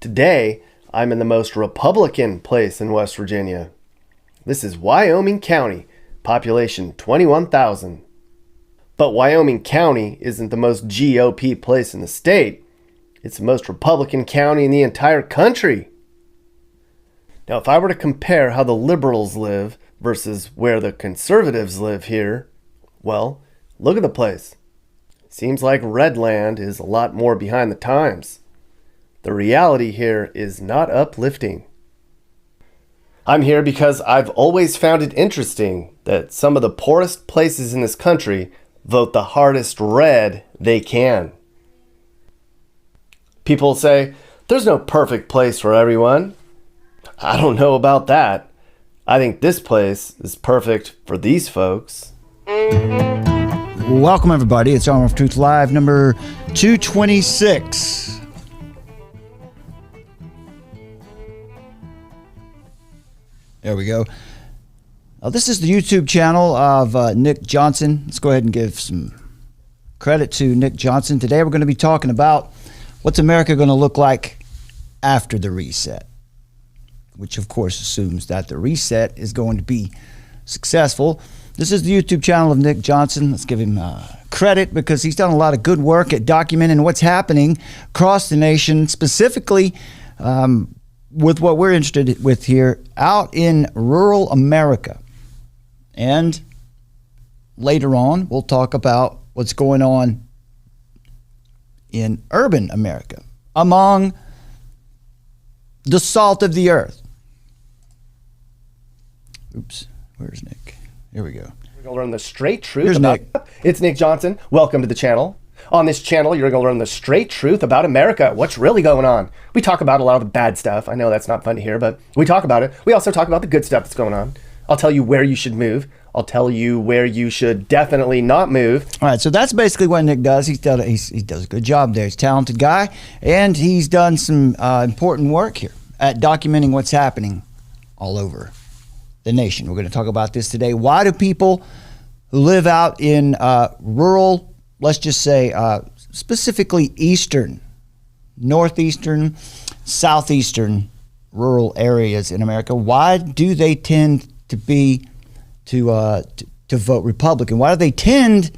Today, I'm in the most Republican place in West Virginia. This is Wyoming County, population 21,000. But Wyoming County isn't the most GOP place in the state. It's the most Republican county in the entire country. Now, if I were to compare how the liberals live versus where the conservatives live here, well, look at the place. Seems like Redland is a lot more behind the times. The reality here is not uplifting. I'm here because I've always found it interesting that some of the poorest places in this country vote the hardest red they can. People say, there's no perfect place for everyone. I don't know about that. I think this place is perfect for these folks. Welcome, everybody. It's Armor of Truth Live, number 226. There we go. This is the YouTube channel of Nick Johnson. Let's go ahead and give some credit to Nick Johnson. Today we're going to be talking about what's America going to look like after the reset, which of course assumes that the reset is going to be successful. This is the YouTube channel of Nick Johnson. Let's give him credit because he's done a lot of good work at documenting what's happening across the nation, specifically with what we're interested with here out in rural America. And later on, we'll talk about what's going on in urban America among the salt of the earth. Oops, where's Nick? Here we go. We're going to learn the straight truth. Here's Nick. It's Nick Johnson. Welcome to the channel. On this channel, you're going to learn the straight truth about America, what's really going on. We talk about a lot of the bad stuff. I know that's not fun to hear, but we talk about it. We also talk about the good stuff that's going on. I'll tell you where you should move. I'll tell you where you should definitely not move. All right, so that's basically what Nick does. He does a good job there. He's a talented guy, and he's done some important work here at documenting what's happening all over the nation. We're going to talk about this today. Why do people who live out in rural, let's just say specifically eastern, northeastern, southeastern rural areas in America, why do they tend to be to vote Republican? Why do they tend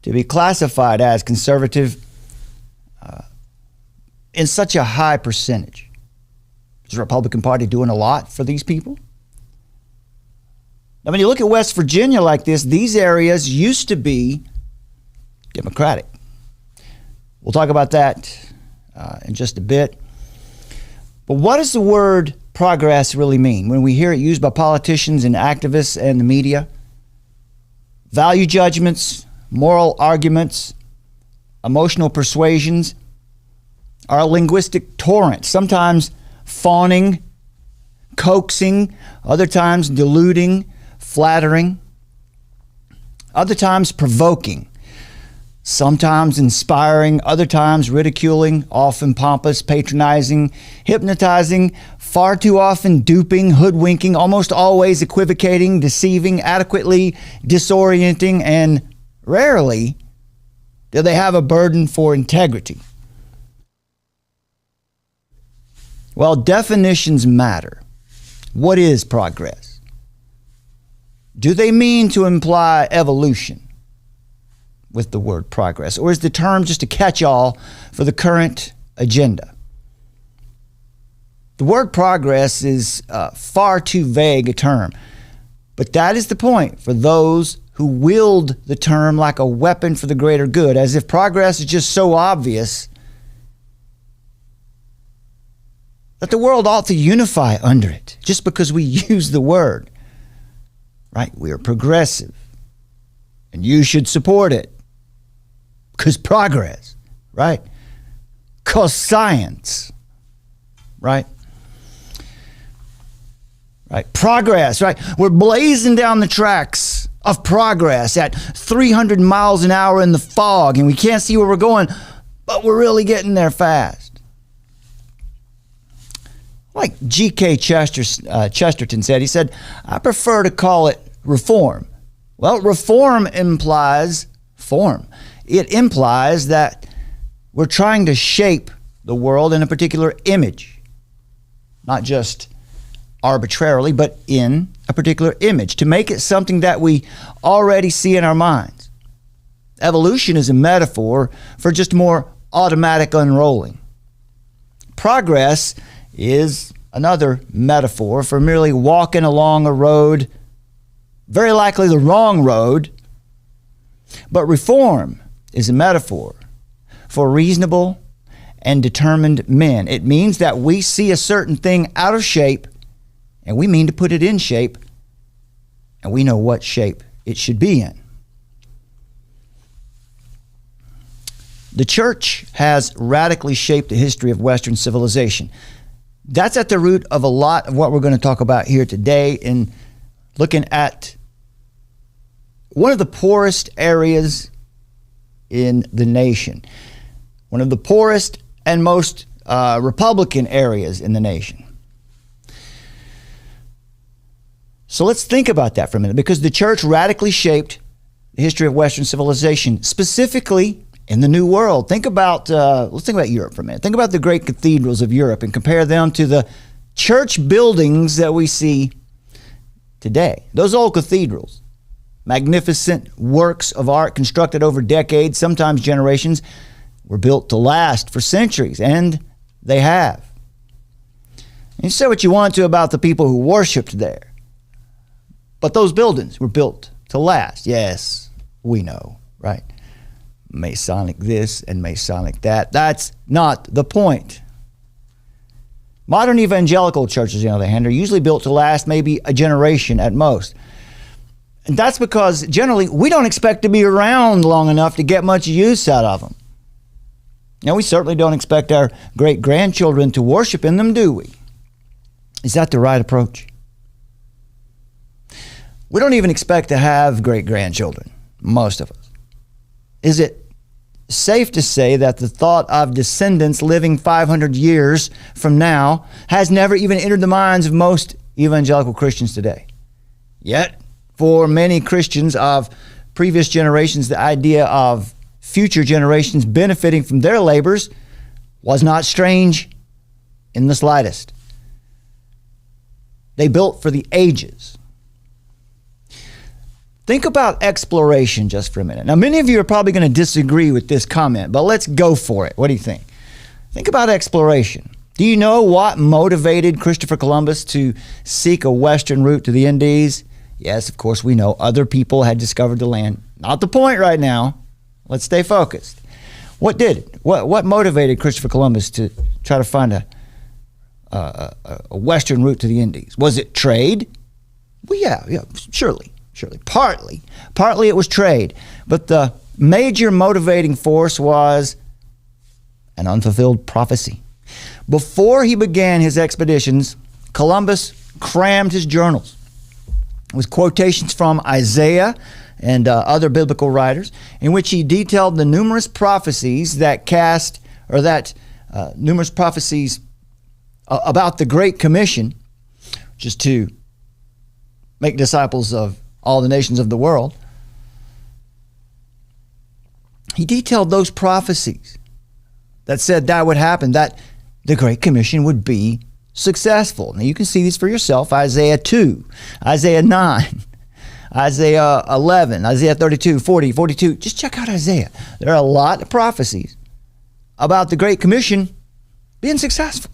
to be classified as conservative in such a high percentage? Is the Republican Party doing a lot for these people? Now, when you look at West Virginia like this, these areas used to be Democratic. We'll talk about that in just a bit. But what does the word progress really mean when we hear it used by politicians and activists and the media? Value judgments, moral arguments, emotional persuasions are a linguistic torrent, sometimes fawning, coaxing, other times deluding, flattering, other times provoking, sometimes inspiring, other times ridiculing, often pompous, patronizing, hypnotizing, far too often duping, hoodwinking, almost always equivocating, deceiving, adequately disorienting, and rarely do they have a burden for integrity. Well, definitions matter. What is progress? Do they mean to imply evolution with the word progress? Or is the term just a catch-all for the current agenda? The word progress is far too vague a term. But that is the point for those who wield the term like a weapon for the greater good, as if progress is just so obvious that the world ought to unify under it just because we use the word. Right? We are progressive. And you should support it. Because progress, right? Because science, right? Right? Progress, right? We're blazing down the tracks of progress at 300 miles an hour in the fog, and we can't see where we're going, but we're really getting there fast. Like G.K. Chesterton said, he said, I prefer to call it reform. Well, reform implies form. It implies that we're trying to shape the world in a particular image, not just arbitrarily, but in a particular image, to make it something that we already see in our minds. Evolution is a metaphor for just more automatic unrolling. Progress is another metaphor for merely walking along a road, very likely the wrong road. But reform is a metaphor for reasonable and determined men. It means that we see a certain thing out of shape, and we mean to put it in shape, and we know what shape it should be in. The church has radically shaped the history of Western civilization. That's at the root of a lot of what we're going to talk about here today in looking at one of the poorest areas in the nation, one of the poorest and most Republican areas in the nation. So let's think about that for a minute, because the church radically shaped the history of Western civilization, specifically in the New World. Let's think about Europe for a minute. Think about the great cathedrals of Europe and compare them to the church buildings that we see today. Those old cathedrals, magnificent works of art constructed over decades, sometimes generations, were built to last for centuries, and they have. You say what you want to about the people who worshiped there, but those buildings were built to last. Yes, we know, right? Masonic this and Masonic that. That's not the point. Modern evangelical churches, on the other hand, are usually built to last maybe a generation at most. And that's because generally we don't expect to be around long enough to get much use out of them. Now, we certainly don't expect our great-grandchildren to worship in them, do we? Is that the right approach? We don't even expect to have great-grandchildren, most of us. Is it safe to say that the thought of descendants living 500 years from now has never even entered the minds of most evangelical Christians today? Yet, for many Christians of previous generations, the idea of future generations benefiting from their labors was not strange in the slightest. They built for the ages. Think about exploration just for a minute. Now, many of you are probably going to disagree with this comment, but let's go for it. What do you think? Think about exploration. Do you know what motivated Christopher Columbus to seek a western route to the Indies? Yes, of course, we know other people had discovered the land. Not the point right now. Let's stay focused. What did it? What motivated Christopher Columbus to try to find a western route to the Indies? Was it trade? Well, yeah, surely. Partly it was trade. But the major motivating force was an unfulfilled prophecy. Before he began his expeditions, Columbus crammed his journals with quotations from Isaiah and other biblical writers, in which he detailed the numerous prophecies about the Great Commission, which is to make disciples of all the nations of the world. He detailed those prophecies that said that would happen, that the Great Commission would be successful. Now you can see these for yourself. Isaiah 2, Isaiah 9, Isaiah 11, Isaiah 32, 40, 42. Just check out Isaiah. There are a lot of prophecies about the Great Commission being successful.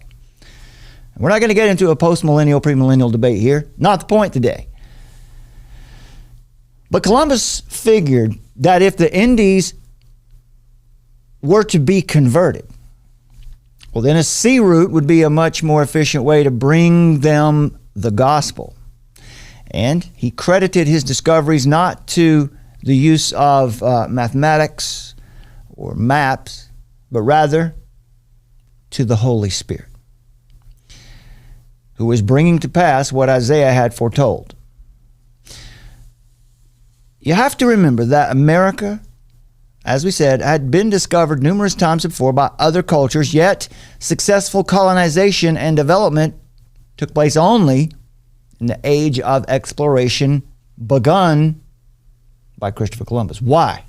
We're not going to get into a post-millennial, premillennial debate here. Not the point today. But Columbus figured that if the Indies were to be converted, well, then a sea route would be a much more efficient way to bring them the gospel. And he credited his discoveries not to the use of mathematics or maps, but rather to the Holy Spirit, who was bringing to pass what Isaiah had foretold. You have to remember that America, as we said, had been discovered numerous times before by other cultures, yet successful colonization and development took place only in the age of exploration begun by Christopher Columbus. Why?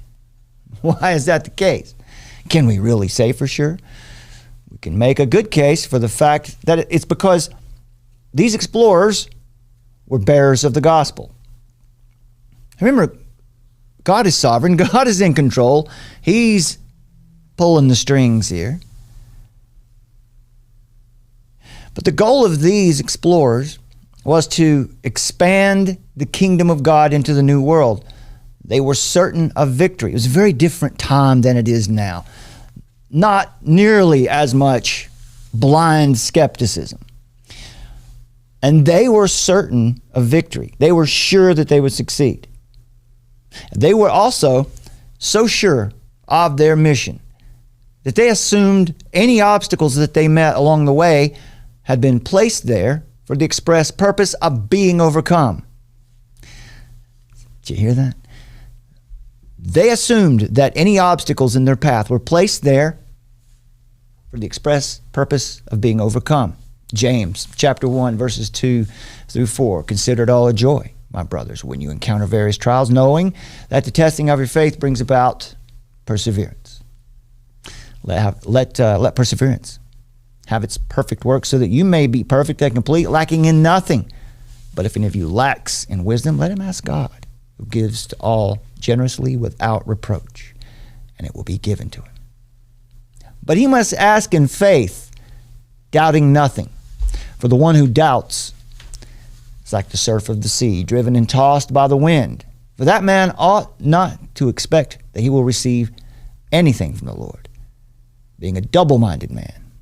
Why is that the case? Can we really say for sure we can make a good case for the fact that it's because these explorers were bearers of the gospel. Remember, God is sovereign. God is in control. He's pulling the strings here. But the goal of these explorers was to expand the kingdom of God into the new world. They were certain of victory. It was a very different time than it is now. Not nearly as much blind skepticism. And they were certain of victory. They were sure that they would succeed. They were also so sure of their mission that they assumed any obstacles that they met along the way had been placed there for the express purpose of being overcome. Did you hear that? They assumed that any obstacles in their path were placed there for the express purpose of being overcome. James chapter 1, verses 2 through 4. Consider it all a joy, my brothers, when you encounter various trials, knowing that the testing of your faith brings about perseverance. Let perseverance have its perfect work, so that you may be perfect and complete, lacking in nothing. But if any of you lacks in wisdom, let him ask God, who gives to all generously without reproach, and it will be given to him. But he must ask in faith, doubting nothing. For the one who doubts is like the surf of the sea, driven and tossed by the wind. For that man ought not to expect that he will receive anything from the Lord, being a double-minded man,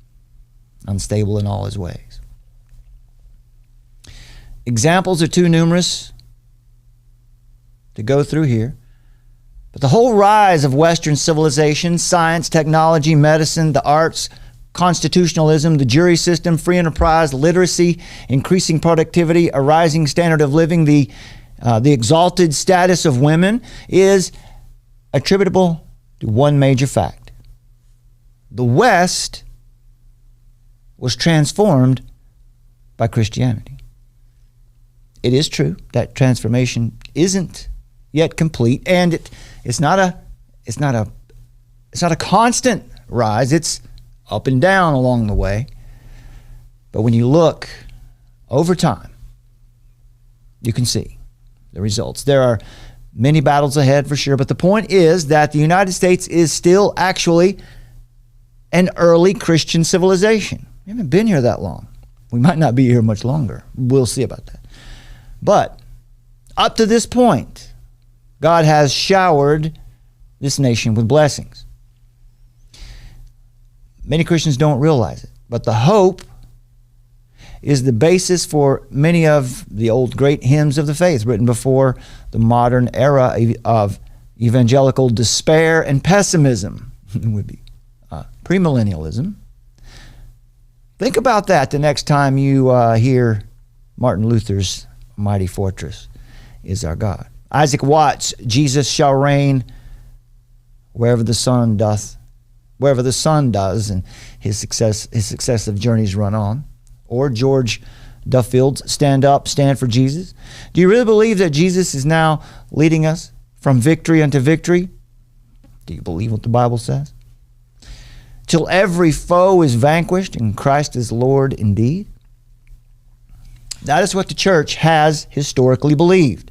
unstable in all his ways. Examples are too numerous to go through here. But the whole rise of Western civilization, science, technology, medicine, the arts, constitutionalism, the jury system, free enterprise, literacy, increasing productivity, a rising standard of living, the exalted status of women is attributable to one major fact. The West was transformed by Christianity. It is true that transformation isn't yet complete, and it's not a constant rise. It's up and down along the way. But when you look over time, you can see the results. There are many battles ahead for sure, but the point is that the United States is still actually an early Christian civilization. We haven't been here that long. We might not be here much longer. We'll see about that. But up to this point, God has showered this nation with blessings. Many Christians don't realize it, but the hope is the basis for many of the old great hymns of the faith written before the modern era of evangelical despair and pessimism. It would be premillennialism. Think about that the next time you hear Martin Luther's Mighty Fortress is Our God. Isaac Watts' Jesus shall reign wherever the sun does, and his successive journeys run on. Or George Duffield's Stand Up, Stand for Jesus. Do you really believe that Jesus is now leading us from victory unto victory? Do you believe what the Bible says? Till every foe is vanquished and Christ is Lord indeed. That is what the church has historically believed.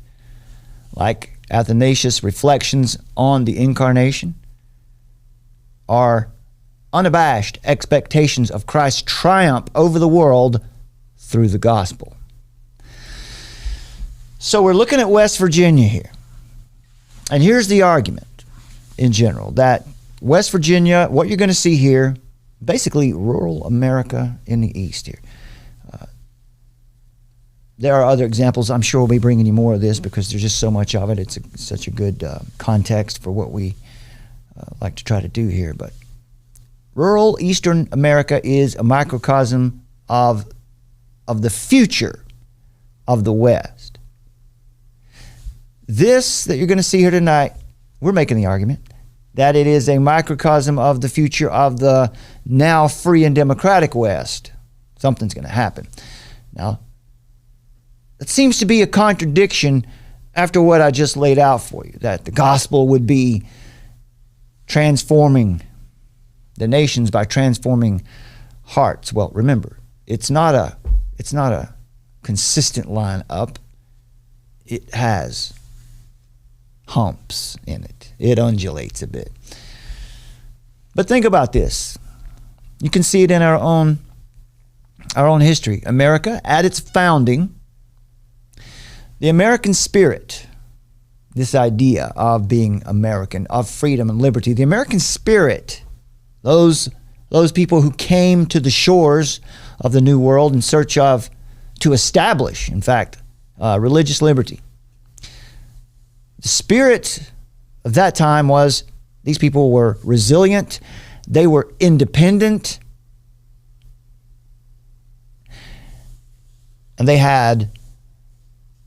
Like Athanasius' reflections on the incarnation are unabashed expectations of Christ's triumph over the world through the gospel. So we're looking at West Virginia here. And here's the argument in general, that West Virginia, what you're going to see here, basically rural America in the East here. There are other examples. I'm sure we'll be bringing you more of this because there's just so much of it. It's such a good context for what we like to try to do here. But rural Eastern America is a microcosm of the future of the West. This that you're going to see here tonight, we're making the argument that it is a microcosm of the future of the now free and democratic West. Something's going to happen. Now, it seems to be a contradiction after what I just laid out for you, that the gospel would be transforming the nations by transforming hearts. Well, remember, it's not a consistent line up. It has humps in it. It undulates a bit. But think about this. You can see it in our own history. America, at its founding, the American spirit, this idea of being American, of freedom and liberty, the American spirit, those people who came to the shores of the New World in search of, to establish, in fact, religious liberty. The spirit of that time was these people were resilient, they were independent, and they had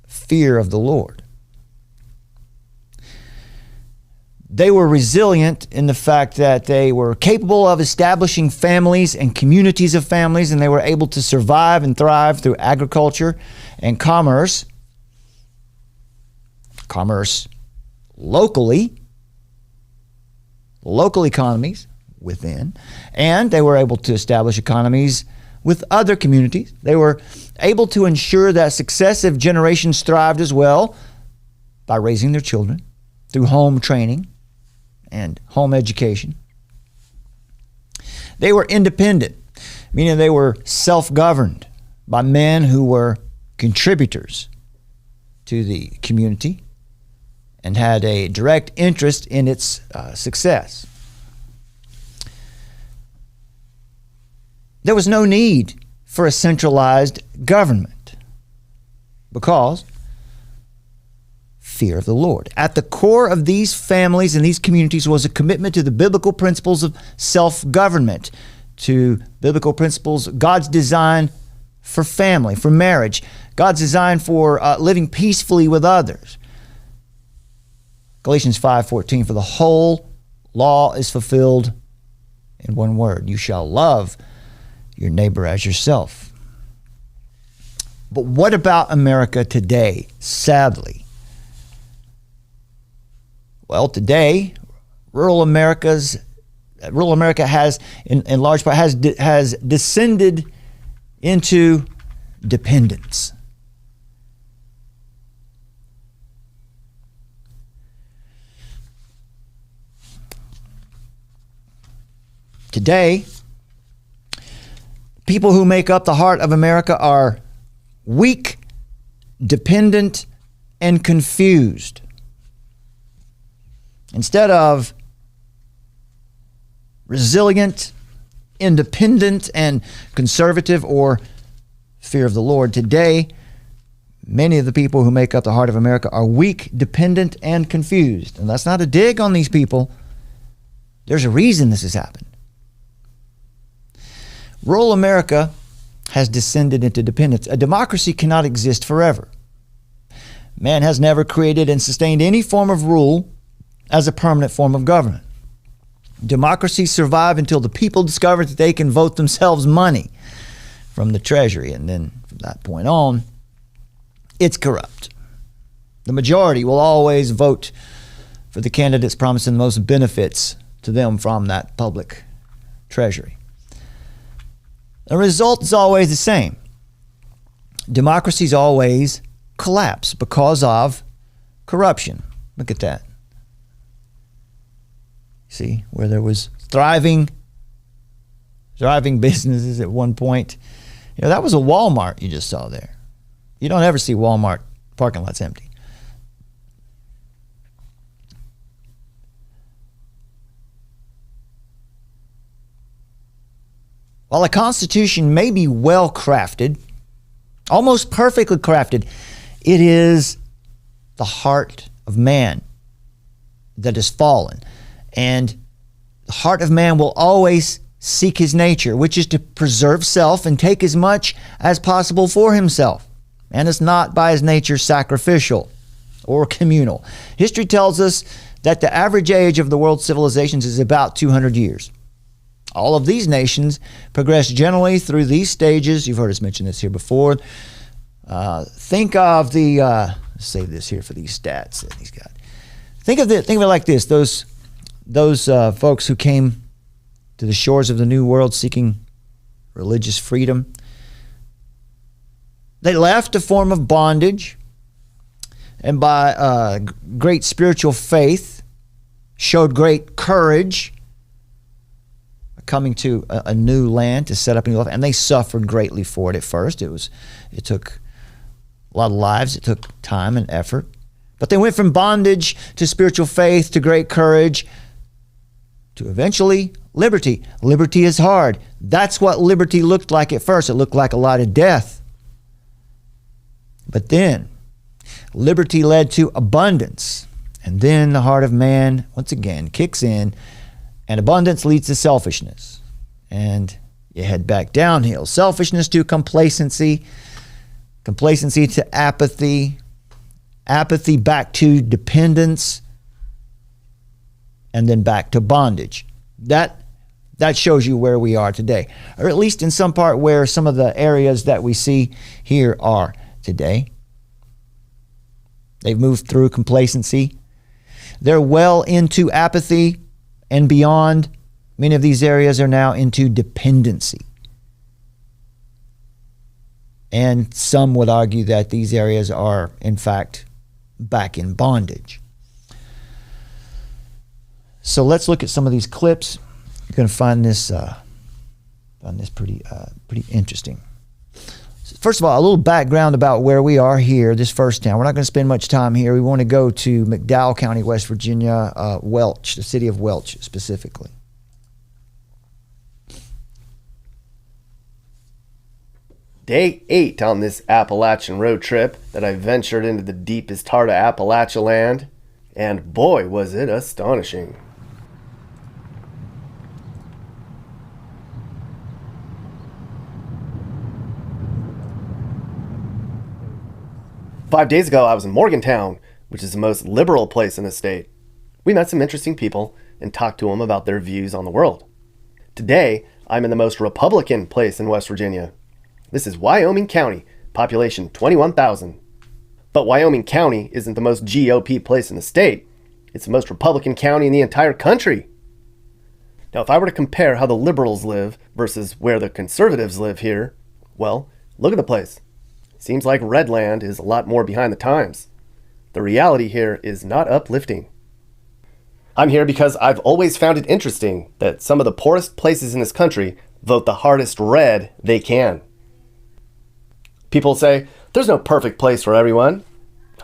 fear of the Lord. They were resilient in the fact that they were capable of establishing families and communities of families, and they were able to survive and thrive through agriculture and commerce. Commerce locally, local economies within, and they were able to establish economies with other communities. They were able to ensure that successive generations thrived as well by raising their children through home training and home education. They were independent, meaning they were self-governed by men who were contributors to the community and had a direct interest in its success. There was no need for a centralized government because fear of the Lord. At the core of these families and these communities was a commitment to the biblical principles of self-government, to biblical principles, God's design for family, for marriage, God's design for living peacefully with others. Galatians 5:14, for the whole law is fulfilled in one word: you shall love your neighbor as yourself. But what about America today, sadly? Well, today, rural America has, in large part, has descended into dependence. Today, people who make up the heart of America are weak, dependent, and confused. Instead of resilient, independent, and conservative or fear of the Lord, today, many of the people who make up the heart of America are weak, dependent, and confused. And that's not a dig on these people. There's a reason this has happened. Rural America has descended into dependence. A democracy cannot exist forever. Man has never created and sustained any form of rule as a permanent form of government. Democracies survive until the people discover that they can vote themselves money from the Treasury, and then from that point on, it's corrupt. The majority will always vote for the candidates promising the most benefits to them from that public treasury. The result is always the same. Democracies always collapse because of corruption. Look at that. See, where there was thriving businesses at one point. You know, that was a Walmart you just saw there. You don't ever see Walmart parking lots empty. While a constitution may be well crafted, almost perfectly crafted, it is the heart of man that is fallen. And the heart of man will always seek his nature, which is to preserve self and take as much as possible for himself. And it's not by his nature sacrificial or communal. History tells us that the average age of the world's civilizations is about 200 years. All of these nations progress generally through these stages. You've heard us mention this here before. Think of the, let's save this here for these stats that he's got. Think of it like this. Those folks who came to the shores of the New World seeking religious freedom. They left a form of bondage, and by great spiritual faith, showed great courage, coming to a new land to set up a new life, and they suffered greatly for it at first. It took a lot of lives. It took time and effort. But they went from bondage to spiritual faith to great courage to eventually liberty. Liberty is hard. That's what liberty looked like at first. It looked like a lot of death. But then liberty led to abundance. And then the heart of man, once again, kicks in, and abundance leads to selfishness. And you head back downhill. Selfishness to complacency, complacency to apathy, apathy back to dependence, and then back to bondage. That shows you where we are today, or at least in some part where some of the areas that we see here are today. They've moved through complacency. They're well into apathy and beyond. Many of these areas are now into dependency. And some would argue that these areas are, in fact, back in bondage. So let's look at some of these clips. You're going to find this pretty interesting. First of all, a little background about where we are here, this first town. We're not going to spend much time here. We want to go to McDowell County, West Virginia, Welch, the city of Welch specifically. Day 8 on this Appalachian road trip that I ventured into the deepest heart of Appalachia land, and boy was it astonishing. Five days ago, I was in Morgantown, which is the most liberal place in the state. We met some interesting people and talked to them about their views on the world. Today, I'm in the most Republican place in West Virginia. This is Wyoming County, population 21,000. But Wyoming County isn't the most GOP place in the state. It's the most Republican county in the entire country. Now, if I were to compare how the liberals live versus where the conservatives live here, well, look at the place. Seems like Redland is a lot more behind the times. The reality here is not uplifting. I'm here because I've always found it interesting that some of the poorest places in this country vote the hardest red they can. People say, there's no perfect place for everyone.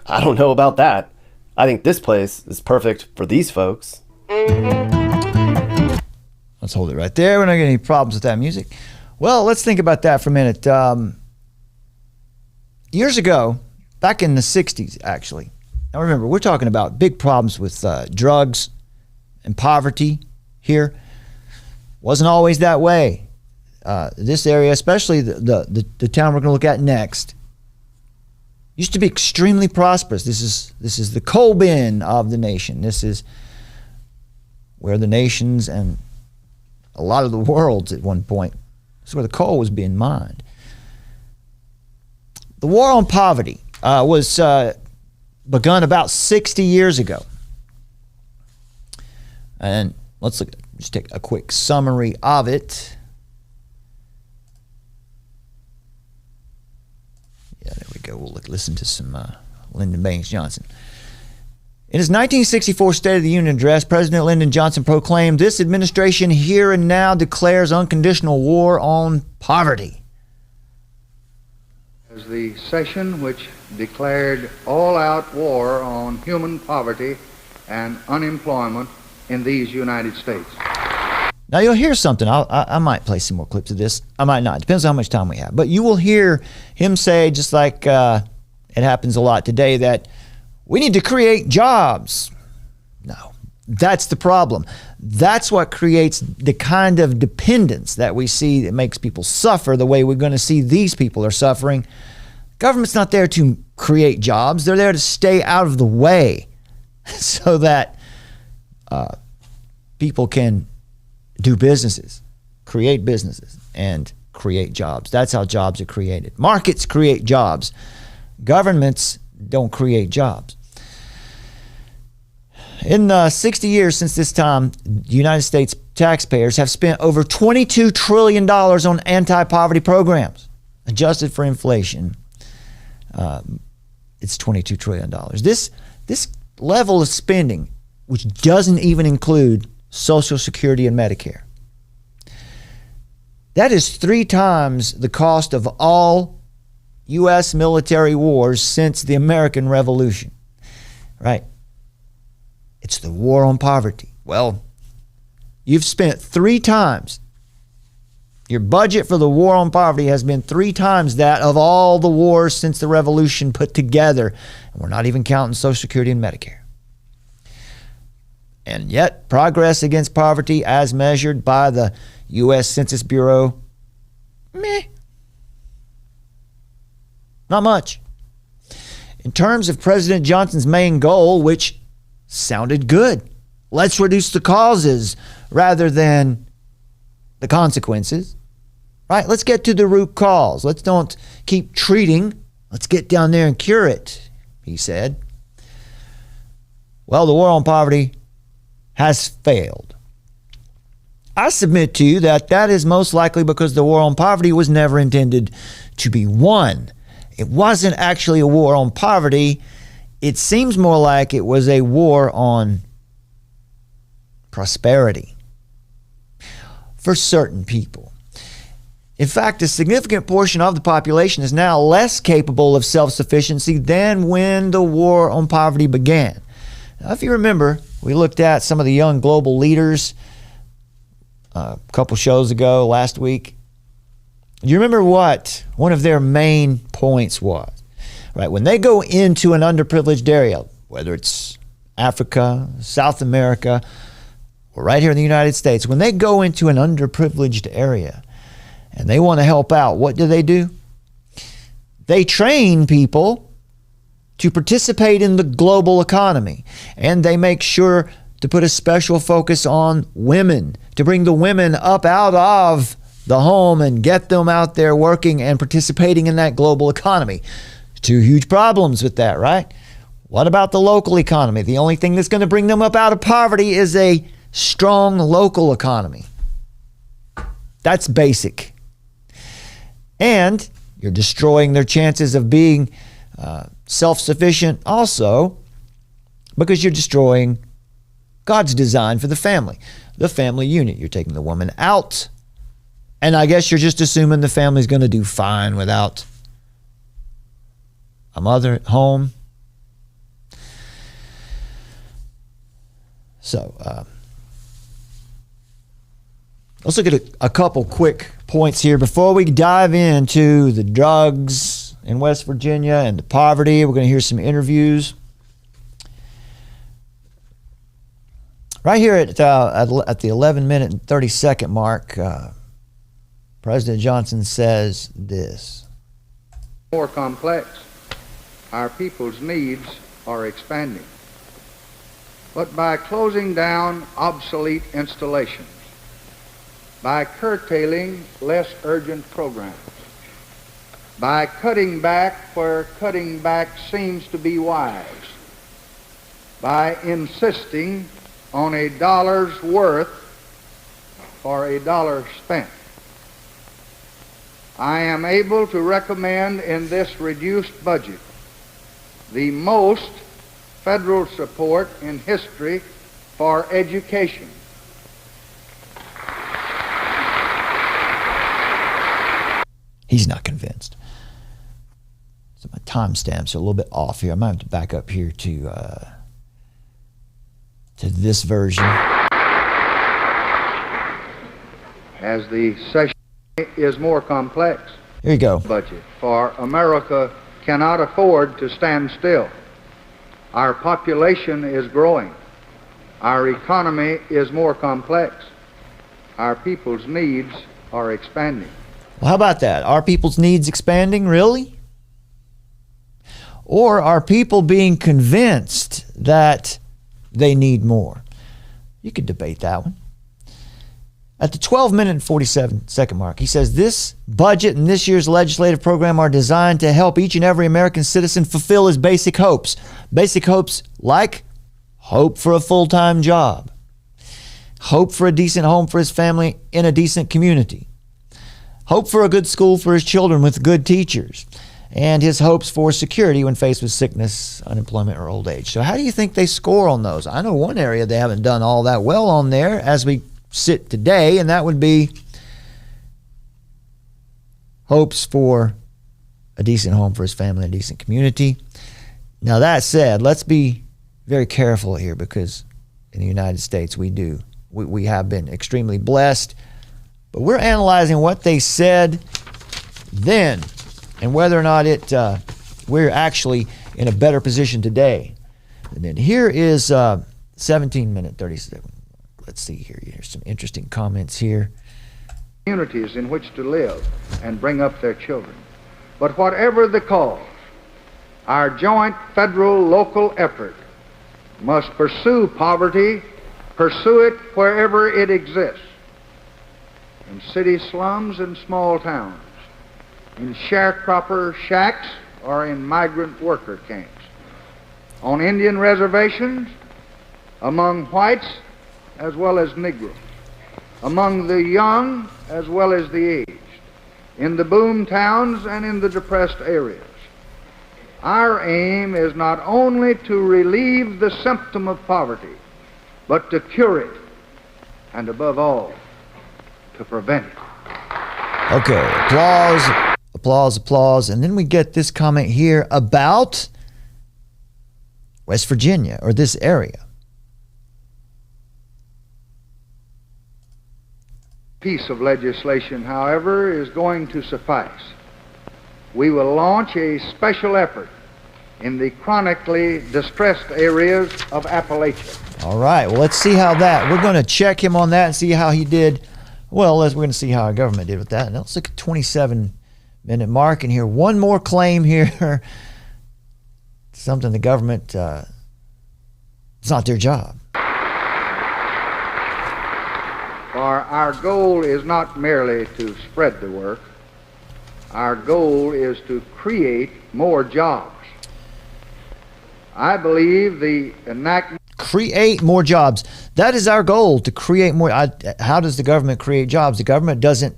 I don't know about that. I think this place is perfect for these folks. Let's hold it right there. We're not getting any problems with that music. Well, let's think about that for a minute. Years ago, back in the 60s, actually. Now remember, we're talking about big problems with drugs and poverty here. Wasn't always that way. This area, especially the town we're going to look at next, used to be extremely prosperous. This is the coal bin of the nation. This is where the nations and a lot of the world at one point, this is where the coal was being mined. The war on poverty was begun about 60 years ago. And let's just take a quick summary of it. Yeah, there we go. We'll listen to some Lyndon Baines Johnson. In his 1964 State of the Union address, President Lyndon Johnson proclaimed, "This administration here and now declares unconditional war on poverty." As the session which declared all-out war on human poverty and unemployment in these United States. Now you'll hear something. I might play some more clips of this. I might not. Depends on how much time we have. But you will hear him say, just like it happens a lot today, that we need to create jobs. No, that's the problem. That's what creates the kind of dependence that we see that makes people suffer the way we're going to see these people are suffering. Government's not there to create jobs. They're there to stay out of the way so that people can do businesses, create businesses, and create jobs. That's how jobs are created. Markets create jobs. Governments don't create jobs. In 60 years since this time, the United States taxpayers have spent over $22 trillion on anti-poverty programs. Adjusted for inflation, it's $22 trillion. This level of spending, which doesn't even include Social Security and Medicare, that is 3 times the cost of all U.S. military wars since the American Revolution. Right? It's the war on poverty. Well, you've spent 3 times. Your budget for the war on poverty has been 3 times that of all the wars since the Revolution put together. And we're not even counting Social Security and Medicare. And yet, progress against poverty as measured by the U.S. Census Bureau, not much. In terms of President Johnson's main goal, which sounded good, let's reduce the causes rather than the consequences. Right? Let's get to the root cause. Let's don't keep treating. Let's get down there and cure it, he said. Well, the war on poverty has failed. I submit to you that that is most likely because the war on poverty was never intended to be won. It wasn't actually a war on poverty. It seems more like it was a war on prosperity for certain people. In fact, a significant portion of the population is now less capable of self-sufficiency than when the war on poverty began. Now, if you remember, we looked at some of the young global leaders a couple shows ago, last week. Do you remember what one of their main points was? Right, when they go into an underprivileged area, whether it's Africa, South America, or right here in the United States, when they go into an underprivileged area and they want to help out, what do? They train people to participate in the global economy, and they make sure to put a special focus on women, to bring the women up out of the home and get them out there working and participating in that global economy. 2 huge problems with that, right? What about the local economy? The only thing that's going to bring them up out of poverty is a strong local economy. That's basic. And you're destroying their chances of being self-sufficient also because you're destroying God's design for the family unit. You're taking the woman out, and I guess you're just assuming the family's going to do fine without a mother at home. So let's look at a couple quick points here before we dive into the drugs in West Virginia and the poverty. We're going to hear some interviews. Right here at the 11 minute and 30 second mark, President Johnson says this. More complex. Our people's needs are expanding. But by closing down obsolete installations, by curtailing less urgent programs, by cutting back where cutting back seems to be wise, by insisting on a dollar's worth for a dollar spent, I am able to recommend in this reduced budget the most federal support in history for education. He's not convinced. So my timestamps are a little bit off here. I might have to back up here to this version. As the session is more complex, Here you go. budget, for America cannot afford to stand still. Our population is growing. Our economy is more complex. Our people's needs are expanding. Well, how about that? Are people's needs expanding, really? Or are people being convinced that they need more? You could debate that one. At the 12 minute and 47 second mark, he says this budget and this year's legislative program are designed to help each and every American citizen fulfill his basic hopes. Basic hopes like hope for a full-time job. hope for a decent home for his family in a decent community, hope for a good school for his children with good teachers, and his hopes for security when faced with sickness, unemployment, or old age. So how do you think they score on those? I know one area they haven't done all that well on there as we sit today, and that would be hopes for a decent home for his family and a decent community. Now that said, let's be very careful here, because in the United States we have been extremely blessed, but we're analyzing what they said then and whether or not we're actually in a better position today. And then here is 17 minute 37. Let's see here. Here's some interesting comments here. Communities in which to live and bring up their children. But whatever the cause, our joint federal local effort must pursue poverty, pursue it wherever it exists, in city slums and small towns, in sharecropper shacks or in migrant worker camps, on Indian reservations, among whites as well as Negroes, among the young as well as the aged, in the boom towns and in the depressed areas. Our aim is not only to relieve the symptom of poverty, but to cure it, and above all, to prevent it. Okay, applause, applause, applause. And then we get this comment here about West Virginia, or this area. Piece of legislation, however, is going to suffice. We will launch a special effort in the chronically distressed areas of Appalachia. All right, well, let's see how we're going to check him on that and see how he did. Well, we're going to see how our government did with that. And let's look at 27-minute mark and here. One more claim here. Something the government, it's not their job. For our goal is not merely to spread the work. Our goal is to create more jobs. I believe the enactment... Create more jobs. That is our goal, to create more. How does the government create jobs? The government doesn't.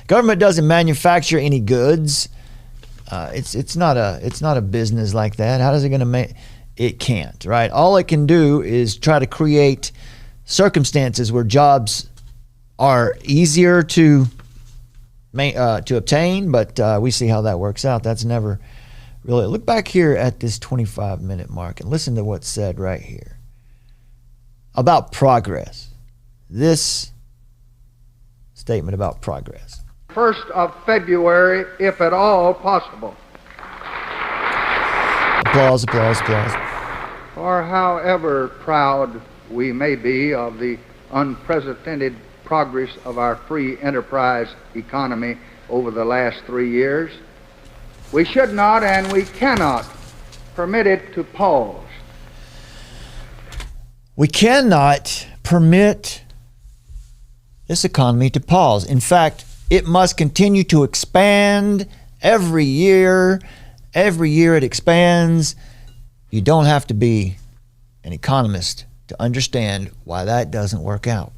Government doesn't manufacture any goods. It's not a business like that. How is it going to make? It can't. Right. All it can do is try to create circumstances where jobs are easier to obtain. But we see how that works out. That's never really. Look back here at this 25-minute mark and listen to what's said right here about progress. This statement about progress. 1st of February, if at all possible. Applause, applause, applause. For however proud we may be of the unprecedented progress of our free enterprise economy over the last 3 years, we should not and we cannot permit it to pause. We cannot permit this economy to pause. In fact, it must continue to expand every year. Every year it expands. You don't have to be an economist to understand why that doesn't work out.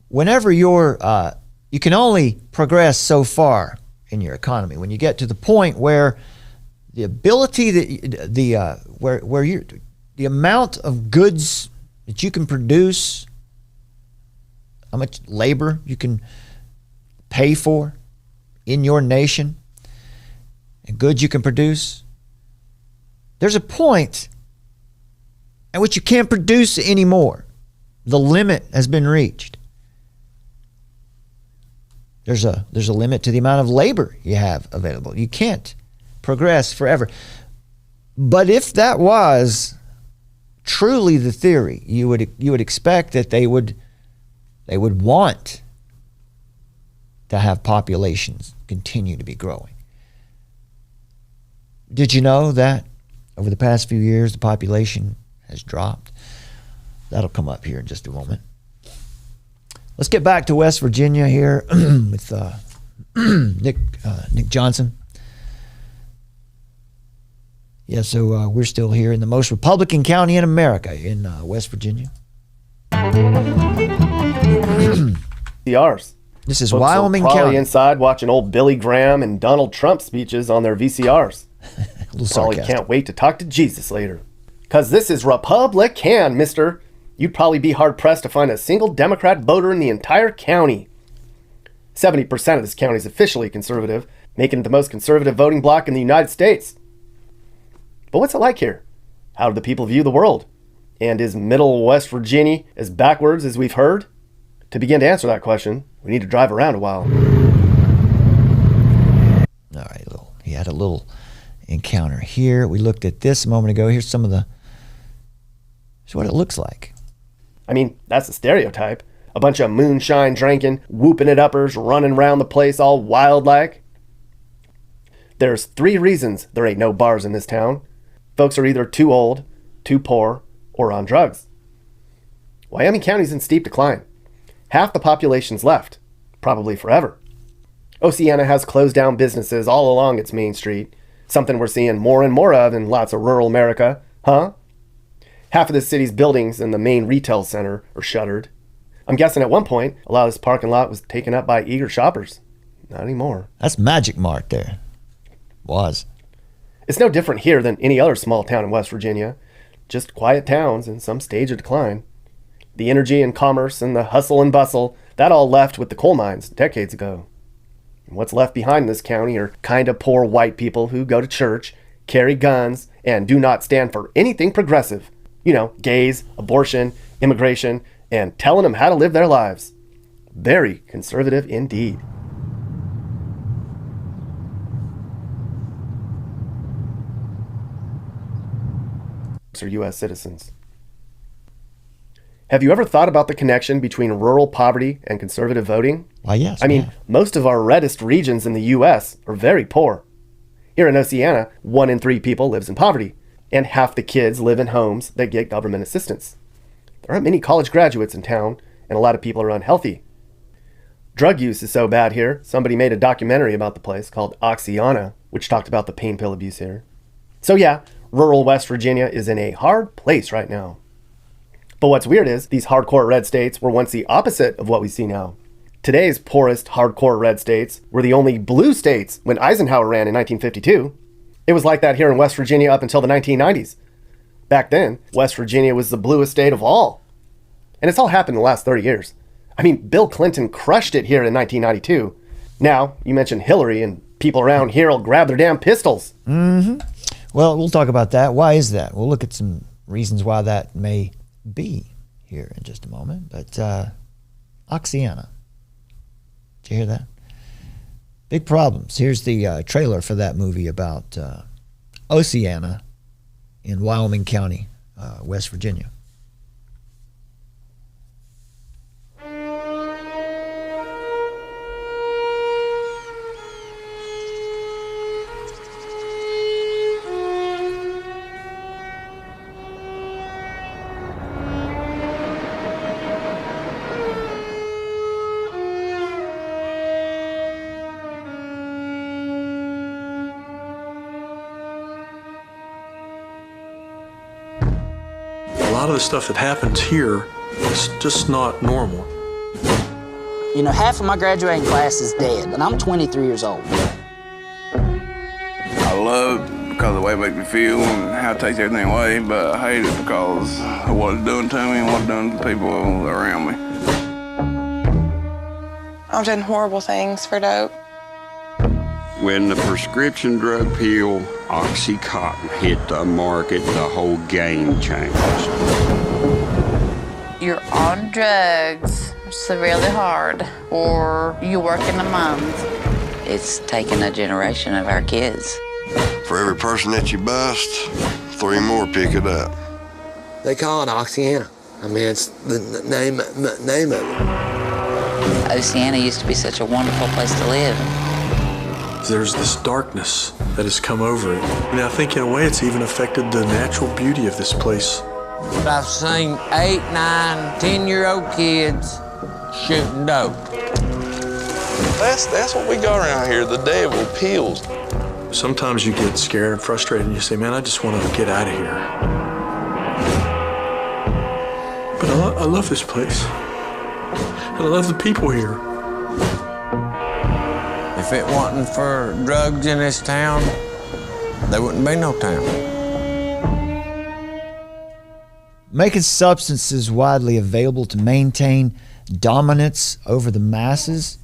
Whenever you can only progress so far in your economy. When you get to the point where the ability the amount of goods that you can produce, how much labor you can pay for in your nation, and goods you can produce, there's a point at which you can't produce anymore. The limit has been reached. There's a limit to the amount of labor you have available. You can't progress forever. But if that was truly the theory, you would expect that they would want to have populations continue to be growing. Did you know that over the past few years the population has dropped? That'll come up here in just a moment. Let's get back to West Virginia here with Nick Johnson. Yeah, so we're still here in the most Republican county in America, in West Virginia. VCRs. This is Folks Wyoming are probably County. inside watching old Billy Graham and Donald Trump speeches on their VCRs. A little Probably sarcastic. can't wait to talk to Jesus later. Because this is Republican, mister. You'd probably be hard-pressed to find a single Democrat voter in the entire county. 70% of this county is officially conservative, making it the most conservative voting bloc in the United States. But what's it like here? How do the people view the world? And is Middle West Virginia as backwards as we've heard? To begin to answer that question, we need to drive around a while. All right, he had a little encounter here. We looked at this a moment ago. Here's what it looks like. I mean, that's the stereotype. A bunch of moonshine drinking, whooping it uppers, running around the place all wild-like. There's 3 reasons there ain't no bars in this town. Folks are either too old, too poor, or on drugs. Wyoming County's in steep decline. Half the population's left, probably forever. Oceana has closed down businesses all along its main street, something we're seeing more and more of in lots of rural America, huh? Half of the city's buildings and the main retail center are shuttered. I'm guessing at one point, a lot of this parking lot was taken up by eager shoppers. Not anymore. That's Magic Mart there. Was. It's no different here than any other small town in West Virginia. Just quiet towns in some stage of decline. The energy and commerce and the hustle and bustle, that all left with the coal mines decades ago. And what's left behind in this county are kind of poor white people who go to church, carry guns, and do not stand for anything progressive. You know, gays, abortion, immigration, and telling them how to live their lives. Very conservative indeed. Are U.S. citizens. Have you ever thought about the connection between rural poverty and conservative voting? Why, yes. I mean, most of our reddest regions in the U.S. are very poor. Here in Oceana, 1 in 3 people lives in poverty, and half the kids live in homes that get government assistance. There aren't many college graduates in town, and a lot of people are unhealthy. Drug use is so bad here, somebody made a documentary about the place called Oceana, which talked about the pain pill abuse here. So yeah, rural West Virginia is in a hard place right now. But what's weird is these hardcore red states were once the opposite of what we see now. Today's poorest hardcore red states were the only blue states when Eisenhower ran in 1952. It was like that here in West Virginia up until the 1990s. Back then, West Virginia was the bluest state of all. And it's all happened in the last 30 years. I mean, Bill Clinton crushed it here in 1992. Now, you mention Hillary and people around here will grab their damn pistols. Mm-hmm. Well, we'll talk about that. Why is that? We'll look at some reasons why that may be here in just a moment. But Oceana, did you hear that? Big problems. Here's the trailer for that movie about Oceana in Wyoming County, West Virginia. A lot of the stuff that happens here is just not normal. You know, half of my graduating class is dead, and I'm 23 years old. I love it because of the way it makes me feel and how it takes everything away, but I hate it because of what it's doing to me and what it's doing to the people around me. I've done horrible things for dope. When the prescription drug pill Oxycontin hit the market, the whole game changed. You're on drugs severely hard, or you work in the mines. It's taken a generation of our kids. For every person that you bust, 3 more pick it up. They call it Oceana. I mean, it's the name of it. Oceana used to be such a wonderful place to live. There's this darkness that has come over it. And I think in a way it's even affected the natural beauty of this place. I've seen 8, 9, 10-year-old kids shooting dope. That's what we got around here, the devil pills. Sometimes you get scared and frustrated and you say, man, I just want to get out of here. But I love this place. And I love the people here. If it wasn't for drugs in this town, there wouldn't be no town. Making substances widely available to maintain dominance over the masses.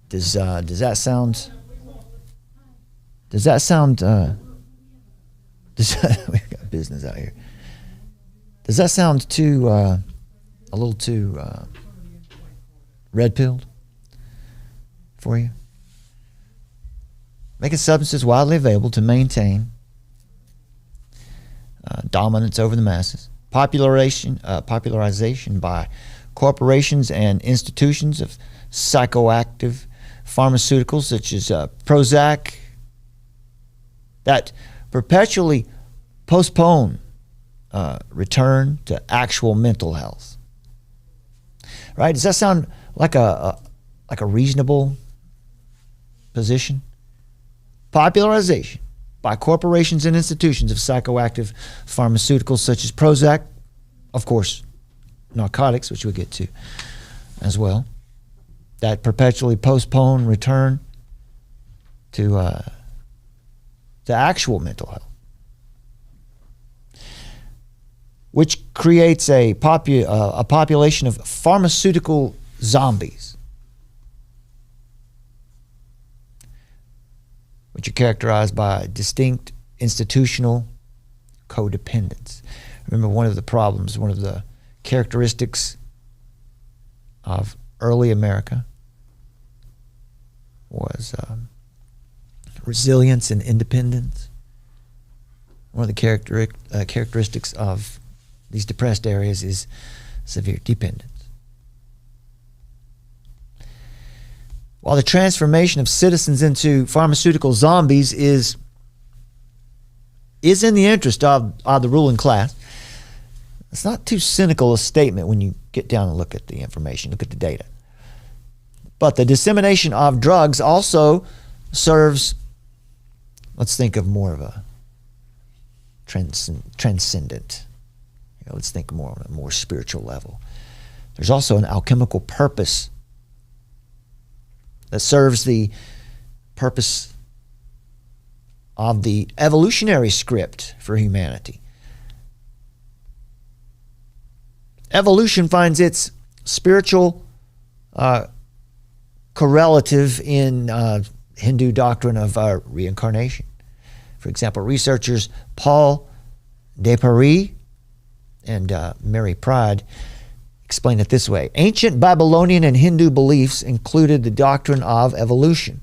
Does that sound? We've got business out here. Does that sound too a little too red-pilled for you? Making substances widely available to maintain dominance over the masses. Popularization by corporations and institutions of psychoactive pharmaceuticals such as Prozac that perpetually postpone return to actual mental health. Right? Does that sound like a reasonable position? Popularization by corporations and institutions of psychoactive pharmaceuticals such as Prozac, of course, narcotics, which we'll get to as well, that perpetually postpone return to actual mental health, which creates a population of pharmaceutical zombies, which are characterized by distinct institutional codependence. Remember, one of the characteristics of early America was resilience and independence. One of the characteristics of these depressed areas is severe dependence. While the transformation of citizens into pharmaceutical zombies is in the interest of the ruling class, it's not too cynical a statement when you get down and look at the information, look at the data. But the dissemination of drugs also serves, let's think of more of a transcendent. Let's think more on a more spiritual level. There's also an alchemical purpose that serves the purpose of the evolutionary script for humanity. Evolution finds its spiritual correlative in Hindu doctrine of reincarnation. For example, researchers Paul de Paris and Mary Pride explain it this way. Ancient Babylonian and Hindu beliefs included the doctrine of evolution.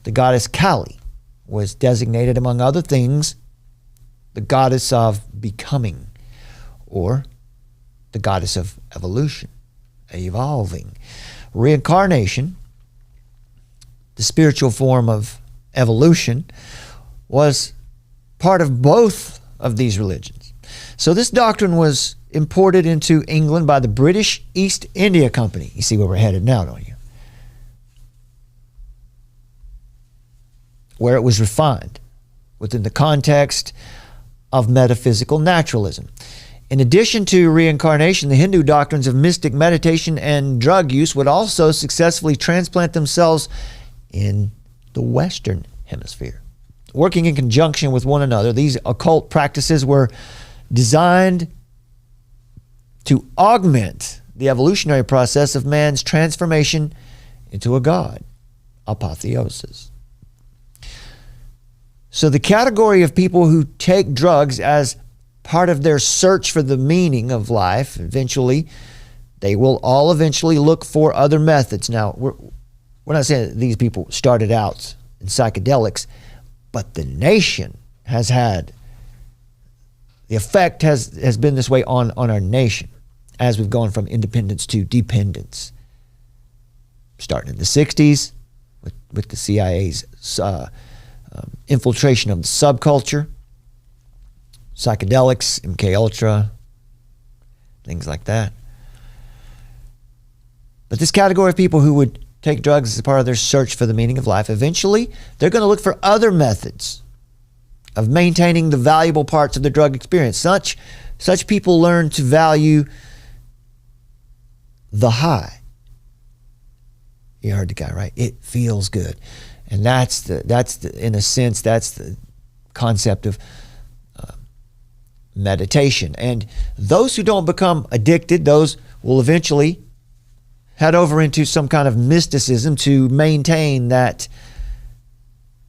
The goddess Kali was designated, among other things, the goddess of becoming, or the goddess of evolution, evolving. Reincarnation, the spiritual form of evolution, was part of both of these religions. So this doctrine was imported into England by the British East India Company. You see where we're headed now, don't you? Where it was refined within the context of metaphysical naturalism. In addition to reincarnation, the Hindu doctrines of mystic meditation and drug use would also successfully transplant themselves in the Western Hemisphere. Working in conjunction with one another, these occult practices were designed to augment the evolutionary process of man's transformation into a god, apotheosis. So the category of people who take drugs as part of their search for the meaning of life, eventually, they will all eventually look for other methods. Now, we're not saying that these people started out in psychedelics, but the nation has had, the effect has been this way on our nation as we've gone from independence to dependence. Starting in the 60s with the CIA's infiltration of the subculture, psychedelics, MK Ultra, things like that. But this category of people who would take drugs as part of their search for the meaning of life, eventually they're going to look for other methods of maintaining the valuable parts of the drug experience. Such people learn to value the high. You heard the guy, right? It feels good. And that's in a sense, that's the concept of meditation. And those who don't become addicted, those will eventually head over into some kind of mysticism to maintain that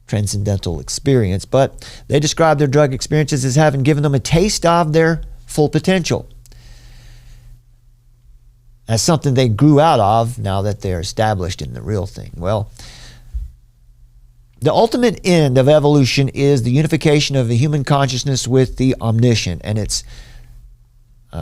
transcendental experience. But they describe their drug experiences as having given them a taste of their full potential, as something they grew out of now that they're established in the real thing. Well, the ultimate end of evolution is the unification of the human consciousness with the omniscient and its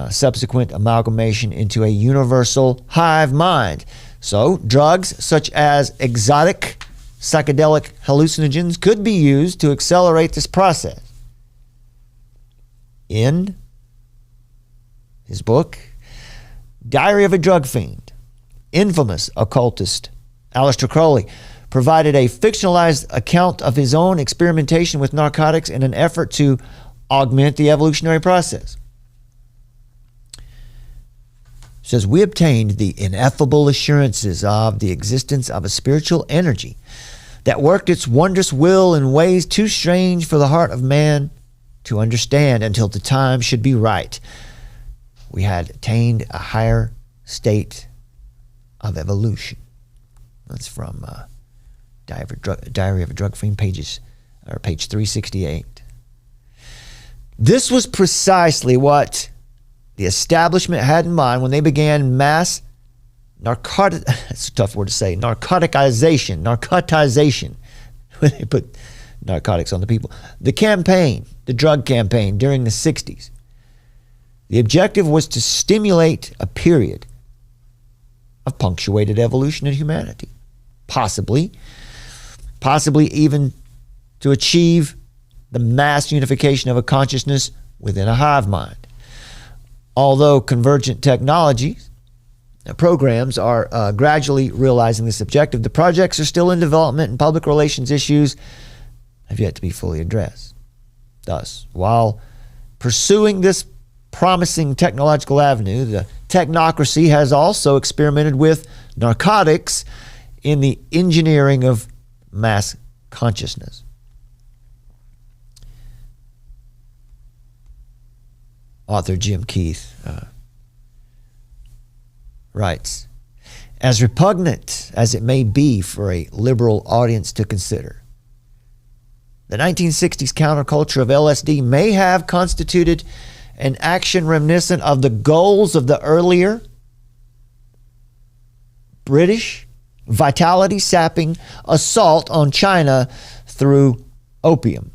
subsequent amalgamation into a universal hive mind. So drugs such as exotic psychedelic hallucinogens could be used to accelerate this process. In his book, Diary of a Drug Fiend, infamous occultist Aleister Crowley provided a fictionalized account of his own experimentation with narcotics in an effort to augment the evolutionary process. It says, we obtained the ineffable assurances of the existence of a spiritual energy that worked its wondrous will in ways too strange for the heart of man to understand until the time should be right. We had attained a higher state of evolution. That's from Diary of a Drug Fiend, page 368. This was precisely what the establishment had in mind when they began mass that's a tough word to say, narcotization, when they put narcotics on the people. The drug campaign during the 60s. The objective was to stimulate a period of punctuated evolution in humanity, possibly even to achieve the mass unification of a consciousness within a hive mind. Although convergent technologies programs are gradually realizing this objective, the projects are still in development and public relations issues have yet to be fully addressed. Thus, while pursuing this promising technological avenue, the technocracy has also experimented with narcotics in the engineering of mass consciousness. Author Jim Keith writes, as repugnant as it may be for a liberal audience to consider, the 1960s counterculture of LSD may have constituted an action reminiscent of the goals of the earlier British vitality-sapping assault on China through opium.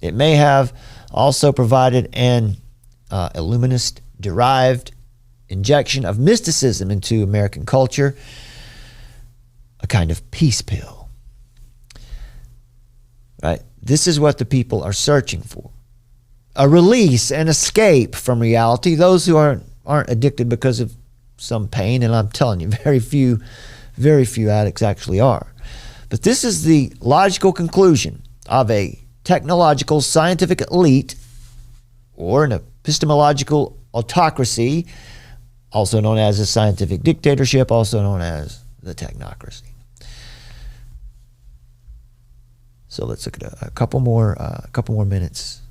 It may have also provided an Illuminist-derived injection of mysticism into American culture, a kind of peace pill. Right? This is what the people are searching for. A release and escape from reality. Those who aren't addicted because of some pain, and I'm telling you, very few addicts actually are. But this is the logical conclusion of a technological scientific elite or an epistemological autocracy, also known as a scientific dictatorship, also known as the technocracy. So let's look at a couple more minutes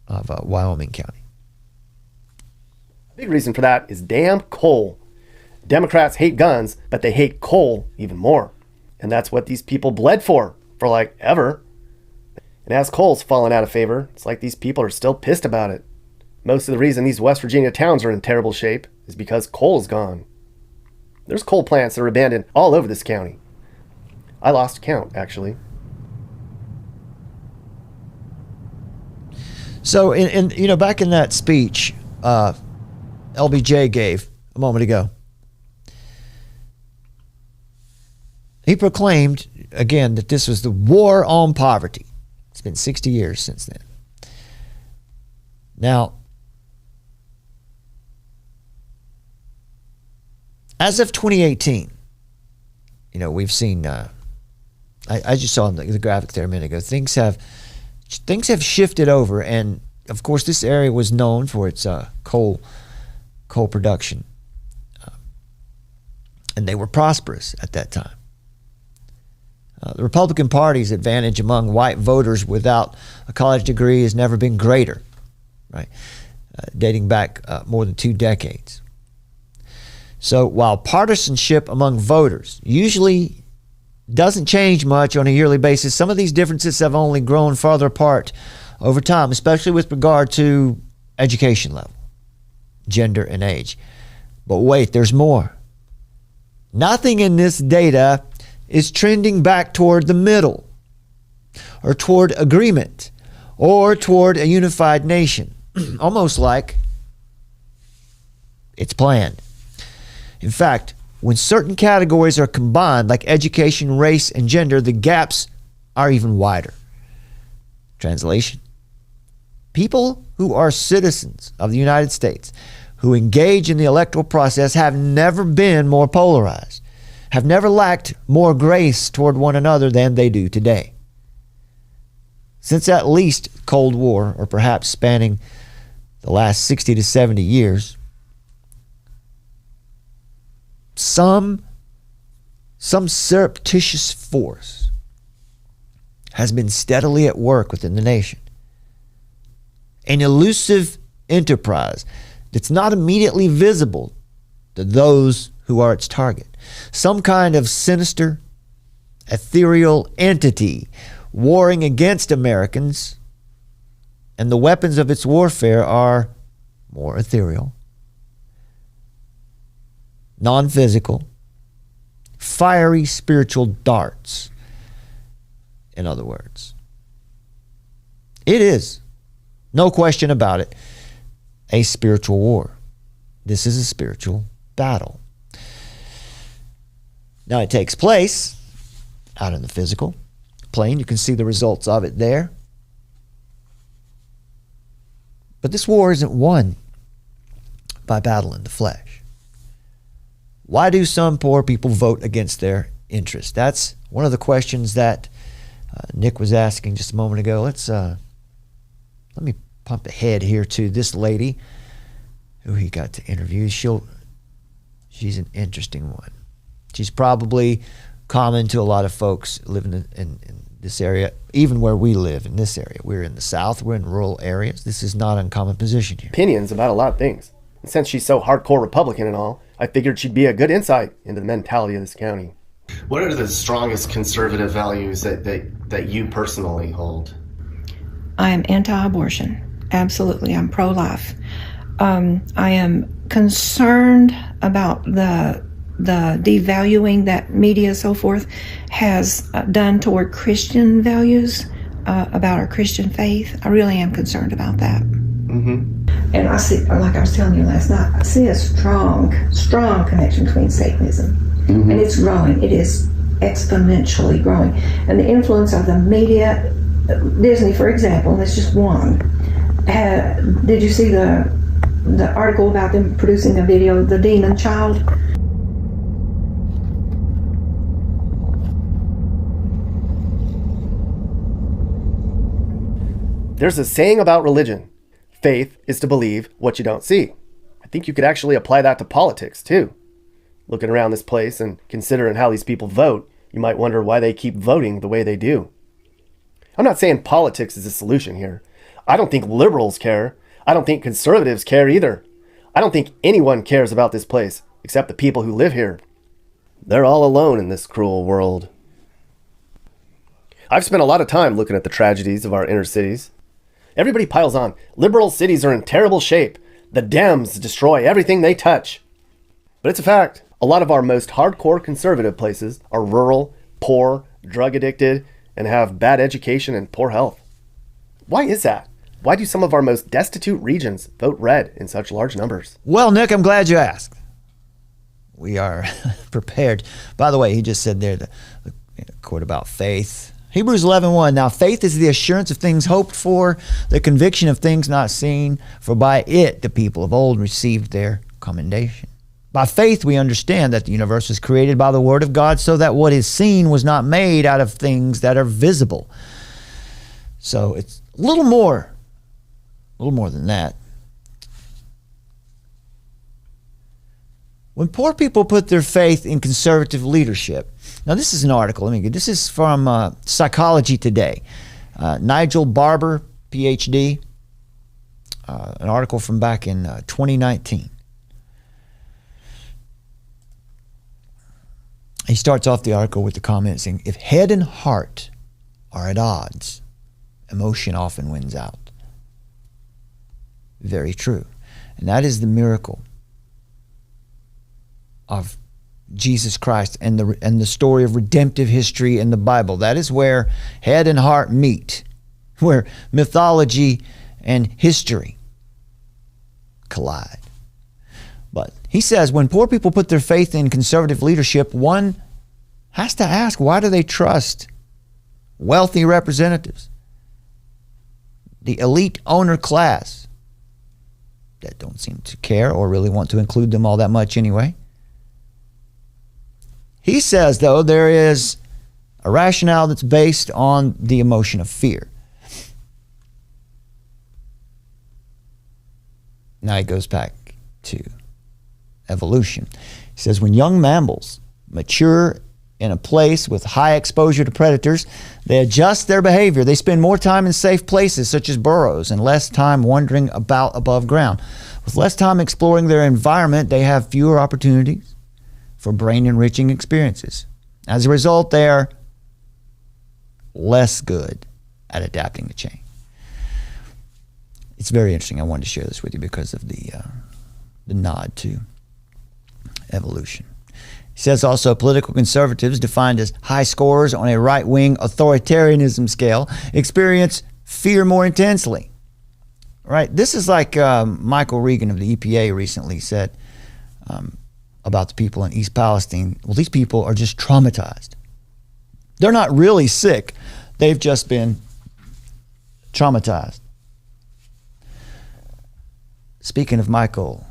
of Wyoming County. Big reason for that is damn coal. Democrats hate guns, but they hate coal even more. And that's what these people bled for like ever. And as coal's fallen out of favor, it's like these people are still pissed about it. Most of the reason these West Virginia towns are in terrible shape is because coal's gone. There's coal plants that are abandoned all over this county. I lost count, actually. So, back in that speech LBJ gave a moment ago, he proclaimed again that this was the war on poverty. It's been 60 years since then. Now, as of 2018, we've seen, I just saw in the graphic there a minute ago, things have shifted over, and of course this area was known for its coal production. and they were prosperous at that time. The Republican Party's advantage among white voters without a college degree has never been greater, right? Dating back more than 2 decades. So while partisanship among voters usually doesn't change much on a yearly basis, some of these differences have only grown farther apart over time, especially with regard to education level, gender, and age. But wait, there's more. Nothing in this data is trending back toward the middle, or toward agreement, or toward a unified nation. Almost like it's planned. In fact, when certain categories are combined, like education, race, and gender, the gaps are even wider. Translation: people who are citizens of the United States, who engage in the electoral process, have never been more polarized, have never lacked more grace toward one another than they do today. Since at least Cold War, or perhaps spanning the last 60 to 70 years, some surreptitious force has been steadily at work within the nation. An elusive enterprise that's not immediately visible to those who are its target. Some kind of sinister, ethereal entity warring against Americans, and the weapons of its warfare are more ethereal, non-physical, fiery spiritual darts, in other words. It is, no question about it, a spiritual war. This is a spiritual battle. Now, it takes place out in the physical plane. You can see the results of it there. But this war isn't won by battle in the flesh. Why do some poor people vote against their interests? That's one of the questions that Nick was asking just a moment ago. Let me pump ahead here to this lady who he got to interview. She's an interesting one. She's probably common to a lot of folks living in this area, even where we live in this area. We're in the South. We're in rural areas. This is not an uncommon position here. Opinions about a lot of things. And since she's so hardcore Republican and all, I figured she'd be a good insight into the mentality of this county. What are the strongest conservative values that you personally hold? I am anti-abortion. Absolutely. I'm pro-life. I am concerned about the devaluing that media, so forth, has done toward Christian values, about our Christian faith. I really am concerned about that. Mm-hmm. And I see, like I was telling you last night, I see a strong connection between Satanism. Mm-hmm. And it's growing. It is exponentially growing. And the influence of the media, Disney, for example, and that's just one. Did you see the article about them producing a video of the demon child? There's a saying about religion. Faith is to believe what you don't see. I think you could actually apply that to politics, too. Looking around this place and considering how these people vote, you might wonder why they keep voting the way they do. I'm not saying politics is the solution here. I don't think liberals care. I don't think conservatives care either. I don't think anyone cares about this place except the people who live here. They're all alone in this cruel world. I've spent a lot of time looking at the tragedies of our inner cities. Everybody piles on. Liberal cities are in terrible shape. The Dems destroy everything they touch. But it's a fact. A lot of our most hardcore conservative places are rural, poor, drug addicted, and have bad education and poor health. Why is that? Why do some of our most destitute regions vote red in such large numbers? Well, Nick, I'm glad you asked. We are prepared. By the way, he just said there the quote about faith. Hebrews 11:1. Now faith is the assurance of things hoped for, the conviction of things not seen, for by it the people of old received their commendation. By faith we understand that the universe was created by the word of God, so that what is seen was not made out of things that are visible. So it's a little more than that. When poor people put their faith in conservative leadership. Now, this is an article. This is from Psychology Today. Nigel Barber, PhD, an article from back in 2019. He starts off the article with the comment saying, if head and heart are at odds, emotion often wins out. Very true. And that is the miracle of Jesus Christ and the story of redemptive history in the Bible. That is where head and heart meet, where mythology and history collide. But he says when poor people put their faith in conservative leadership, one has to ask, why do they trust wealthy representatives, the elite owner class that don't seem to care or really want to include them all that much anyway? He says, though, there is a rationale that's based on the emotion of fear. Now he goes back to evolution. He says, when young mammals mature in a place with high exposure to predators, they adjust their behavior. They spend more time in safe places, such as burrows, and less time wandering about above ground. With less time exploring their environment, they have fewer opportunities for brain-enriching experiences. As a result, they are less good at adapting to change. It's very interesting. I wanted to share this with you because of the nod to evolution. He says also political conservatives, defined as high scorers on a right-wing authoritarianism scale, experience fear more intensely. Right? This is like Michael Regan of the EPA recently said about the people in East Palestine. Well, these people are just traumatized. They're not really sick. They've just been traumatized. Speaking of Michael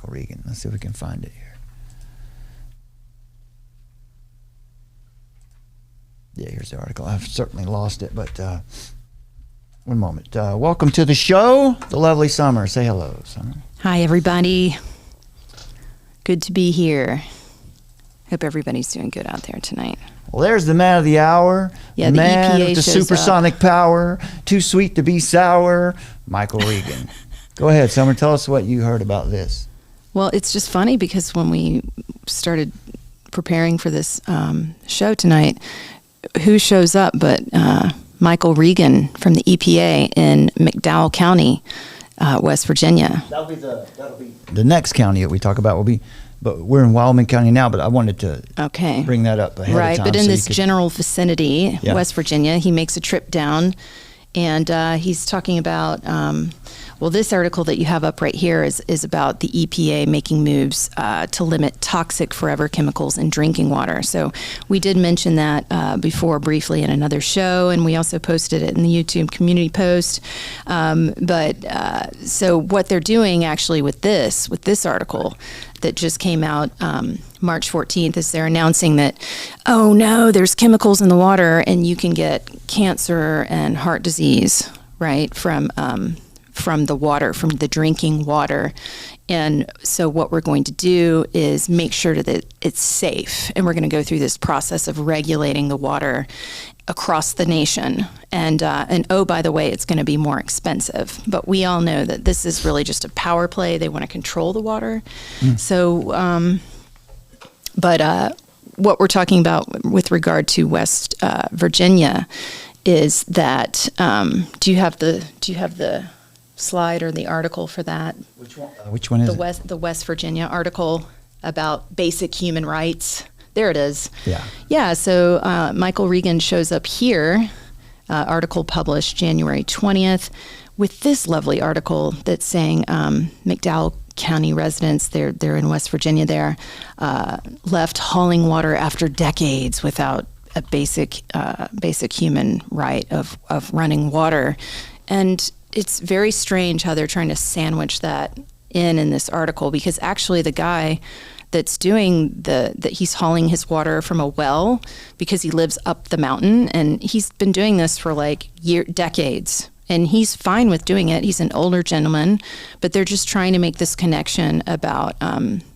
Regan, let's see if we can find it here. Yeah, here's the article. I've certainly lost it, but one moment. Welcome to the show, the lovely Summer. Say hello, Summer. Hi, everybody. Good to be here. Hope everybody's doing good out there tonight. Well, there's the man of the hour. Yeah, the man EPA with the shows supersonic power, too sweet to be sour, Michael Regan. Go ahead, Summer. Tell us what you heard about this. Well, it's just funny because when we started preparing for this show tonight, who shows up but Michael Regan from the EPA in McDowell County, West Virginia. That'll be the next county that we talk about. But we're in Wyoming County now. But I wanted to bring that up ahead of time. Right, but in this general vicinity, West Virginia, he makes a trip down, and he's talking about. Well, this article that you have up right here is about the EPA making moves to limit toxic forever chemicals in drinking water. So we did mention that before briefly in another show, and we also posted it in the YouTube community post. So what they're doing actually with this article that just came out March 14th is they're announcing that, oh no, there's chemicals in the water and you can get cancer and heart disease, right, from the water, from the drinking water. And so what we're going to do is make sure that it's safe. And we're going to go through this process of regulating the water across the nation. And oh, by the way, it's going to be more expensive. But we all know that this is really just a power play. They want to control the water. So, what we're talking about with regard to West Virginia is that, do you have the slide or the article for that? Which one is it? The West Virginia article about basic human rights. There it is. Yeah. So Michael Regan shows up here, article published January 20th, with this lovely article that's saying McDowell County residents, they're in West Virginia there, left hauling water after decades without a basic human right of running water. And it's very strange how they're trying to sandwich that in this article, because actually the guy that's doing that he's hauling his water from a well because he lives up the mountain, and he's been doing this for like decades. And he's fine with doing it. He's an older gentleman, but they're just trying to make this connection about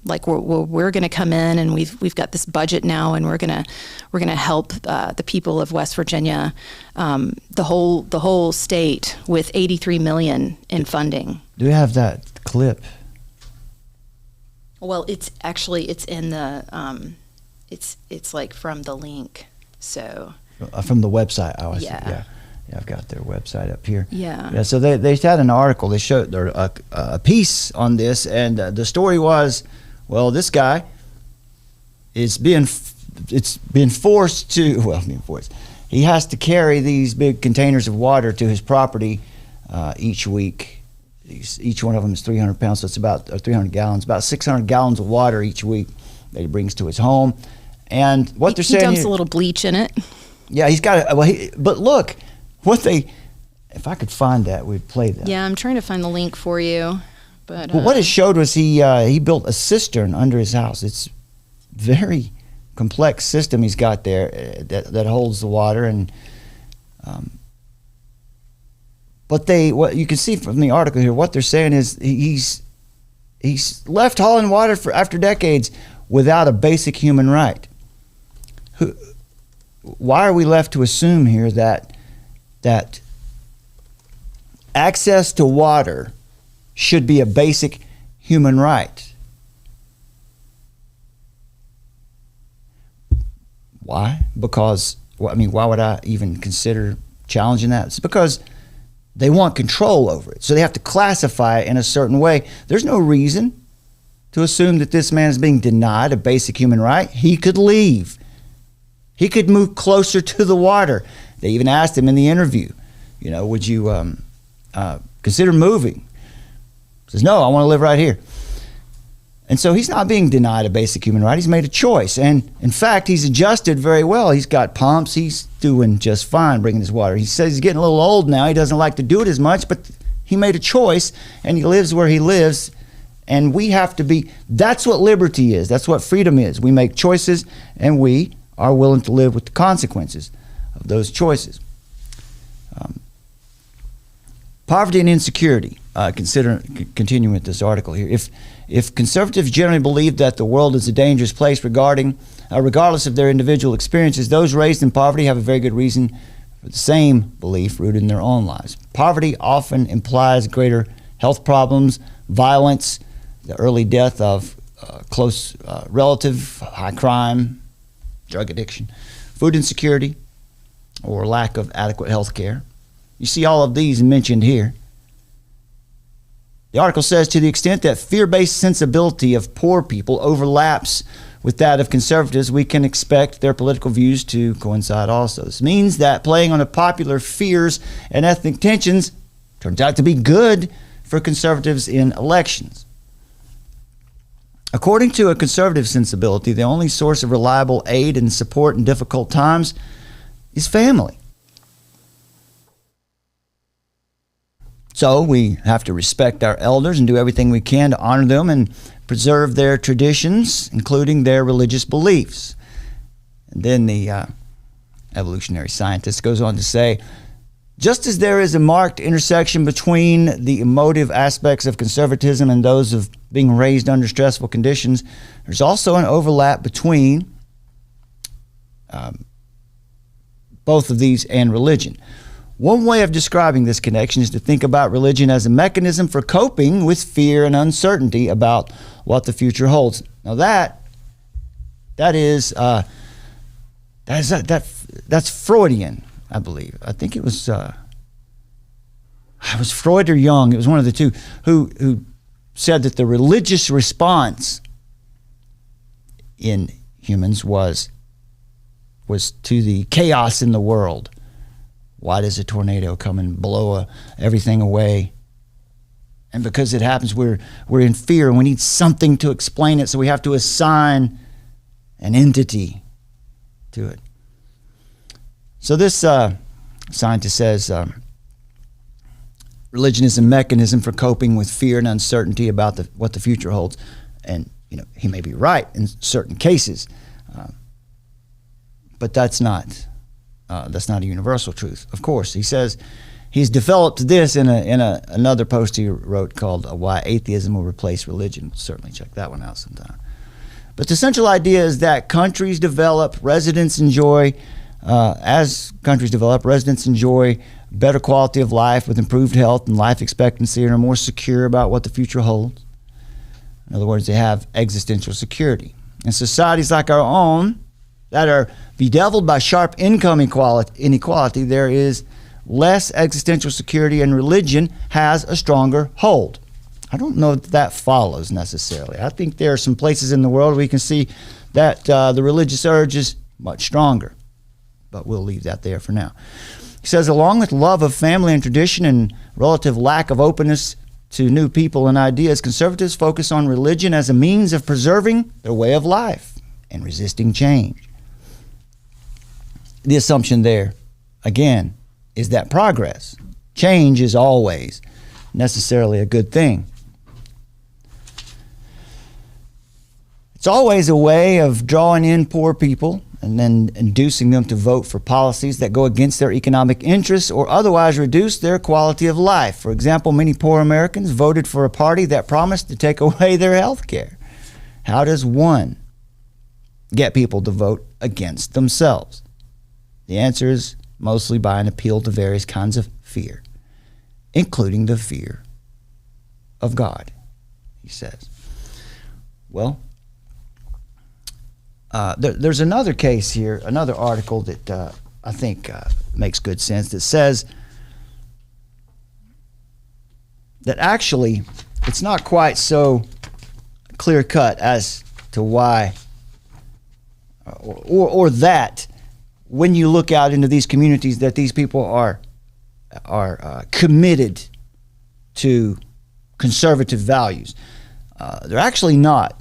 like we're going to come in and we've got this budget now, and we're going to help the people of West Virginia, the whole state, with $83 million in funding. Do we have that clip? Well, it's in the it's like from the link, so from the website. Oh, I see. Yeah. Yeah, I've got their website up here. Yeah. So they had an article. They showed a piece on this, and the story was, well, this guy is being forced to he has to carry these big containers of water to his property each week. Each one of them is 300 pounds, so it's about 300 gallons, about 600 gallons of water each week that he brings to his home. And what they're saying, he dumps a little bleach in it. Yeah, he's got it. But look. If I could find that, we'd play that. Yeah, I'm trying to find the link for you. But what it showed was he built a cistern under his house. It's very complex system he's got there that holds the water. And what you can see from the article here, what they're saying is he's left hauling water after decades without a basic human right. Why are we left to assume here that access to water should be a basic human right? Why? Because, why would I even consider challenging that? It's because they want control over it. So they have to classify it in a certain way. There's no reason to assume that this man is being denied a basic human right. He could leave. He could move closer to the water. They even asked him in the interview, would you consider moving? He says, no, I want to live right here. And so he's not being denied a basic human right. He's made a choice. And in fact, he's adjusted very well. He's got pumps. He's doing just fine bringing his water. He says he's getting a little old now. He doesn't like to do it as much, but he made a choice and he lives where he lives. And we have to that's what liberty is. That's what freedom is. We make choices and we are willing to live with the consequences of those choices. Poverty and insecurity. Continuing with this article here. If conservatives generally believe that the world is a dangerous place regardless of their individual experiences, those raised in poverty have a very good reason for the same belief rooted in their own lives. Poverty often implies greater health problems, violence, the early death of close relative, high crime, drug addiction, food insecurity, or lack of adequate health care. You see all of these mentioned here. The article says, to the extent that fear-based sensibility of poor people overlaps with that of conservatives, we can expect their political views to coincide also. This means that playing on the popular fears and ethnic tensions turns out to be good for conservatives in elections. According to a conservative sensibility, the only source of reliable aid and support in difficult times is family. So we have to respect our elders and do everything we can to honor them and preserve their traditions, including their religious beliefs. And then the evolutionary scientist goes on to say, just as there is a marked intersection between the emotive aspects of conservatism and those of being raised under stressful conditions, there's also an overlap between both of these and religion. One way of describing this connection is to think about religion as a mechanism for coping with fear and uncertainty about what the future holds. Now that's Freudian, I believe. I think it was Freud or Jung. It was one of the two who said that the religious response in humans was to the chaos in the world. Why does a tornado come and blow everything away? And because it happens, we're in fear and we need something to explain it, so we have to assign an entity to it. So this scientist says religion is a mechanism for coping with fear and uncertainty about what the future holds. And he may be right in certain cases, but that's not a universal truth. Of course, he says He's developed this in another post he wrote called "Why Atheism Will Replace Religion." We'll certainly check that one out sometime. But the central idea is that countries develop, residents enjoy. As countries develop, residents enjoy better quality of life with improved health and life expectancy, and are more secure about what the future holds. In other words, they have existential security. In societies like our own that are bedeviled by sharp income inequality, there is less existential security, and religion has a stronger hold. I don't know that follows necessarily. I think there are some places in the world where we can see that the religious urge is much stronger. But we'll leave that there for now. He says, along with love of family and tradition and relative lack of openness to new people and ideas, conservatives focus on religion as a means of preserving their way of life and resisting change. The assumption there, again, is that progress, change is always necessarily a good thing. It's always a way of drawing in poor people and then inducing them to vote for policies that go against their economic interests or otherwise reduce their quality of life. For example, many poor Americans voted for a party that promised to take away their health care. How does one get people to vote against themselves? The answer is mostly by an appeal to various kinds of fear, including the fear of God, he says. Well, there's another case here, another article that I think makes good sense, that says that actually it's not quite so clear cut as to why or that when you look out into these communities that these people are committed to conservative values. They're actually not.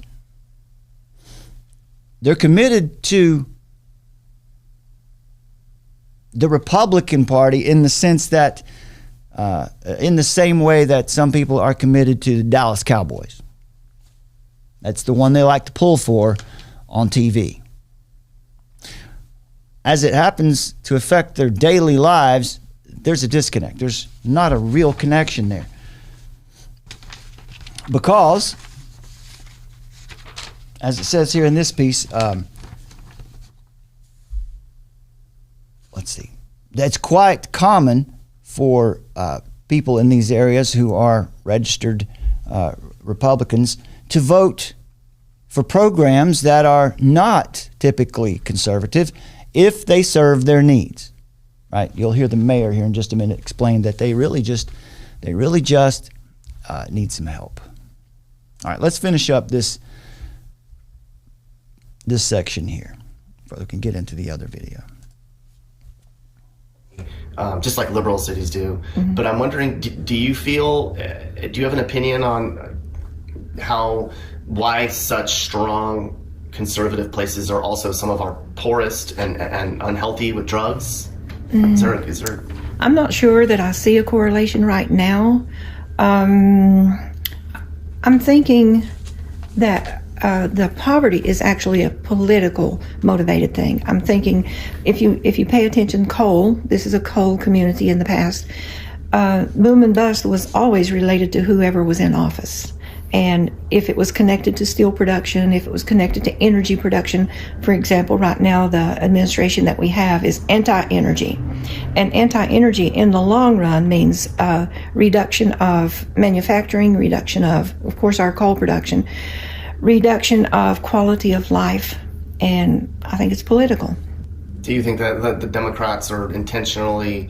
They're committed to the Republican Party in the sense that, in the same way that some people are committed to the Dallas Cowboys. That's the one they like to pull for on TV. As it happens to affect their daily lives, there's a disconnect. There's not a real connection there. Because, as it says here in this piece, let's see, that's quite common for people in these areas who are registered Republicans to vote for programs that are not typically conservative if they serve their needs. Right? You'll hear the mayor here in just a minute explain that they really just need some help. All right, let's finish up this section here before we can get into the other video. Just like liberal cities do. Mm-hmm. But I'm wondering, do you have an opinion on why such strong conservative places are also some of our poorest and unhealthy with drugs? Mm. Is there? I'm not sure that I see a correlation right now. I'm thinking that the poverty is actually a political motivated thing. I'm thinking if you pay attention, coal, this is a coal community in the past, boom and bust was always related to whoever was in office. And if it was connected to steel production, if it was connected to energy production, for example, right now the administration that we have is anti-energy. And anti-energy in the long run means reduction of manufacturing, reduction of course, our coal production, reduction of quality of life, and I think it's political. Do you think that the Democrats are intentionally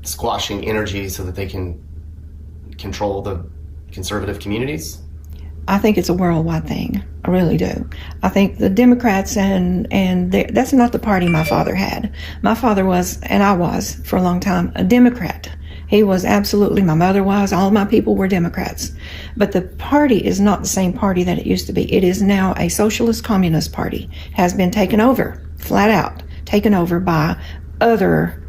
squashing energy so that they can control the conservative communities? I think it's a worldwide thing. I really do. I think the Democrats and that's not the party my father had. My father was, and I was for a long time, a Democrat. He was absolutely, my mother was, all my people were Democrats. But the party is not the same party that it used to be. It is now a socialist communist party, has been taken over, flat out, taken over by other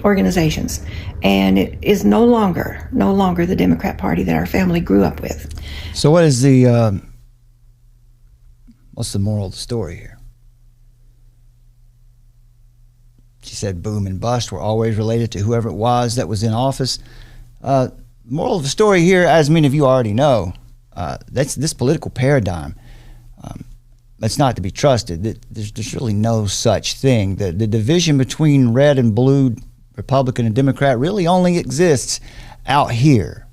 organizations. And it is no longer the Democrat Party that our family grew up with. So what's the moral of the story here? She said boom and bust were always related to whoever it was that was in office. Moral of the story here, as many of you already know, that's this political paradigm. That's not to be trusted. There's really no such thing. The division between red and blue, Republican and Democrat, really only exists out here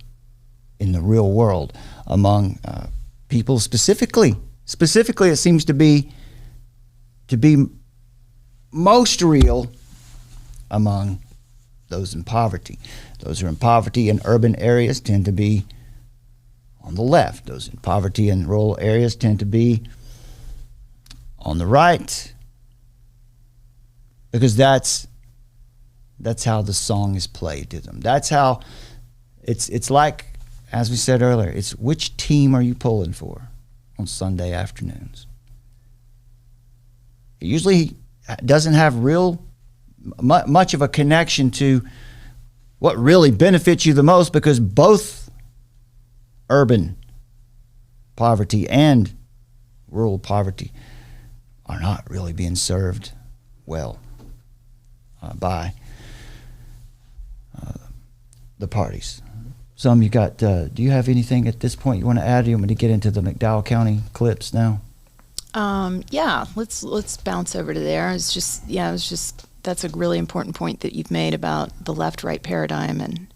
in the real world among people specifically. Specifically, it seems to be most real among those in poverty. Those who are in poverty in urban areas tend to be on the left. Those in poverty in rural areas tend to be on the right, because that's how the song is played to them. That's how it's like, as we said earlier, it's which team are you pulling for on Sunday afternoons. It usually doesn't have much of a connection to what really benefits you the most, because both urban poverty and rural poverty are not really being served well by the parties. Some you got, do you have anything at this point you want to add? Do you want me to get into the McDowell County clips now? Yeah, let's bounce over to there. It's just that's a really important point that you've made about the left-right paradigm and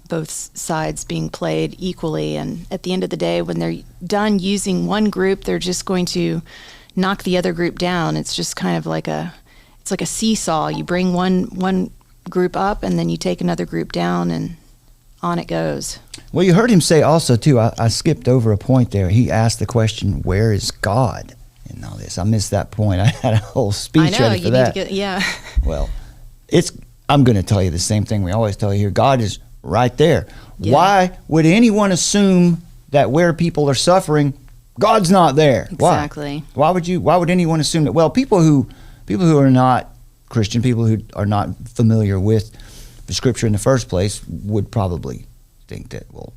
both sides being played equally. And at the end of the day, when they're done using one group, they're just going to knock the other group down. It's just kind of like a seesaw. You bring one group up and then you take another group down, and on it goes. Well, you heard him say also too, I skipped over a point there. He asked the question, where is God in all this? I missed that point. I had a whole speech ready for that. Well, I'm going to tell you the same thing we always tell you here. God is right there. Yeah. Why would anyone assume that where people are suffering, God's not there? Exactly. Why would anyone assume that? Well, people who are not Christian, people who are not familiar with the scripture in the first place would probably think that, well,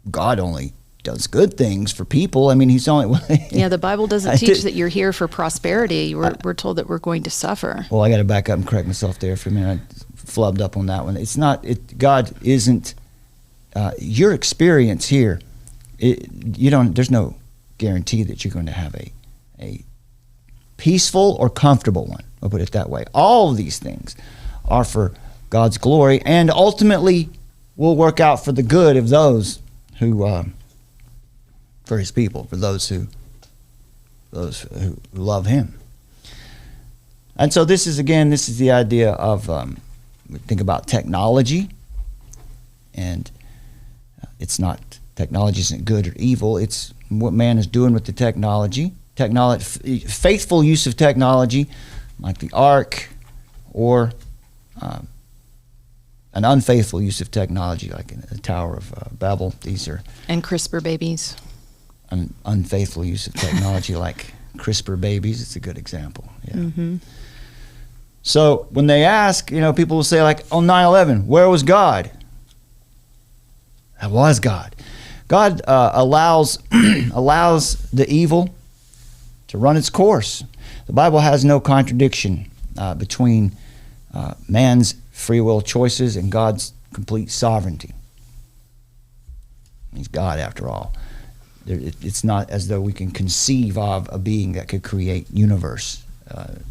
God only does good things for people. I mean, he's only... Yeah, the Bible doesn't teach that you're here for prosperity. We're told that we're going to suffer. Well, I got to back up and correct myself there for a minute. I flubbed up on that one. It's not... God isn't... your experience here, there's no guarantee that you're going to have a peaceful or comfortable one. I'll put it that way. All of these things are for God's glory, and ultimately will work out for the good of those who, for his people, for those who love him. And so this is the idea of, we think about technology, and technology isn't good or evil. It's what man is doing with the technology. Faithful use of technology, like the ark, or an unfaithful use of technology, like in the Tower of Babel. And CRISPR babies. An unfaithful use of technology, like CRISPR babies. It's a good example. Yeah. Mm-hmm. So when they ask, people will say, like, on 9/11, where was God? That was God. God allows the evil to run its course. The Bible has no contradiction between man's free will choices and God's complete sovereignty. He's God, after all. It's not as though we can conceive of a being that could create universes,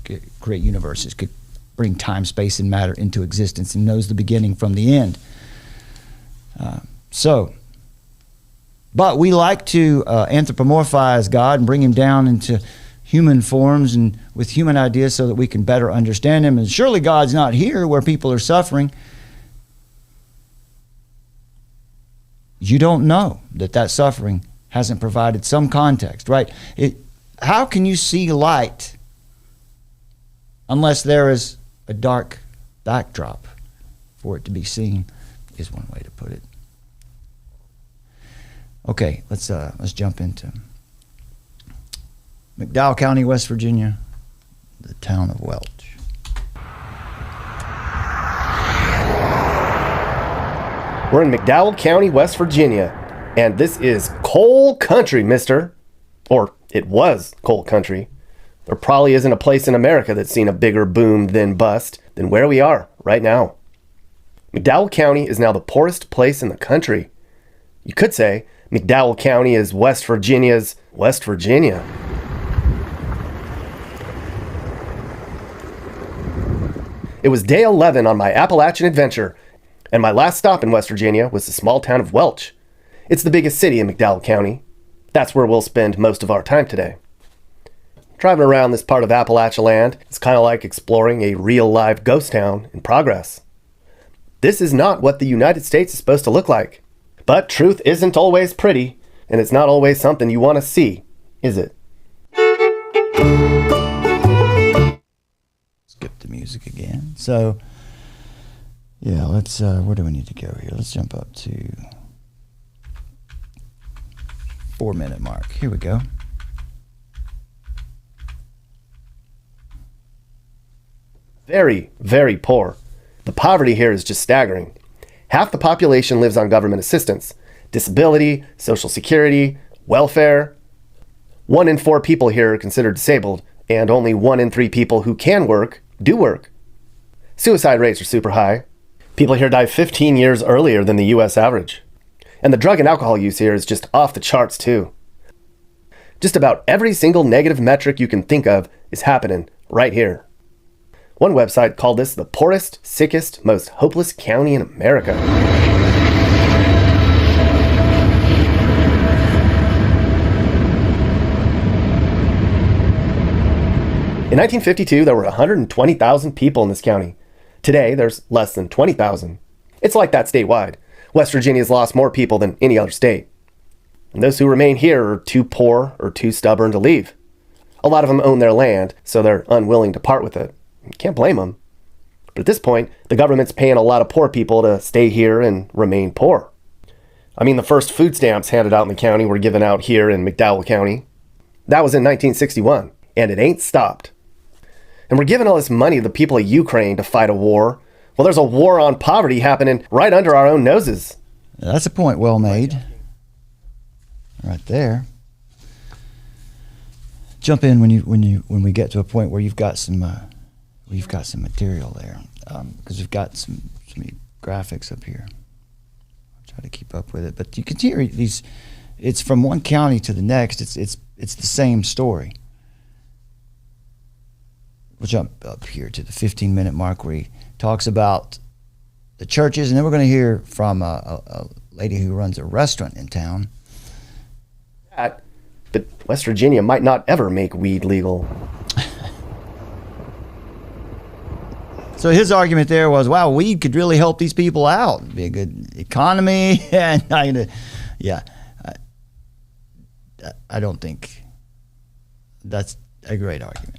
could bring time, space, and matter into existence, and knows the beginning from the end. But we like to anthropomorphize God and bring him down into human forms and with human ideas so that we can better understand him. And surely God's not here where people are suffering. You don't know that suffering hasn't provided some context, right? How can you see light unless there is a dark backdrop for it to be seen, is one way to put it. Okay, let's jump into McDowell County, West Virginia, the town of Welch. We're in McDowell County, West Virginia, and this is coal country, mister. Or it was coal country. There probably isn't a place in America that's seen a bigger boom then bust than where we are right now. McDowell County is now the poorest place in the country. You could say McDowell County is West Virginia's West Virginia. It was day 11 on my Appalachian adventure, and my last stop in West Virginia was the small town of Welch. It's the biggest city in McDowell County. That's where we'll spend most of our time today. Driving around this part of Appalachia land is kind of like exploring a real live ghost town in progress. This is not what the United States is supposed to look like. But truth isn't always pretty, and it's not always something you want to see, is it? Skip the music again. So, yeah, let's, where do we need to go here? Let's jump up to 4-minute mark. Here we go. Very, very poor. The poverty here is just staggering. Half the population lives on government assistance, disability, social security, welfare. 1 in 4 people here are considered disabled, and only 1 in 3 people who can work do work. Suicide rates are super high. People here die 15 years earlier than the US average. And the drug and alcohol use here is just off the charts too. Just about every single negative metric you can think of is happening right here. One website called this the poorest, sickest, most hopeless county in America. In 1952, there were 120,000 people in this county. Today, there's less than 20,000. It's like that statewide. West Virginia's lost more people than any other state. And those who remain here are too poor or too stubborn to leave. A lot of them own their land, so they're unwilling to part with it. You can't blame them. But at this point, the government's paying a lot of poor people to stay here and remain poor. I mean, the first food stamps handed out in the county were given out here in McDowell County. That was in 1961, and it ain't stopped. And we're giving all this money to the people of Ukraine to fight a war. Well, there's a war on poverty happening right under our own noses. That's a point well made. Right there. Jump in when we get to a point where you've got some material there, because we've got some graphics up here. I'll try to keep up with it, but you can hear these. It's from one county to the next. It's the same story. We'll jump up here to the 15-minute mark where he talks about the churches, and then we're going to hear from a lady who runs a restaurant in town. But West Virginia might not ever make weed legal. So his argument there was, wow, weed could really help these people out. It'd be a good economy. And I don't think that's a great argument.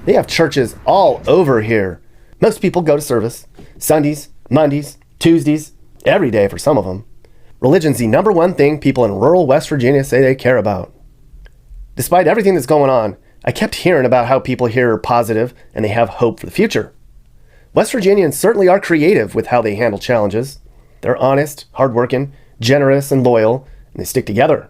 They have churches all over here. Most people go to service Sundays, Mondays, Tuesdays, every day for some of them. Religion's the number one thing people in rural West Virginia say they care about. Despite everything that's going on, I kept hearing about how people here are positive and they have hope for the future. West Virginians certainly are creative with how they handle challenges. They're honest, hardworking, generous, and loyal, and they stick together.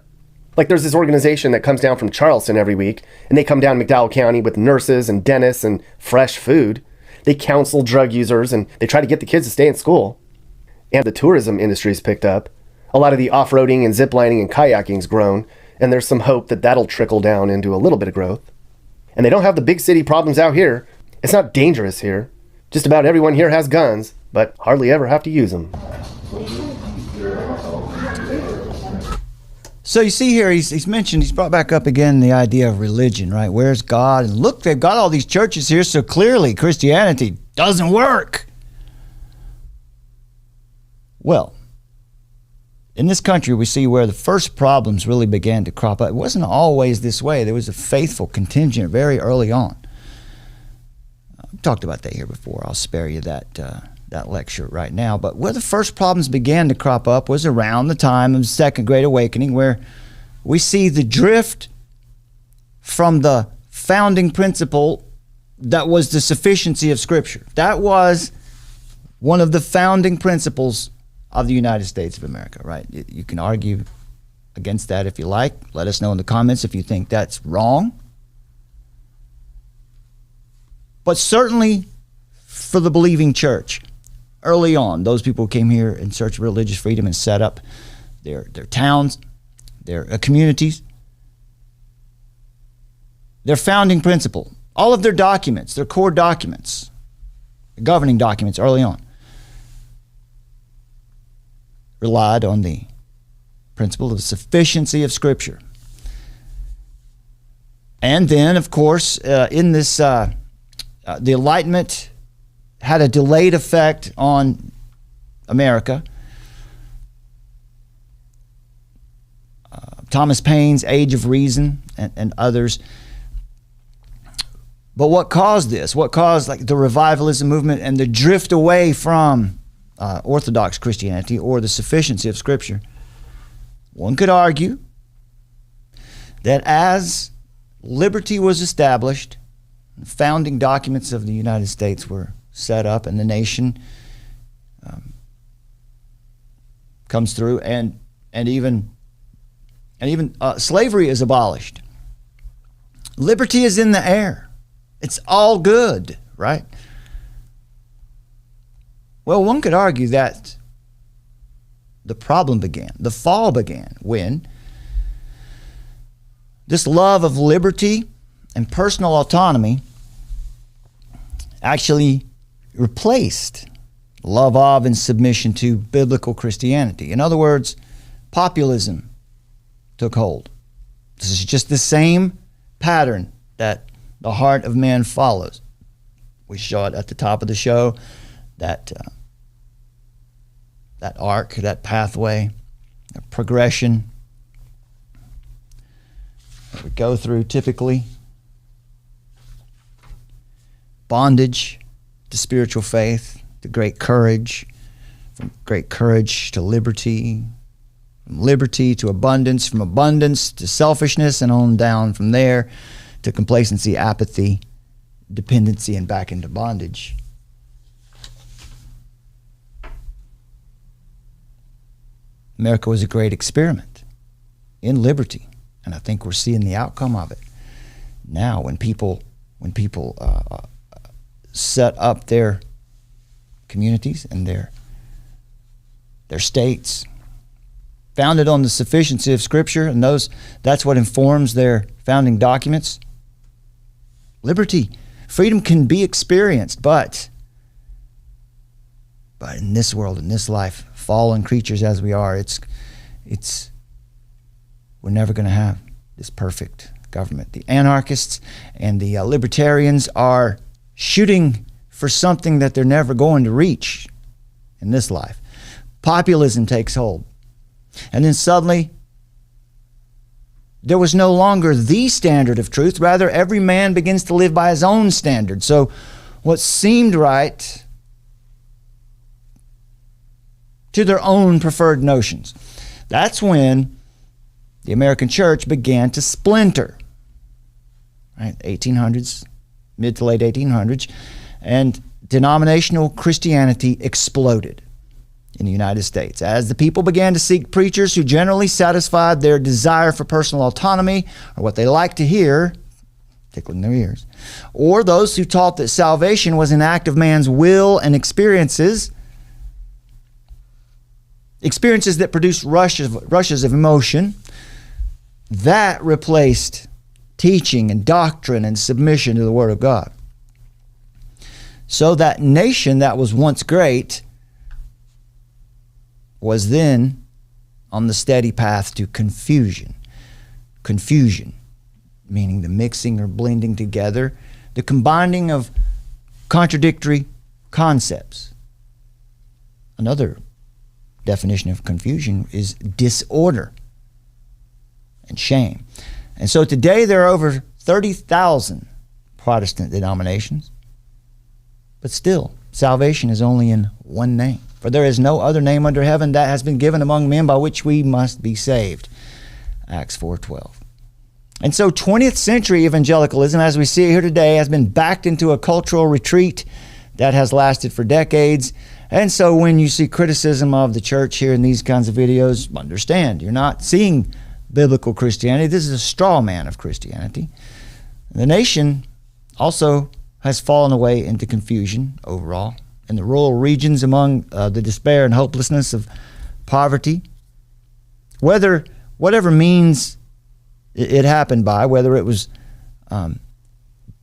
Like there's this organization that comes down from Charleston every week, and they come down to McDowell County with nurses and dentists and fresh food. They counsel drug users, and they try to get the kids to stay in school. And the tourism industry's picked up. A lot of the off-roading and ziplining and kayaking's grown, and there's some hope that that'll trickle down into a little bit of growth. And they don't have the big city problems out here. It's not dangerous here. Just about everyone here has guns, but hardly ever have to use them. So you see here, he's brought back up again the idea of religion, right? Where's God? And look, they've got all these churches here, so clearly Christianity doesn't work. Well, in this country, we see where the first problems really began to crop up. It wasn't always this way. There was a faithful contingent very early on. I've talked about that here before. I'll spare you that lecture right now. But where the first problems began to crop up was around the time of the Second Great Awakening, where we see the drift from the founding principle that was the sufficiency of Scripture. That was one of the founding principles of the United States of America, right? You can argue against that if you like. Let us know in the comments if you think that's wrong. But certainly for the believing church, early on, those people who came here in search of religious freedom and set up their towns, their communities, their founding principle, all of their documents, their core documents, governing documents early on, relied on the principle of sufficiency of Scripture. And then, of course, in this, the Enlightenment had a delayed effect on America. Thomas Paine's Age of Reason and others. But what caused this? What caused like the revivalism movement and the drift away from Orthodox Christianity or the sufficiency of Scripture? One could argue that as liberty was established, the founding documents of the United States were set up, and the nation comes through, and even slavery is abolished. Liberty is in the air. It's all good, right? Well, one could argue that the problem began, the fall began, when this love of liberty and personal autonomy actually replaced love of and submission to biblical Christianity. In other words, populism took hold. This is just the same pattern that the heart of man follows. We saw it at the top of the show, that arc, that pathway, that progression that we go through typically. Bondage to spiritual faith, to great courage, from great courage to liberty, from liberty to abundance, from abundance to selfishness, and on down from there to complacency, apathy, dependency, and back into bondage. America was a great experiment in liberty, and I think we're seeing the outcome of it now when people set up their communities and their states founded on the sufficiency of Scripture, and that's what informs their founding documents. Liberty, freedom can be experienced, but in this world, in this life, fallen creatures as we are, we're never going to have this perfect government. The anarchists and the libertarians are shooting for something that they're never going to reach in this life. Populism takes hold. And then suddenly, there was no longer the standard of truth. Rather, every man begins to live by his own standard. So what seemed right to their own preferred notions. That's when the American church began to splinter. Right? 1800s, mid to late 1800s, and denominational Christianity exploded in the United States as the people began to seek preachers who generally satisfied their desire for personal autonomy, or what they liked to hear, tickling their ears, or those who taught that salvation was an act of man's will and experiences that produced rushes of emotion. That replaced teaching and doctrine and submission to the Word of God. So that nation that was once great was then on the steady path to confusion. Confusion, meaning the mixing or blending together, the combining of contradictory concepts. Another definition of confusion is disorder and shame. And so today there are over 30,000 Protestant denominations, but still salvation is only in one name. For there is no other name under heaven that has been given among men by which we must be saved. Acts 4:12. And so 20th century evangelicalism, as we see it here today, has been backed into a cultural retreat that has lasted for decades. And so when you see criticism of the church here in these kinds of videos, understand you're not seeing biblical Christianity. This is a straw man of Christianity. The nation also has fallen away into confusion overall. In the rural regions, among the despair and hopelessness of poverty, whatever means it happened by, whether it was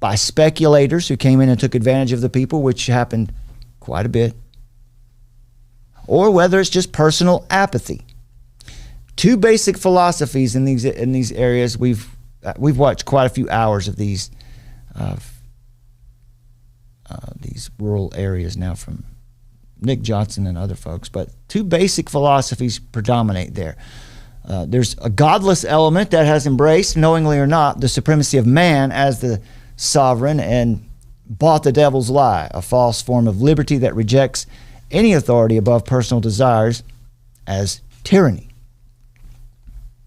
by speculators who came in and took advantage of the people, which happened quite a bit, or whether it's just personal apathy. Two basic philosophies in these areas. We've watched quite a few hours of these rural areas now from Nick Johnson and other folks, but two basic philosophies predominate there. There's a godless element that has embraced, knowingly or not, the supremacy of man as the sovereign and bought the devil's lie, a false form of liberty that rejects any authority above personal desires as tyranny,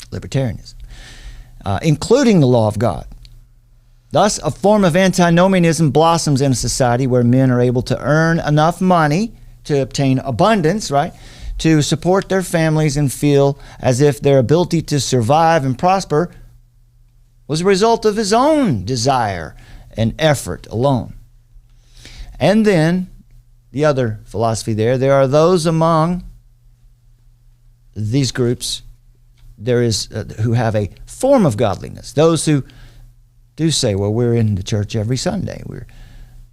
libertarianism, including the law of God. Thus, a form of antinomianism blossoms in a society where men are able to earn enough money to obtain abundance, right, to support their families and feel as if their ability to survive and prosper was a result of his own desire and effort alone. And then, the other philosophy there are those among these groups who have a form of godliness, those who do say, well, we're in the church every Sunday. We're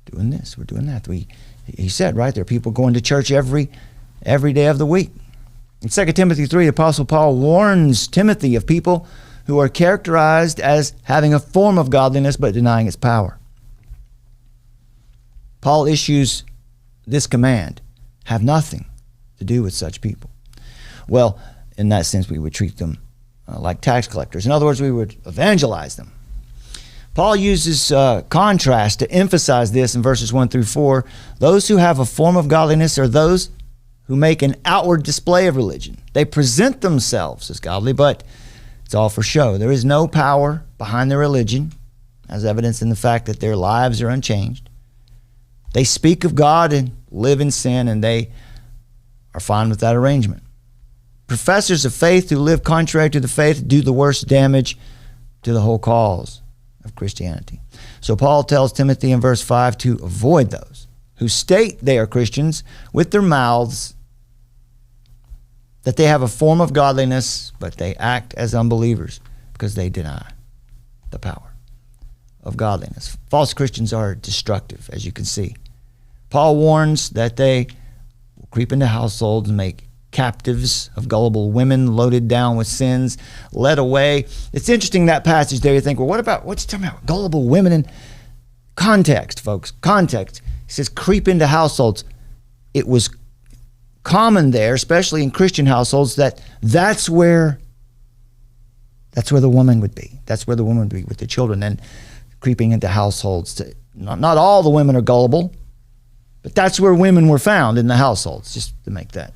doing this, we're doing that. He said, right, there are people going to church every day of the week. In 2 Timothy 3, the Apostle Paul warns Timothy of people who are characterized as having a form of godliness but denying its power. Paul issues this command: have nothing to do with such people. Well, in that sense, we would treat them like tax collectors. In other words, we would evangelize them. Paul uses contrast to emphasize this in verses 1 through 4. Those who have a form of godliness are those who make an outward display of religion. They present themselves as godly, but it's all for show. There is no power behind their religion, as evidenced in the fact that their lives are unchanged. They speak of God and live in sin, and they are fine with that arrangement. Professors of faith who live contrary to the faith do the worst damage to the whole cause of Christianity. So Paul tells Timothy in verse 5 to avoid those who state they are Christians with their mouths, that they have a form of godliness, but they act as unbelievers because they deny the power of godliness. False Christians are destructive, as you can see. Paul warns that they will creep into households and make captives of gullible women, loaded down with sins, led away. It's interesting, that passage there. You think, well, what's he talking about? Gullible women. In context, folks, context. He says creep into households. It was common there, especially in Christian households, that's where the woman would be. That's where the woman would be with the children, and creeping into households. Not all the women are gullible, but that's where women were found, in the households, just to make that.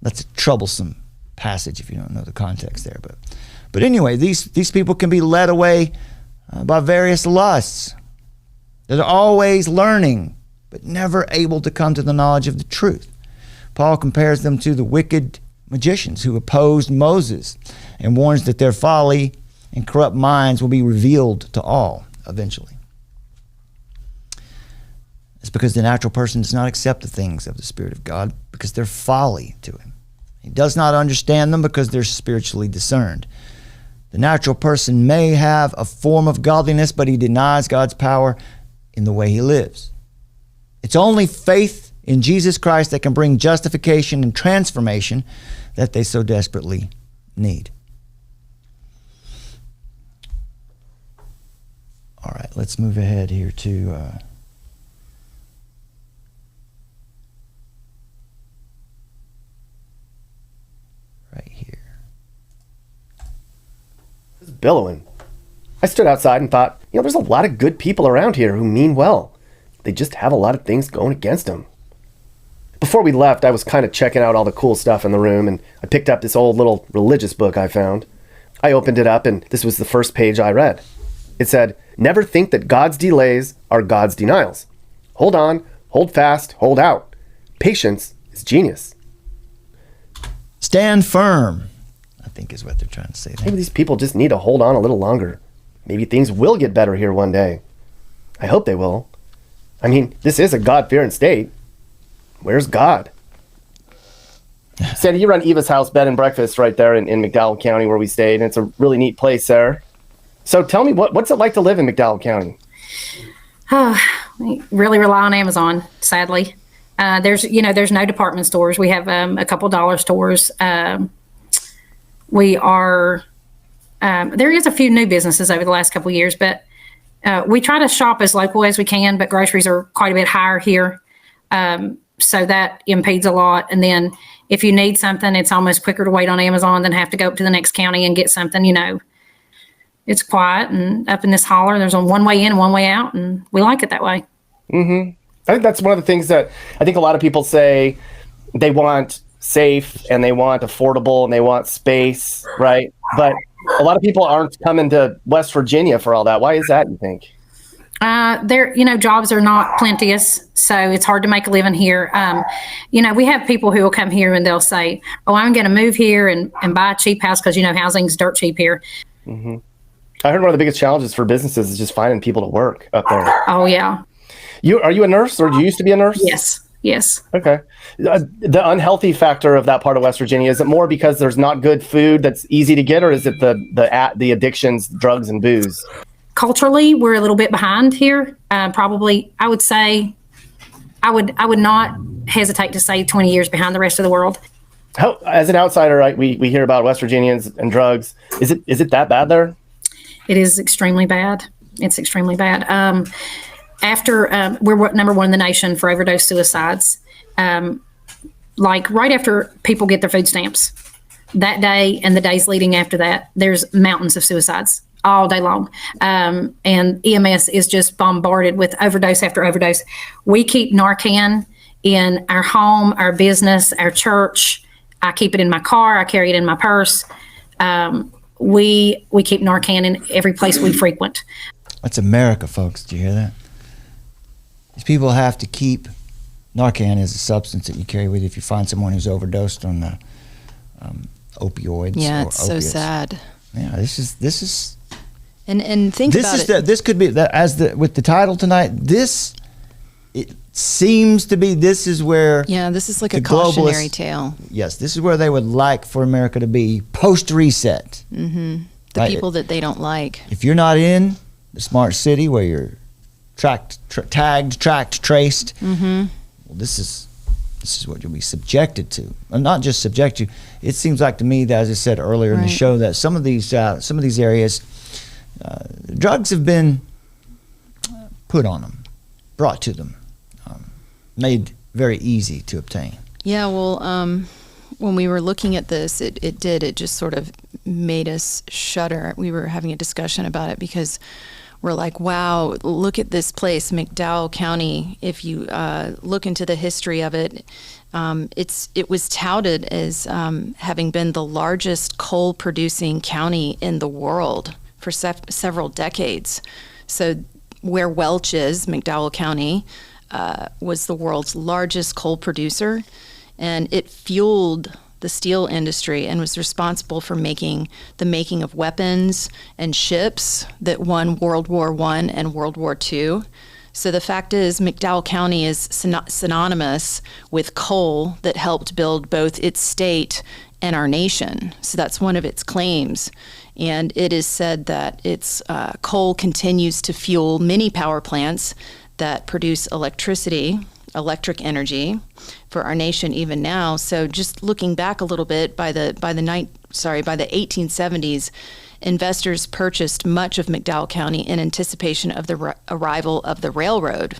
That's a troublesome passage if you don't know the context there. But anyway, these people can be led away by various lusts. They're always learning, but never able to come to the knowledge of the truth. Paul compares them to the wicked magicians who opposed Moses and warns that their folly and corrupt minds will be revealed to all eventually. It's because the natural person does not accept the things of the Spirit of God because they're folly to him. He does not understand them because they're spiritually discerned. The natural person may have a form of godliness, but he denies God's power in the way he lives. It's only faith in Jesus Christ that can bring justification and transformation that they so desperately need. All right, let's move ahead here to right here. It was billowing. I stood outside and thought, there's a lot of good people around here who mean well. They just have a lot of things going against them. Before we left, I was kind of checking out all the cool stuff in the room, and I picked up this old little religious book I found. I opened it up, and this was the first page I read. It said, "Never think that God's delays are God's denials. Hold on, hold fast, hold out. Patience is genius." Stand firm. think is what they're trying to say there. Maybe these people just need to hold on a little longer. Maybe things will get better here one day. I hope they will. I mean, this is a God-fearing state. Where's God? Sandy, you run Eva's House Bed and Breakfast right there in McDowell County where we stayed, and it's a really neat place there. So tell me, what's it like to live in McDowell County? We really rely on Amazon, sadly. There's no department stores. We have a couple dollar stores. There is a few new businesses over the last couple of years, but we try to shop as local as we can, but groceries are quite a bit higher here. So that impedes a lot. And then if you need something, it's almost quicker to wait on Amazon than have to go up to the next county and get something. It's quiet, and up in this holler, there's a one way in and one way out, and we like it that way. Mm-hmm. I think that's one of the things that I think a lot of people say they want safe and they want affordable and they want space, right? But a lot of people aren't coming to West Virginia for all that. Why is that, you think? Jobs are not plenteous, so it's hard to make a living here. We have people who will come here and they'll say, "Oh, I'm going to move here and buy a cheap house because housing's dirt cheap here." Mm-hmm. I heard one of the biggest challenges for businesses is just finding people to work up there. Oh yeah. Are you a nurse, or do you used to be a nurse? Yes. Okay. The unhealthy factor of that part of West Virginia, is it more because there's not good food that's easy to get, or is it the addictions, drugs, and booze? Culturally, we're a little bit behind here. Probably, I would say, I would not hesitate to say 20 years behind the rest of the world. How, as an outsider, right, we hear about West Virginians and drugs. Is it that bad there? It is extremely bad. It's extremely bad. We're number one in the nation for overdose suicides. Right after people get their food stamps, that day and the days leading after that, there's mountains of suicides all day long. And EMS is just bombarded with overdose after overdose. We keep Narcan in our home, our business, our church. I keep it in my car. I carry it in my purse. We keep Narcan in every place we frequent. That's America, folks. Do you hear that? These people have to keep Narcan as a substance that you carry with you if you find someone who's overdosed on the opioids. Yeah, or it's opiates. So sad. Yeah, this is. And think about it. This could be with the title tonight. It seems to be. This is where. Yeah, this is like a cautionary tale. Yes, this is where they would like for America to be post reset. Mm-hmm. The people that they don't like. If you're not in the smart city where you're tagged, traced. Mm-hmm. Well, this is what you'll be subjected to. And not just subjected to. It seems like to me that, as I said earlier in the show, that some of these areas, drugs have been put on them, brought to them, made very easy to obtain. Yeah, well, when we were looking at this, it just sort of made us shudder. We were having a discussion about it because we're like, wow, look at this place, McDowell County. If you look into the history of it, it was touted as having been the largest coal-producing county in the world for several decades. So where Welch is, McDowell County, was the world's largest coal producer, and it fueled the steel industry and was responsible for the making of weapons and ships that won World War I and World War II. So the fact is, McDowell County is synonymous with coal that helped build both its state and our nation. So that's one of its claims. And it is said that its coal continues to fuel many power plants that produce electric energy for our nation even now. So just looking back a little bit, by the 1870s, investors purchased much of McDowell County in anticipation of the arrival of the railroad,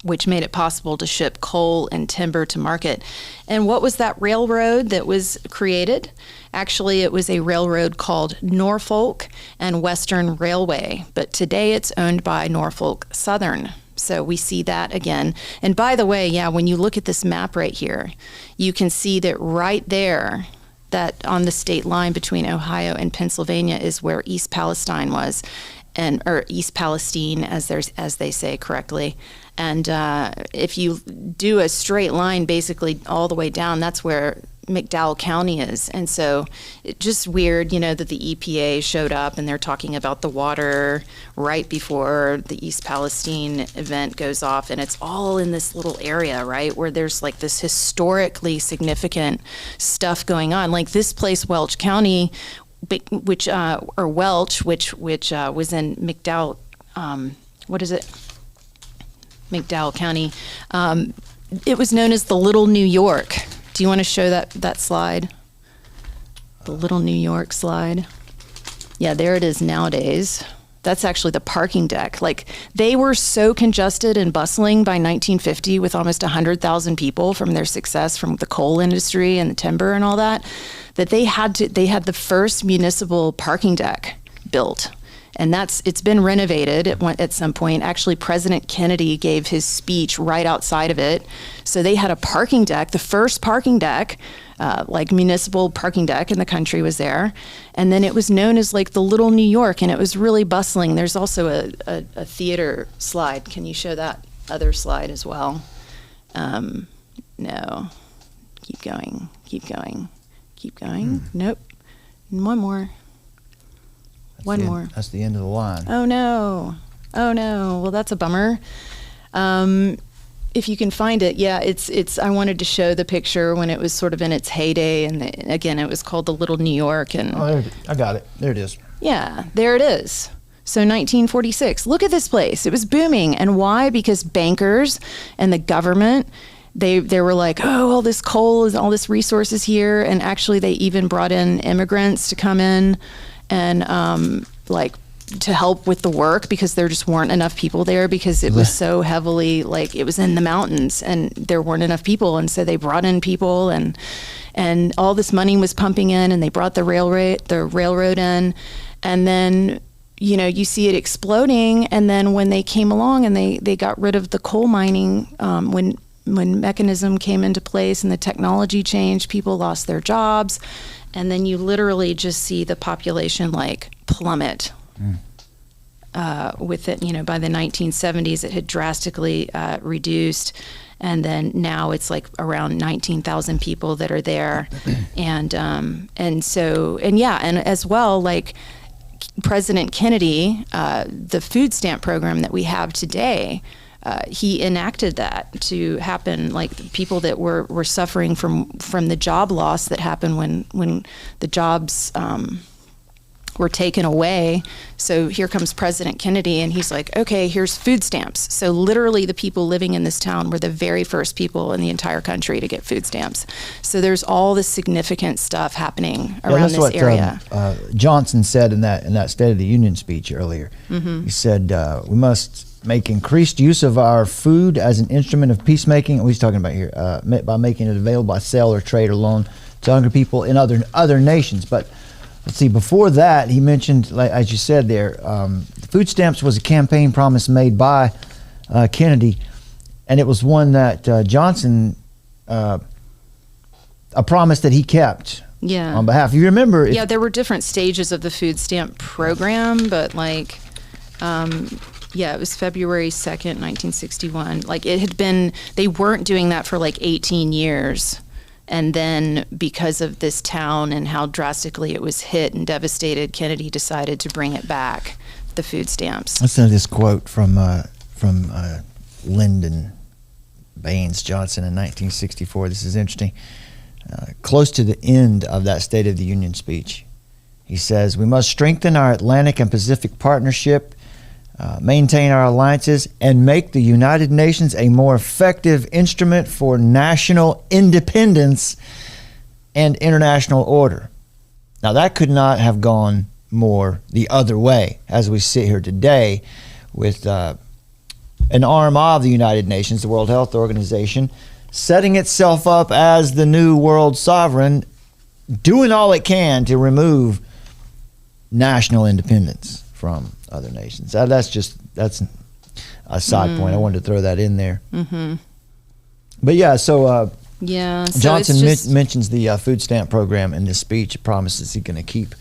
which made it possible to ship coal and timber to market. And what was that railroad that was created? Actually, it was a railroad called Norfolk and Western Railway, but today it's owned by Norfolk Southern. So we see that again. And by the way, yeah, when you look at this map right here, you can see that right there, that on the state line between Ohio and Pennsylvania is where East Palestine was, or East Palestine, as they say correctly. And if you do a straight line basically all the way down, that's where McDowell County is. And so it's just weird, that the EPA showed up and they're talking about the water right before the East Palestine event goes off. And it's all in this little area, right, where there's like this historically significant stuff going on. Like this place, Welch County, which was in McDowell, McDowell County. It was known as the Little New York. Do you want to show that slide? The Little New York slide. Yeah, there it is nowadays. That's actually the parking deck. Like, they were so congested and bustling by 1950 with almost 100,000 people from their success from the coal industry and the timber and all that they had the first municipal parking deck built. And it's been renovated at some point. Actually, President Kennedy gave his speech right outside of it. So they had a parking deck, the first parking deck, like municipal parking deck in the country was there. And then it was known as like the Little New York, and it was really bustling. There's also a theater slide. Can you show that other slide as well? No. Keep going. Nope. And one more. More. That's the end of the line. Oh no. Well, that's a bummer. If you can find it, yeah, it's. I wanted to show the picture when it was sort of in its heyday, and again, it was called the Little New York. And I got it. There it is. Yeah, there it is. So 1946. Look at this place. It was booming, and why? Because bankers and the government. They were like, oh, all this coal is all this resources here, and actually, they even brought in immigrants to come in. And to help with the work because there just weren't enough people there because it was so heavily it was in the mountains and there weren't enough people, and so they brought in people and all this money was pumping in, and they brought the railroad in, and then you see it exploding. And then when they came along and they got rid of the coal mining, when mechanism came into place and the technology changed, people lost their jobs. And then you literally just see the population plummet with it. By the 1970s, it had drastically reduced. And then now it's around 19,000 people that are there. And as well, President Kennedy, the food stamp program that we have today, he enacted that to happen, people that were suffering from the job loss that happened when the jobs were taken away. So here comes President Kennedy, and he's like, okay, here's food stamps. So literally the people living in this town were the very first people in the entire country to get food stamps. So there's all this significant stuff happening around this area. Johnson said in that State of the Union speech earlier. Mm-hmm. He said, we must make increased use of our food as an instrument of peacemaking. What he's talking about here, by making it available by sale or trade or loan to hungry people in other nations. But let's see, before that, he mentioned, as you said there, the food stamps was a campaign promise made by Kennedy, and it was one that Johnson, a promise that he kept. Yeah. On behalf. You remember? Yeah, there were different stages of the food stamp program, but it was February 2nd, 1961. It had been, they weren't doing that for 18 years. And then because of this town and how drastically it was hit and devastated, Kennedy decided to bring it back, the food stamps. Listen to this quote from Lyndon Baines Johnson in 1964. This is interesting. Close to the end of that State of the Union speech, he says, we must strengthen our Atlantic and Pacific partnership, maintain our alliances, and make the United Nations a more effective instrument for national independence and international order. Now, that could not have gone more the other way as we sit here today with an arm of the United Nations, the World Health Organization, setting itself up as the new world sovereign, doing all it can to remove national independence from other nations. That's a side point. I wanted to throw that in there. Mm-hmm. But yeah, so Johnson mentions the food stamp program in this speech. Promises he's going to keep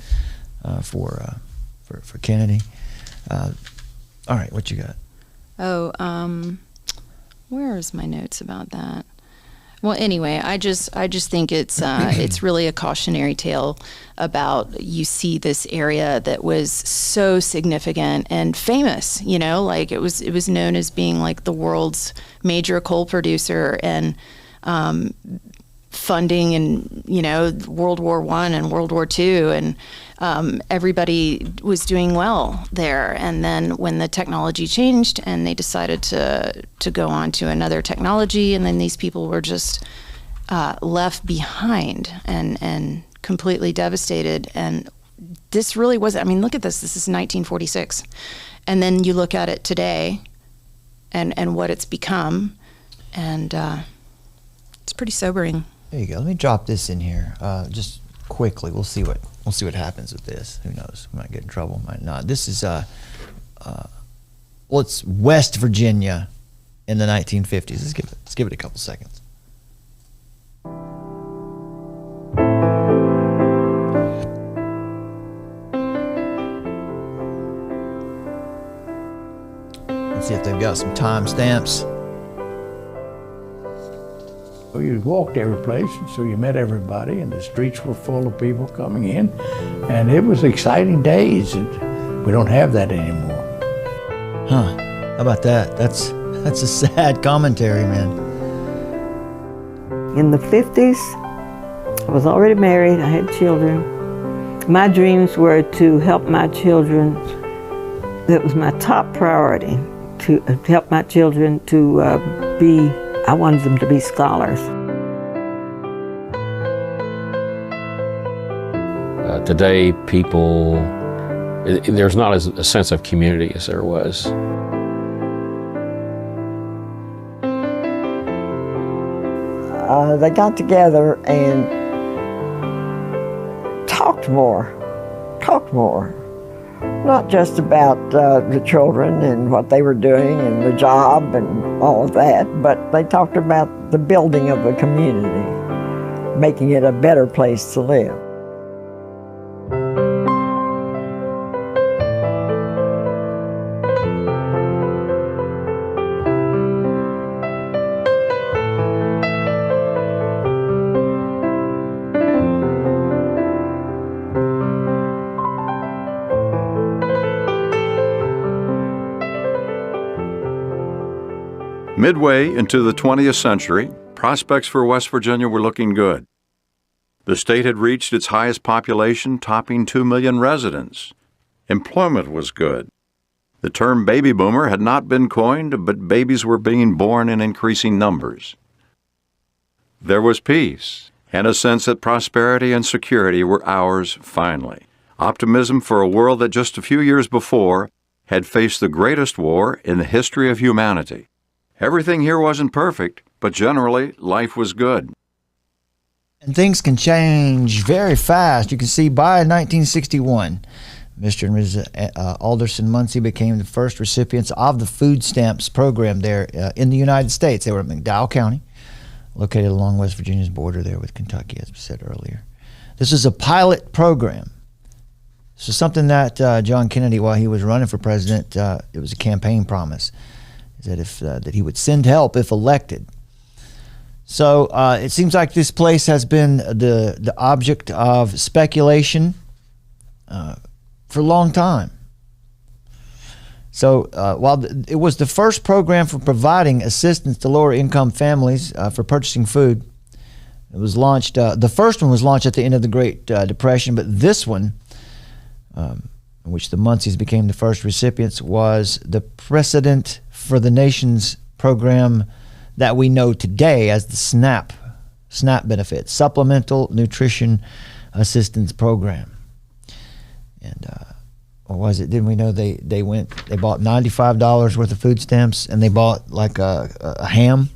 for Kennedy. All right, what you got? Where is my notes about that? Well, anyway, I just think it's really a cautionary tale about, you see this area that was so significant and famous, like it was known as being like the world's major coal producer, and funding in World War I and World War II, and everybody was doing well there. And then when the technology changed and they decided to go on to another technology, and then these people were just left behind and completely devastated. And this really was, look at this. This is 1946. And then you look at it today and what it's become, and it's pretty sobering. There you go. Let me drop this in here just quickly. We'll see what happens with this. Who knows? We might get in trouble, might not. This is it's West Virginia in the 1950s. Let's give it a couple seconds. Let's see if they've got some timestamps. So you walked every place, and so you met everybody, and the streets were full of people coming in, and it was exciting days. And we don't have that anymore. Huh? How about that? That's a sad commentary, man. In the 50s, I was already married. I had children. My dreams were to help my children. That was my top priority, to help my children to I wanted them to be scholars. Today, people, there's not a sense of community as there was. They got together and talked more. Not just about the children and what they were doing and the job and all of that, but they talked about the building of the community, making it a better place to live. Midway into the 20th century, prospects for West Virginia were looking good. The state had reached its highest population, topping 2 million residents. Employment was good. The term baby boomer had not been coined, but babies were being born in increasing numbers. There was peace, and a sense that prosperity and security were ours finally. Optimism for a world that just a few years before had faced the greatest war in the history of humanity. Everything here wasn't perfect, but generally, life was good. And things can change very fast. You can see by 1961, Mr. and Mrs. Alderson Muncie became the first recipients of the food stamps program there in the United States. They were in McDowell County, located along West Virginia's border there with Kentucky, as we said earlier. This is a pilot program. This is something that John Kennedy, while he was running for president, it was a campaign promise. That he would send help if elected. So it seems like this place has been the object of speculation for a long time. So while it was the first program for providing assistance to lower income families for purchasing food, it was launched. The first one was launched at the end of the Great Depression, but this one, in which the Muncies became the first recipients, was the precedent for the nation's program that we know today as the SNAP benefit, Supplemental Nutrition Assistance Program. And what was it? Didn't we know they bought $95 worth of food stamps, and they bought like a ham,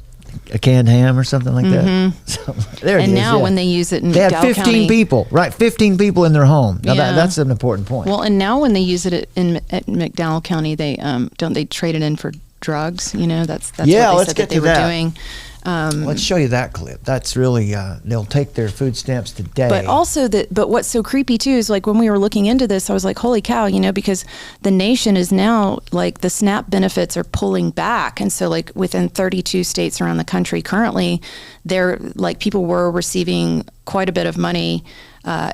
a canned ham or something like that. So, there and it is, now yeah. when they use it in they McDowell have 15 County, people, right? 15 people in their home. Now Yeah. that's an important point. Well, and now when they use it at McDowell County, they don't they trade it in for drugs? That's Yeah, what they let's said get that they to were that. doing. Let's show you that clip. That's really, they'll take their food stamps today. But also but what's so creepy too is like when we were looking into this, I was like, holy cow, because the nation is now like the SNAP benefits are pulling back. And so like within 32 states around the country currently, they're like people were receiving quite a bit of money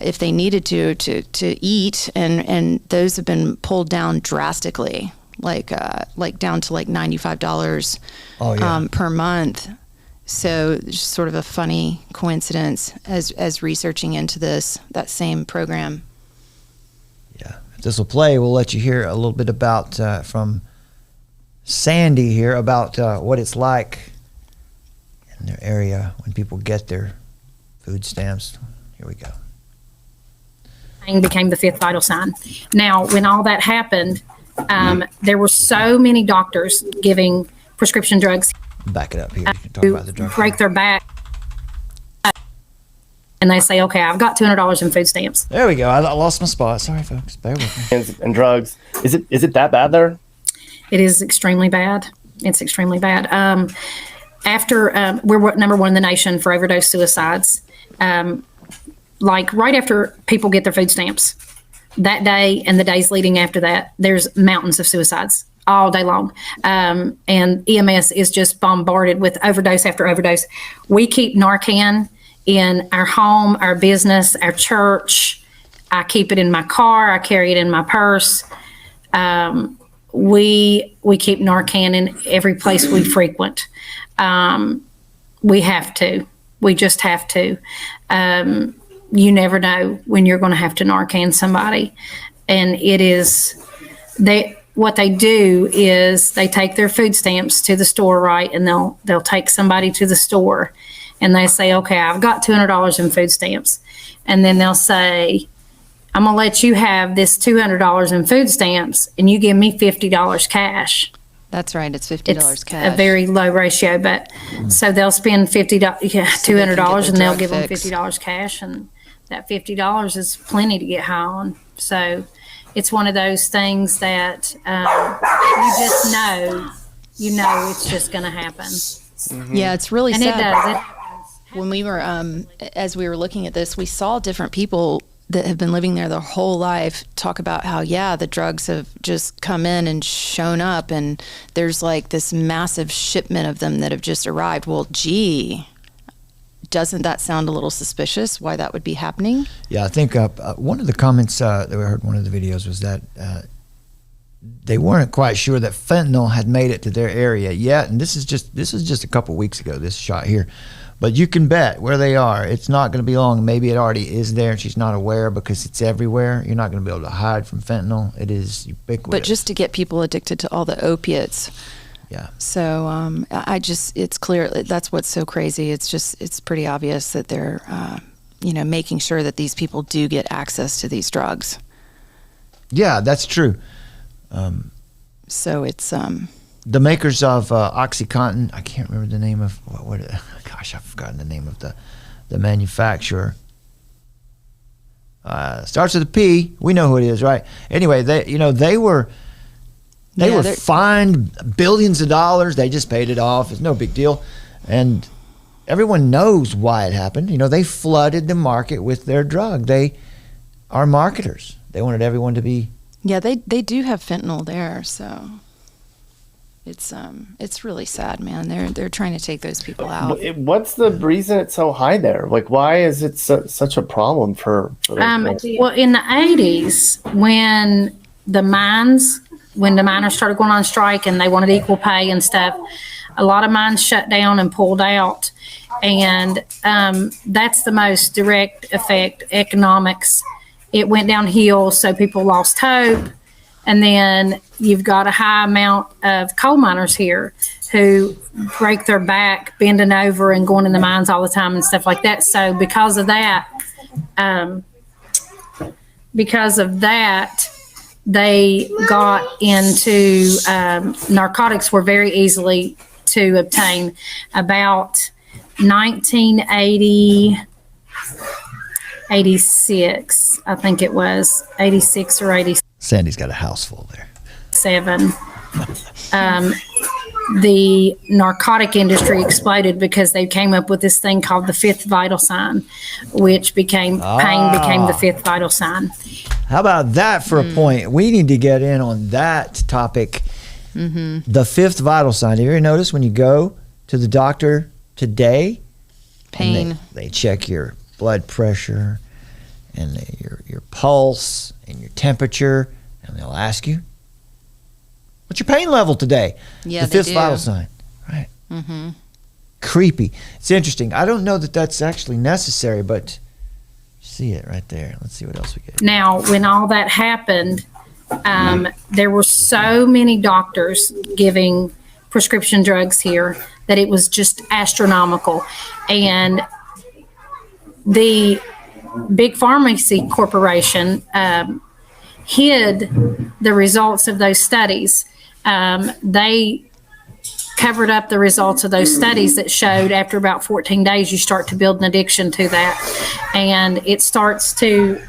if they needed to eat. And those have been pulled down drastically, like down to like $95 per month. So just sort of a funny coincidence as researching into that same program. Yeah. If this will play, we'll let you hear a little bit about from Sandy here about what it's like in their area when people get their food stamps. Here we go. Became the fifth vital sign. Now, when all that happened, there were so many doctors giving prescription drugs. Back it up here. You can talk about the drug. Break their back. And they say, okay, I've got $200 in food stamps. There we go. I lost my spot. Sorry, folks. Bear with me. And drugs. Is it that bad there? It is extremely bad. It's extremely bad. After we're number one in the nation for overdose suicides. Like right after people get their food stamps, that day and the days leading after that, there's mountains of suicides all day long. And EMS is just bombarded with overdose after overdose. We keep Narcan in our home, our business, our church. I keep it in my car. I carry it in my purse. We keep Narcan in every place we frequent. We have to. We just have to. You never know when you're going to have to Narcan somebody. And it is, what they do is they take their food stamps to the store, right? And they'll take somebody to the store and they say, okay, I've got $200 in food stamps. And then they'll say, I'm going to let you have this $200 in food stamps and you give me $50 cash. That's right. It's $50 cash. A very low ratio, but so they'll spend $200 and they'll give them $50 cash, and that $50 is plenty to get high on. So it's one of those things that you just know, it's just going to happen. Mm-hmm. Yeah, it's really sad. And it does. When we were, as we were looking at this, we saw different people that have been living there their whole life talk about how, the drugs have just come in and shown up, and there's like this massive shipment of them that have just arrived. Well, gee, doesn't that sound a little suspicious why that would be happening? Yeah, I think one of the comments that we heard in one of the videos was that they weren't quite sure that fentanyl had made it to their area yet. And this is just a couple weeks ago, this shot here. But you can bet where they are, it's not going to be long. Maybe it already is there and she's not aware because it's everywhere. You're not going to be able to hide from fentanyl. It is ubiquitous. But just to get people addicted to all the opiates. Yeah. So it's clear, that's what's so crazy. It's pretty obvious that they're, making sure that these people do get access to these drugs. Yeah, that's true. So it's... the makers of OxyContin, I can't remember the name of I've forgotten the name of the manufacturer. Starts with a P. We know who it is, right? Anyway, they were fined billions of dollars. They just paid it off. It's no big deal, and everyone knows why it happened. They flooded the market with their drug. They are marketers. They wanted everyone to be. Yeah, they do have fentanyl there, so. It's really sad, man. They're trying to take those people out. What's the reason it's so high there? Like, why is it such a problem for well, in the 80s, when the miners started going on strike and they wanted equal pay and stuff, a lot of mines shut down and pulled out. And that's the most direct effect, economics. It went downhill, so people lost hope. And then you've got a high amount of coal miners here who break their back bending over and going in the mines all the time and stuff like that. So because of that, they got into narcotics were very easily to obtain. About 86, I think it was 86 or 87. Sandy's got a house full there. the narcotic industry exploded because they came up with this thing called the fifth vital sign, which became pain became the fifth vital sign. How about that for a point? We need to get in on that topic. The fifth vital sign. Have you ever noticed when you go to the doctor today, pain, they check your blood pressure and your pulse and your temperature, and they'll ask you, what's your pain level today? Yeah, the fifth vital sign, right? Creepy. It's interesting. I don't know that that's actually necessary, but see it right there. Let's see what else we get. Now, when all that happened, there were so many doctors giving prescription drugs here that it was just astronomical. And the big pharmacy corporation hid the results of those studies. They covered up the results of those studies that showed after about 14 days you start to build an addiction to that, and it starts to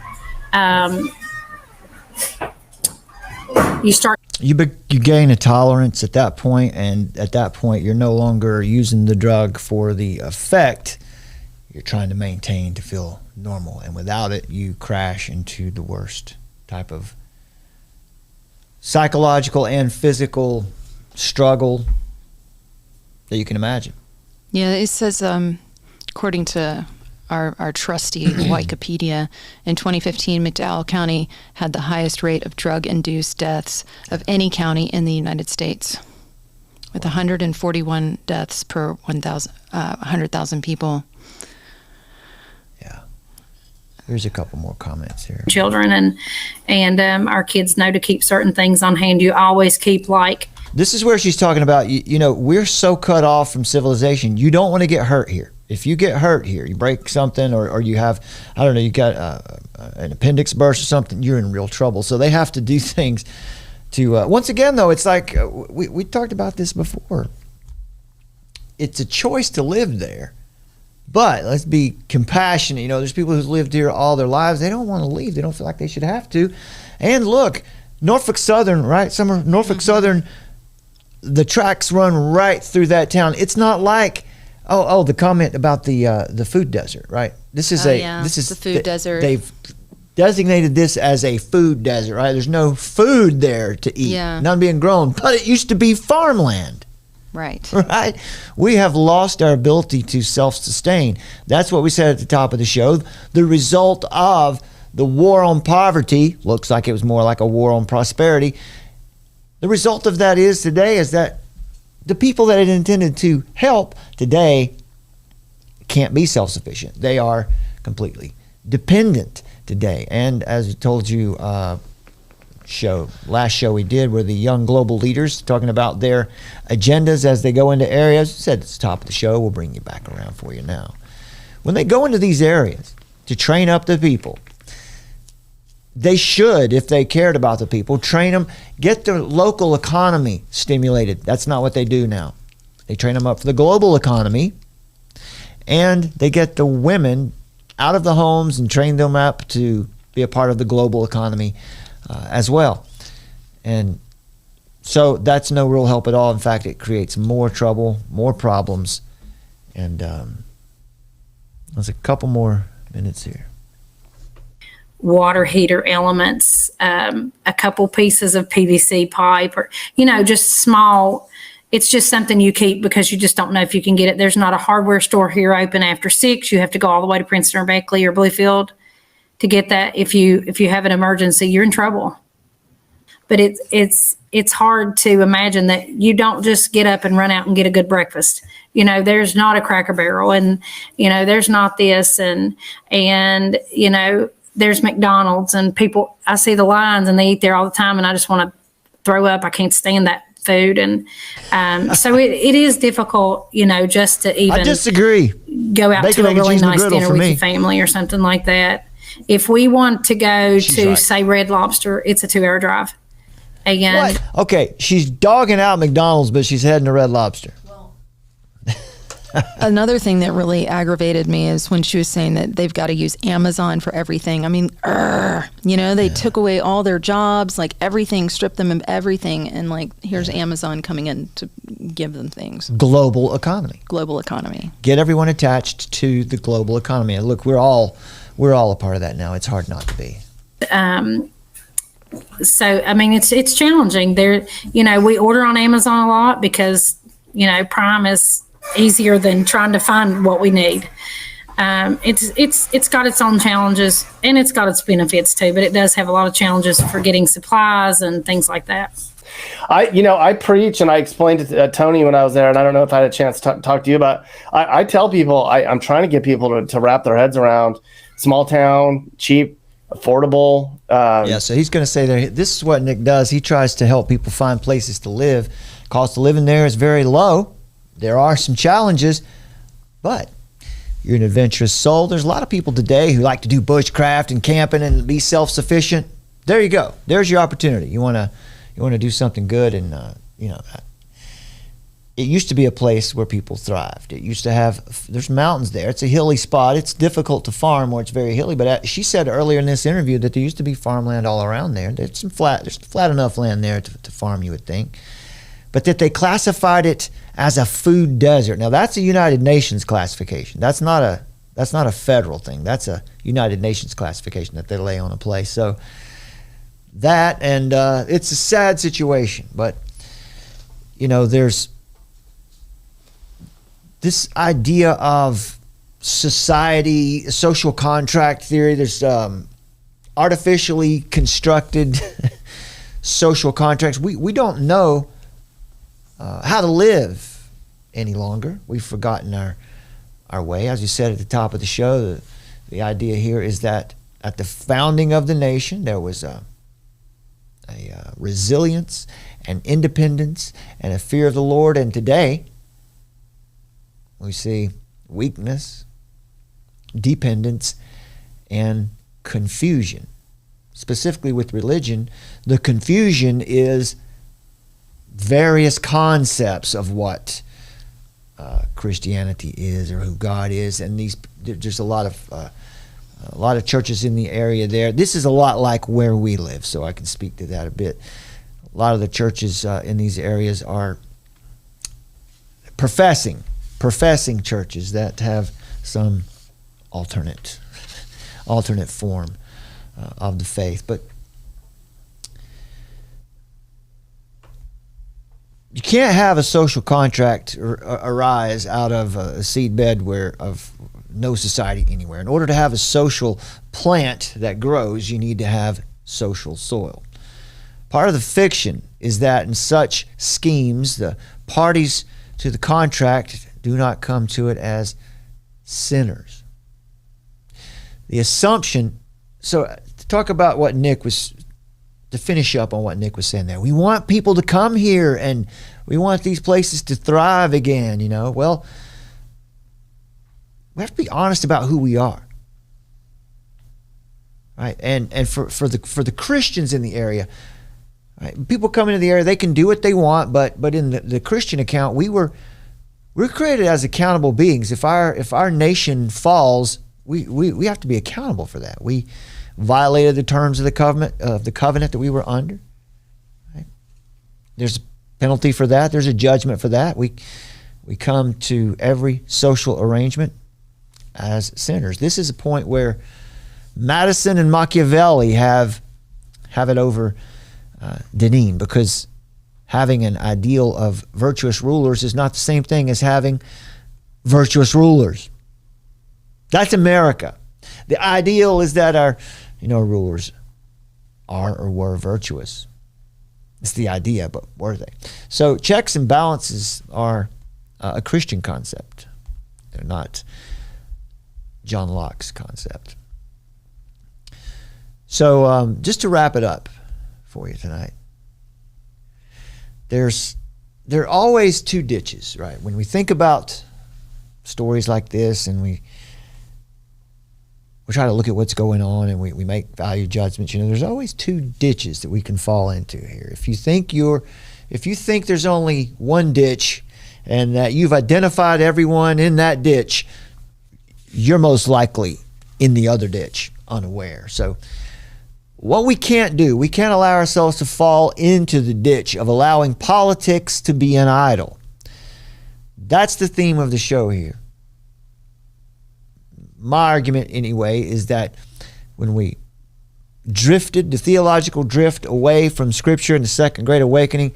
you gain a tolerance at that point, and at that point you're no longer using the drug for the effect. You're trying to maintain to feel normal, and without it you crash into the worst type of psychological and physical struggle that you can imagine. Yeah, it says, according to our trusty Wikipedia, in 2015, McDowell County had the highest rate of drug-induced deaths of any county in the United States, with 141 deaths per 100,000 people. Here's a couple more comments here. Children and our kids know to keep certain things on hand. You always keep This is where she's talking about, you know, we're so cut off from civilization. You don't want to get hurt here. If you get hurt here, you break something or you have, I don't know, you got an appendix burst or something, you're in real trouble. So they have to do things to, once again, though, it's like, we talked about this before. It's a choice to live there. But let's be compassionate. You know, there's people who've lived here all their lives. They don't want to leave. They don't feel like they should have to. And look, Norfolk Southern, right? Norfolk Southern, the tracks run right through that town. It's not like, the comment about the food desert, right? This is the food desert. They've designated this as a food desert, right? There's no food there to eat. Yeah. None being grown. But it used to be farmland. Right. Right. We have lost our ability to self-sustain. That's what we said at the top of the show. The result of the war on poverty, looks like it was more like a war on prosperity. The result of that is today is that the people that it intended to help today can't be self-sufficient. They are completely dependent today. And as I told you, last show we did were the young global leaders talking about their agendas as they go into areas. I said at the top of the show, we'll bring you back around for you now. When they go into these areas to train up the people, they should, if they cared about the people, train them, get the local economy stimulated. That's not what they do now. They train them up for the global economy, and they get the women out of the homes and train them up to be a part of the global economy as well. And so that's no real help at all. In fact, it creates more trouble, more problems. And there's a couple more minutes here. Water heater elements, a couple pieces of PVC pipe, or, just small. It's just something you keep because you just don't know if you can get it. There's not a hardware store here open after 6. You have to go all the way to Princeton or Beckley or Bluefield to get that. If you have an emergency, you're in trouble. But it's hard to imagine that you don't just get up and run out and get a good breakfast. There's not a Cracker Barrel, and there's not this, and there's McDonald's, and people, I see the lines and they eat there all the time, and I just want to throw up. I can't stand that food. And so it is difficult, just to even I disagree. Go out to a really nice dinner with your family or something like that. If we want to go say Red Lobster, it's a 2-hour drive. Again. What? Okay, she's dogging out McDonald's, but she's heading to Red Lobster. Another thing that really aggravated me is when she was saying that they've got to use Amazon for everything. I mean, they took away all their jobs, like everything, stripped them of everything. And like, here's Amazon coming in to give them things. Global economy. Global economy. Get everyone attached to the global economy. And look, we're all a part of that now. It's hard not to be. So, I mean, it's challenging. We order on Amazon a lot because, Prime is easier than trying to find what we need. It's got its own challenges and it's got its benefits too, but it does have a lot of challenges for getting supplies and things like that. I preach and I explained it to Tony when I was there, and I don't know if I had a chance to talk to you about. I tell people I'm trying to get people to wrap their heads around small town, cheap, affordable. So he's going to say that this is what Nick does. He tries to help people find places to live. Cost of living there is very low. There are some challenges, but you're an adventurous soul. There's a lot of people today who like to do bushcraft and camping and be self-sufficient. There you go. There's your opportunity. You want to do something good, and it used to be a place where people thrived. It used to there's mountains there. It's a hilly spot. It's difficult to farm where it's very hilly, but she said earlier in this interview that there used to be farmland all around there. There's flat enough land there to farm, you would think. But that they classified it as a food desert. Now that's a United Nations classification. That's not a federal thing. That's a United Nations classification that they lay on a place. So that, and it's a sad situation, but there's this idea of society, social contract theory. There's artificially constructed social contracts. We don't know how to live any longer. We've forgotten our way. As you said at the top of the show, the idea here is that at the founding of the nation, there was a resilience and independence and a fear of the Lord. And today, we see weakness, dependence, and confusion. Specifically with religion, the confusion is various concepts of what Christianity is or who God is, and there's a lot of churches in the area there. This is a lot like where we live, so I can speak to that a bit. A lot of the churches in these areas are professing churches that have some alternate form of the faith. But you can't have a social contract arise out of a seedbed of no society anywhere. In order to have a social plant that grows, you need to have social soil. Part of the fiction is that in such schemes, the parties to the contract do not come to it as sinners. The assumption, so to talk about what to finish up on what Nick was saying there, we want people to come here and we want these places to thrive again, Well, we have to be honest about who we are. Right? And for the Christians in the area, right, people come into the area, they can do what they want, but in the Christian account, we're created as accountable beings. If our nation falls, we have to be accountable for that. We violated the terms of the covenant that we were under. Right? There's a penalty for that. There's a judgment for that. We come to every social arrangement as sinners. This is a point where Madison and Machiavelli have it over Deneen, because having an ideal of virtuous rulers is not the same thing as having virtuous rulers. That's America. The ideal is that our rulers are or were virtuous. It's the idea, but were they? So checks and balances are a Christian concept. They're not John Locke's concept. So just to wrap it up for you tonight, there are always two ditches, right? When we think about stories like this and we try to look at what's going on and we make value judgments, there's always two ditches that we can fall into here. If you think there's only one ditch and that you've identified everyone in that ditch, you're most likely in the other ditch, unaware. So what we can't do, we can't allow ourselves to fall into the ditch of allowing politics to be an idol. That's the theme of the show here. My argument, anyway, is that when we drifted, the theological drift away from Scripture in the Second Great Awakening,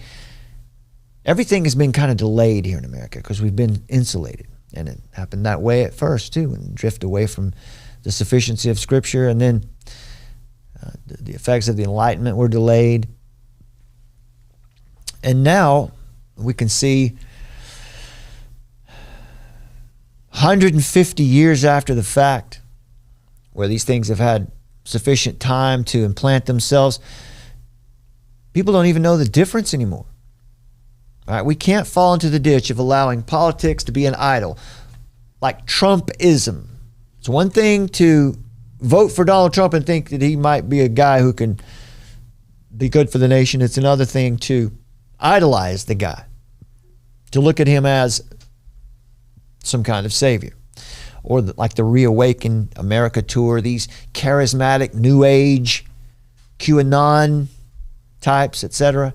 everything has been kind of delayed here in America because we've been insulated. And it happened that way at first, too, and drift away from the sufficiency of Scripture. And then the effects of the Enlightenment were delayed. And now we can see 150 years after the fact, where these things have had sufficient time to implant themselves, people don't even know the difference anymore. All right, we can't fall into the ditch of allowing politics to be an idol, like Trumpism. It's one thing to vote for Donald Trump and think that he might be a guy who can be good for the nation. It's another thing to idolize the guy, to look at him as some kind of savior. Or like the Reawaken America tour, these charismatic New Age, QAnon types, etc.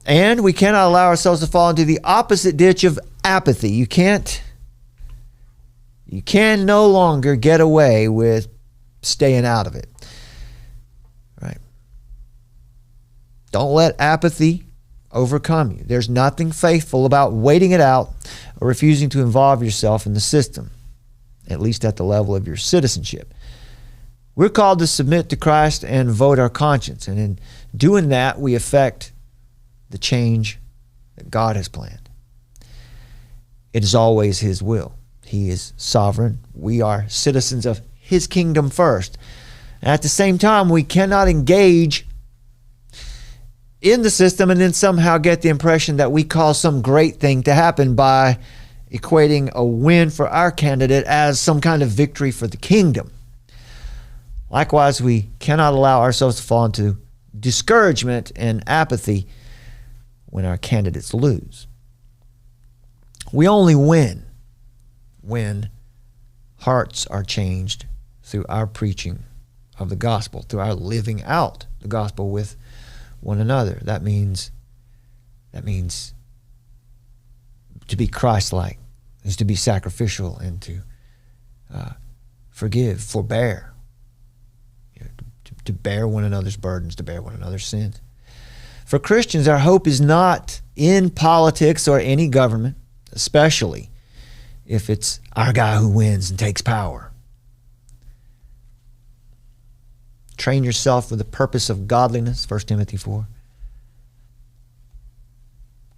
And we cannot allow ourselves to fall into the opposite ditch of apathy. You can no longer get away with staying out of it. Right? Don't let apathy overcome you. There's nothing faithful about waiting it out or refusing to involve yourself in the system, at least at the level of your citizenship. We're called to submit to Christ and vote our conscience. And in doing that, we affect the change that God has planned. It is always His will. He is sovereign. We are citizens of His kingdom first. And at the same time, we cannot engage in the system and then somehow get the impression that we cause some great thing to happen by equating a win for our candidate as some kind of victory for the kingdom. Likewise, we cannot allow ourselves to fall into discouragement and apathy when our candidates lose. We only win when hearts are changed through our preaching of the gospel, through our living out the gospel with one another. That means to be Christ-like, is to be sacrificial and to forgive, forbear, to bear one another's burdens, to bear one another's sins. For Christians, our hope is not in politics or any government, especially if it's our guy who wins and takes power. Train yourself for the purpose of godliness, 1 Timothy 4.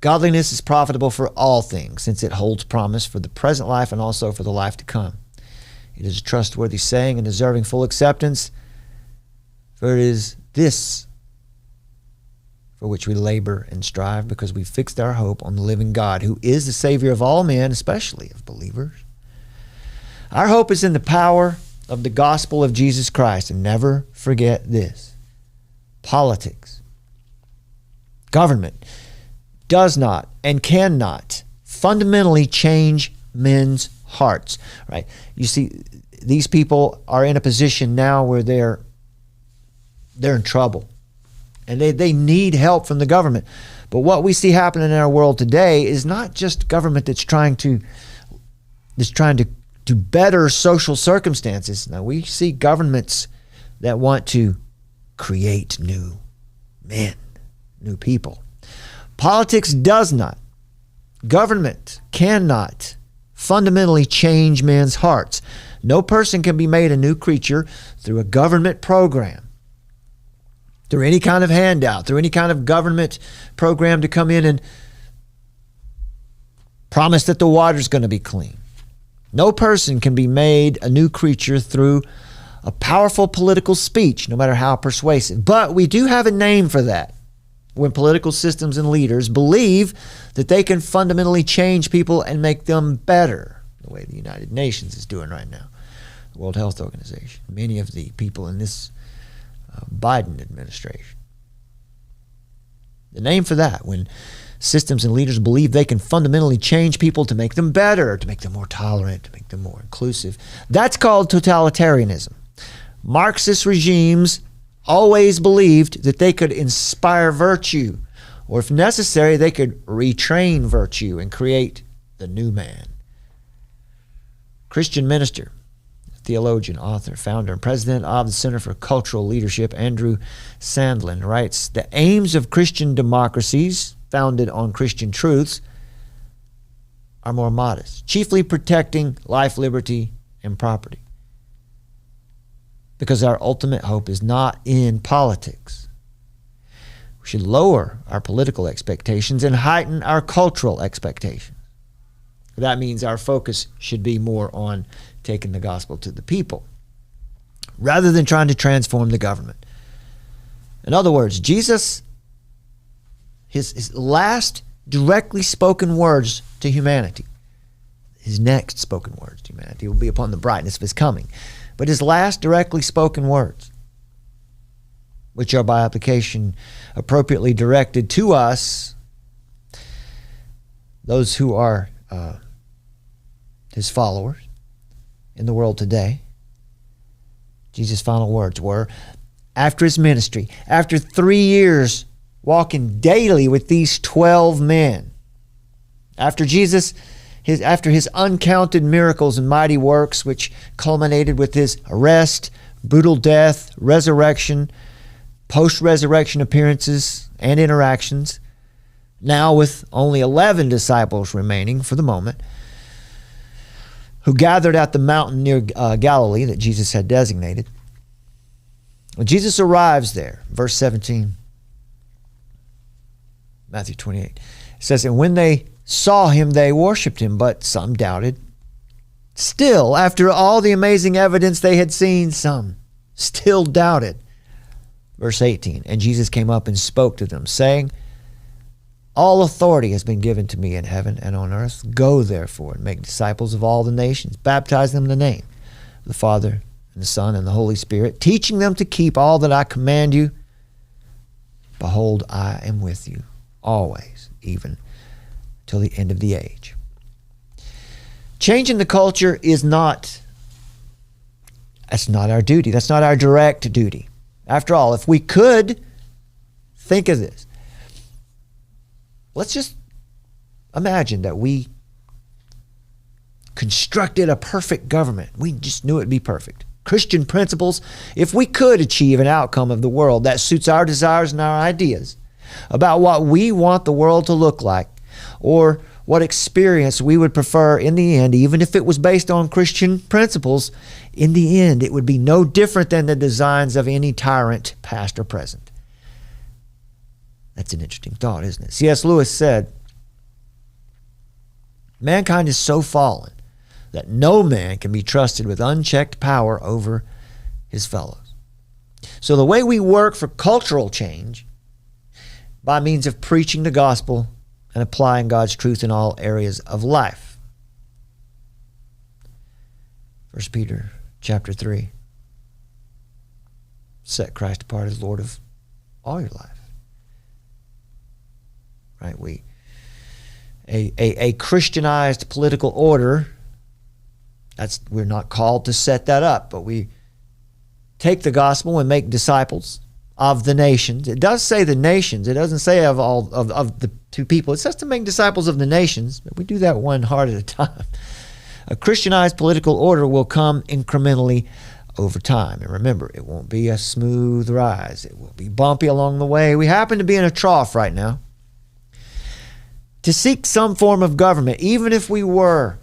Godliness is profitable for all things, since it holds promise for the present life and also for the life to come. It is a trustworthy saying and deserving full acceptance, for it is this for which we labor and strive, because we fixed our hope on the living God, who is the Savior of all men, especially of believers. Our hope is in the power of the gospel of Jesus Christ, and never forget this. Politics, government, does not and cannot fundamentally change men's hearts. Right? You see, these people are in a position now where they're in trouble, and they need help from the government. But what we see happening in our world today is not just government that's trying to better social circumstances. Now, we see governments that want to create new men, new people. Politics does not, government cannot fundamentally change men's hearts. No person can be made a new creature through a government program, through any kind of handout, through any kind of government program to come in and promise that the water's going to be clean. No person can be made a new creature through a powerful political speech, no matter how persuasive. But we do have a name for that. When political systems and leaders believe that they can fundamentally change people and make them better, the way the United Nations is doing right now, the World Health Organization, many of the people in this Biden administration. The name for that, when systems and leaders believe they can fundamentally change people to make them better, to make them more tolerant, to make them more inclusive. That's called totalitarianism. Marxist regimes always believed that they could inspire virtue, or if necessary, they could retrain virtue and create the new man. Christian minister, theologian, author, founder, and president of the Center for Cultural Leadership, Andrew Sandlin, writes, the aims of Christian democracies, founded on Christian truths, are more modest, chiefly protecting life, liberty, and property. Because our ultimate hope is not in politics. We should lower our political expectations and heighten our cultural expectations. That means our focus should be more on taking the gospel to the people, rather than trying to transform the government. In other words, Jesus, his last directly spoken words to humanity, his next spoken words to humanity will be upon the brightness of his coming. But his last directly spoken words, which are by application appropriately directed to us, those who are his followers in the world today, Jesus' final words were, after his ministry, after 3 years walking daily with these 12 men, after his uncounted miracles and mighty works, which culminated with his arrest, brutal death, resurrection, post-resurrection appearances and interactions, now with only 11 disciples remaining for the moment, who gathered at the mountain near Galilee that Jesus had designated. When Jesus arrives there, verse 17, Matthew 28, it says, and when they saw him, they worshiped him, but some doubted. Still, after all the amazing evidence they had seen, some still doubted. Verse 18, and Jesus came up and spoke to them, saying, all authority has been given to me in heaven and on earth. Go, therefore, and make disciples of all the nations, baptize them in the name of the Father and the Son and the Holy Spirit, teaching them to keep all that I command you. Behold, I am with you always, even till the end of the age. Changing the culture that's not our duty. That's not our direct duty. After all, if we could, think of this. Let's just imagine that we constructed a perfect government. We just knew it'd be perfect. Christian principles, if we could achieve an outcome of the world that suits our desires and our ideas about what we want the world to look like, or what experience we would prefer in the end, even if it was based on Christian principles, in the end, it would be no different than the designs of any tyrant, past or present. That's an interesting thought, isn't it? C.S. Lewis said, mankind is so fallen that no man can be trusted with unchecked power over his fellows. So the way we work for cultural change, by means of preaching the gospel and applying God's truth in all areas of life. 1 Peter chapter 3. Set Christ apart as Lord of all your life. Right? A Christianized political order, we're not called to set that up, but we take the gospel and make disciples of the nations. It does say the nations. It doesn't say of all of the two people. It says to make disciples of the nations, but we do that one heart at a time. A Christianized political order will come incrementally over time. And remember, it won't be a smooth rise. It will be bumpy along the way. We happen to be in a trough right now. To seek some form of government, even if we were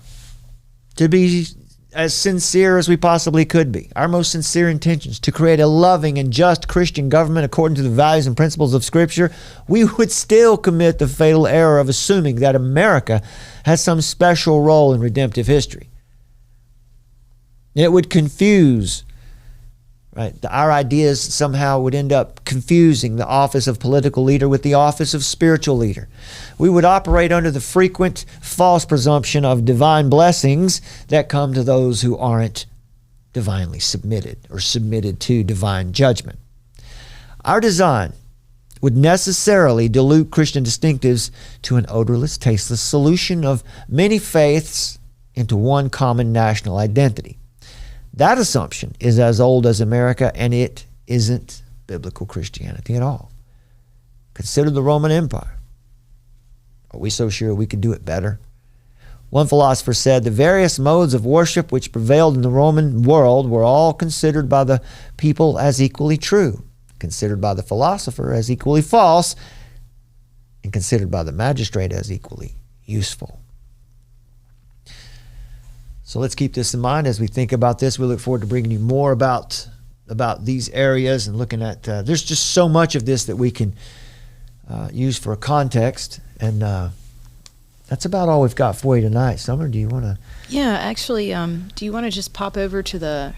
to be as sincere as we possibly could be, our most sincere intentions to create a loving and just Christian government according to the values and principles of Scripture, we would still commit the fatal error of assuming that America has some special role in redemptive history. It would confuse, right? Our ideas somehow would end up confusing the office of political leader with the office of spiritual leader. We would operate under the frequent false presumption of divine blessings that come to those who aren't divinely submitted or submitted to divine judgment. Our design would necessarily dilute Christian distinctives to an odorless, tasteless solution of many faiths into one common national identity. That assumption is as old as America, and it isn't biblical Christianity at all. Consider the Roman Empire. Are we so sure we could do it better? One philosopher said the various modes of worship which prevailed in the Roman world were all considered by the people as equally true, considered by the philosopher as equally false, and considered by the magistrate as equally useful. So let's keep this in mind as we think about this. We look forward to bringing you more about these areas and looking at, there's just so much of this that we can use for a context. And that's about all we've got for you tonight. Summer, do you want to? Yeah, actually, do you want to just pop over to the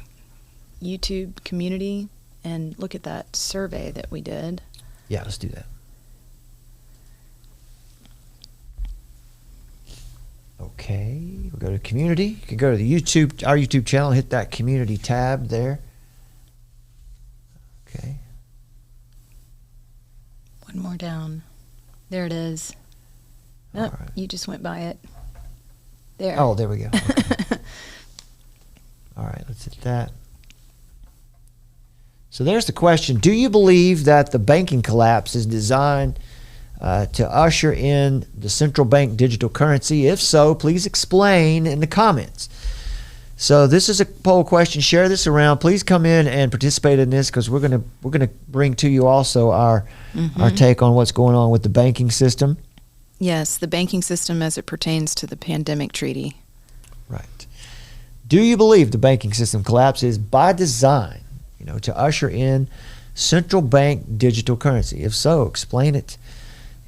YouTube community and look at that survey that we did? Yeah, let's do that. Okay, we'll go to community. You can go to the our YouTube channel, hit that community tab there. Okay. One more down. There it is. Nope, right. You just went by it. There. Oh, there we go. Okay. All right, let's hit that. So there's the question. Do you believe that the banking collapse is designed to usher in the central bank digital currency? If so, please explain in the comments. So this is a poll question. Share this around. Please come in and participate in this, because we're gonna bring to you also our take on what's going on with the banking system. Yes, the banking system as it pertains to the pandemic treaty. Right. Do you believe the banking system collapse is by design, to usher in central bank digital currency? If so, explain it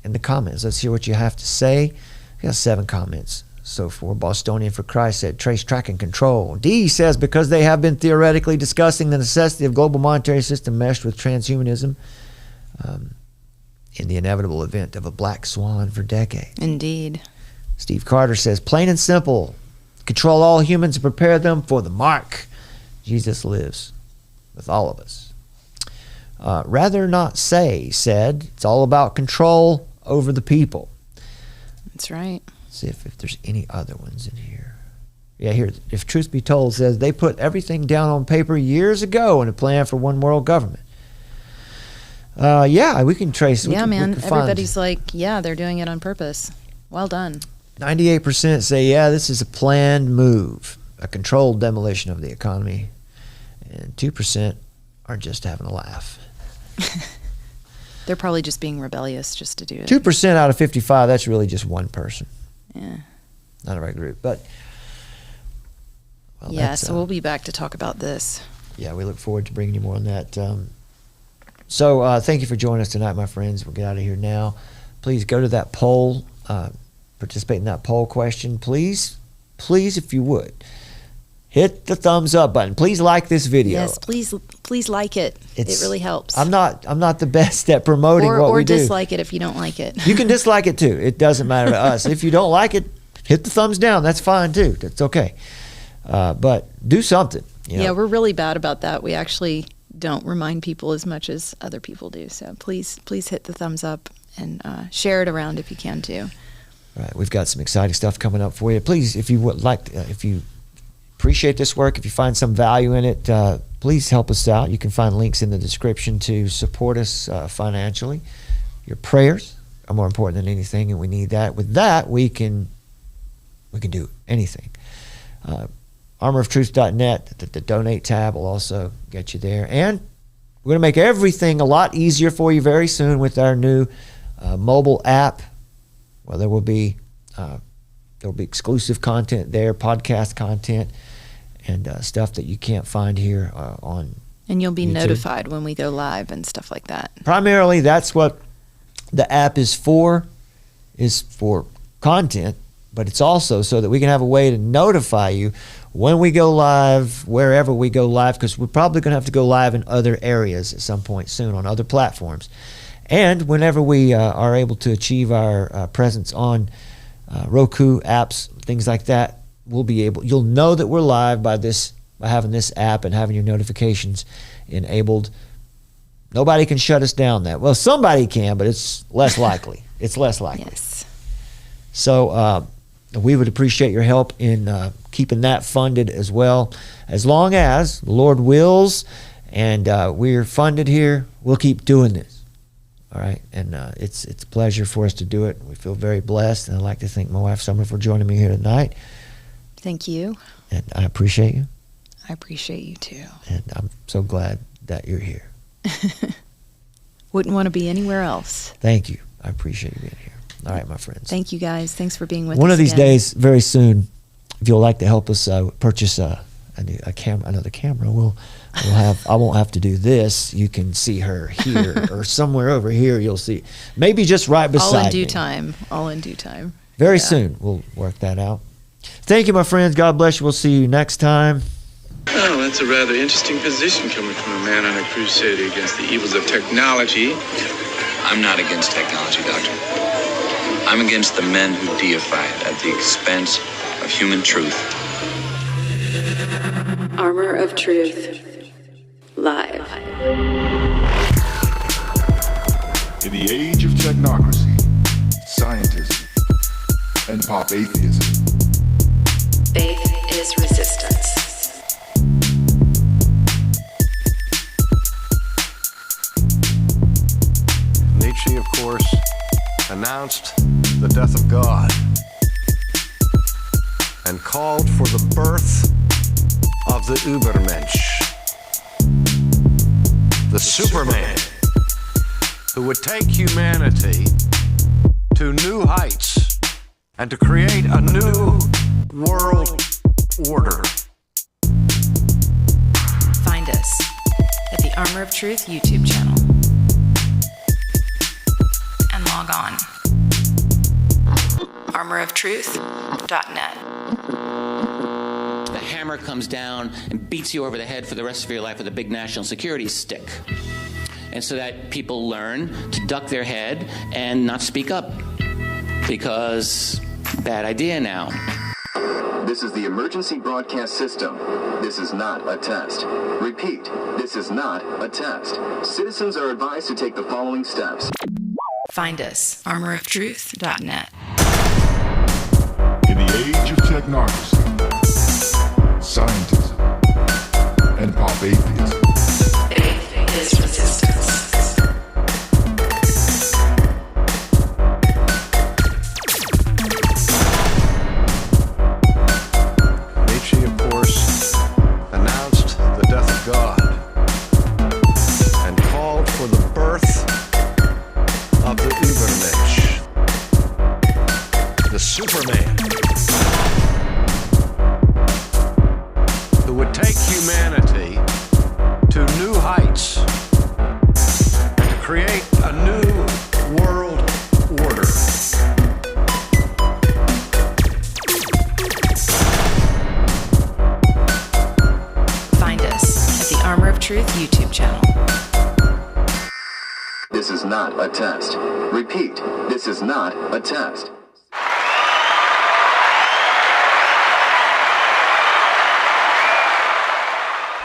in the comments. Let's hear what you have to say. We got 7 comments so far. Bostonian for Christ said, trace, track, and control. D says, because they have been theoretically discussing the necessity of global monetary system meshed with transhumanism in the inevitable event of a black swan for decades. Indeed. Steve Carter says, plain and simple, control all humans and prepare them for the mark. Jesus lives with all of us. Rather not say said, it's all about control over the people. That's right. Let's see if there's any other ones in here. Yeah, here, if truth be told, says they put everything down on paper years ago in a plan for one world government. Yeah, we can trace. Yeah, man. Everybody's like, yeah, they're doing it on purpose. Well done. 98% say, yeah, this is a planned move, a controlled demolition of the economy. And 2% are just having a laugh. They're probably just being rebellious just to do it. 2% out of 55, that's really just one person. Yeah. Not a right group. But, well, yeah, so we'll be back to talk about this. Yeah, we look forward to bringing you more on that. So thank you for joining us tonight, my friends. We'll get out of here now. Please go to that poll, participate in that poll question. Please, if you would, hit the thumbs up button. Please like this video. Yes, please like it. It really helps. I'm not the best at promoting what we do. Or dislike it if you don't like it. You can dislike it too. It doesn't matter to us. If you don't like it, hit the thumbs down. That's fine too. That's okay. But do something. Yeah, we're really bad about that. We actually don't remind people as much as other people do. So please hit the thumbs up and share it around if you can too. All right, we've got some exciting stuff coming up for you. Please, if you would like, if you appreciate this work, if you find some value in it, please help us out. You can find links in the description to support us financially. Your prayers are more important than anything, and we need that. With that, we can do anything. armoroftruth.net, the donate tab will also get you there. And we're going to make everything a lot easier for you very soon with our new mobile app. Well, there will be exclusive content there, podcast content, and stuff that you can't find here on And you'll be YouTube. notified when we go live and stuff like that. Primarily, that's what the app is for content, but it's also so that we can have a way to notify you when we go live, wherever we go live, because we're probably going to have to go live in other areas at some point soon on other platforms. And whenever we are able to achieve our presence on Roku apps, things like that, you'll know that we're live by having this app and having your notifications enabled Nobody can shut us down that. Well, somebody can, but it's less likely. It's less likely. Yes. So we would appreciate your help in keeping that funded as well. As long as the Lord wills and we're funded here, we'll keep doing this. All right? And it's a pleasure for us to do it. We feel very blessed. And I'd like to thank my wife, Summer, for joining me here tonight. Thank you. And I appreciate you. I appreciate you too. And I'm so glad that you're here. Wouldn't want to be anywhere else. Thank you. I appreciate you being here. All right, my friends. Thank you guys. Thanks for being with us. One of these again. days, very soon, if you'll like to help us purchase a camera, another camera, we'll have. I won't have to do this. You can see her here or somewhere over here. You'll see. Maybe just right beside me. All in due time. All in due time. Very soon, we'll work that out. Thank you, my friends. God bless you. We'll see you next time. Well, that's a rather interesting position coming from a man on a crusade against the evils of technology. I'm not against technology, Doctor. I'm against the men who deify it at the expense of human truth. Armor of Truth, live. In the age of technocracy, scientism, and pop atheism, faith is resistance. Nietzsche, of course, announced the death of God and called for the birth of the Übermensch, the Superman, who would take humanity to new heights and to create a new world order. Find us at the Armor of Truth YouTube channel. And log on. armoroftruth.net. The hammer comes down and beats you over the head for the rest of your life with a big national security stick. And so that people learn to duck their head and not speak up. Because bad idea now. This is the emergency broadcast system. This is not a test. Repeat, this is not a test. Citizens are advised to take the following steps. Find us, armoroftruth.net. in the age of technocracy, scientism, and pop atheism, faith is resistance. Nietzsche, of course, announced the death of God and called for the birth of the Übermensch, the Superman, who would take humanity to new heights and to create a new world order. Find us at the Armor of Truth YouTube channel. This is not a test. Repeat, this is not a test.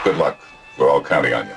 Good luck. We're all counting on you.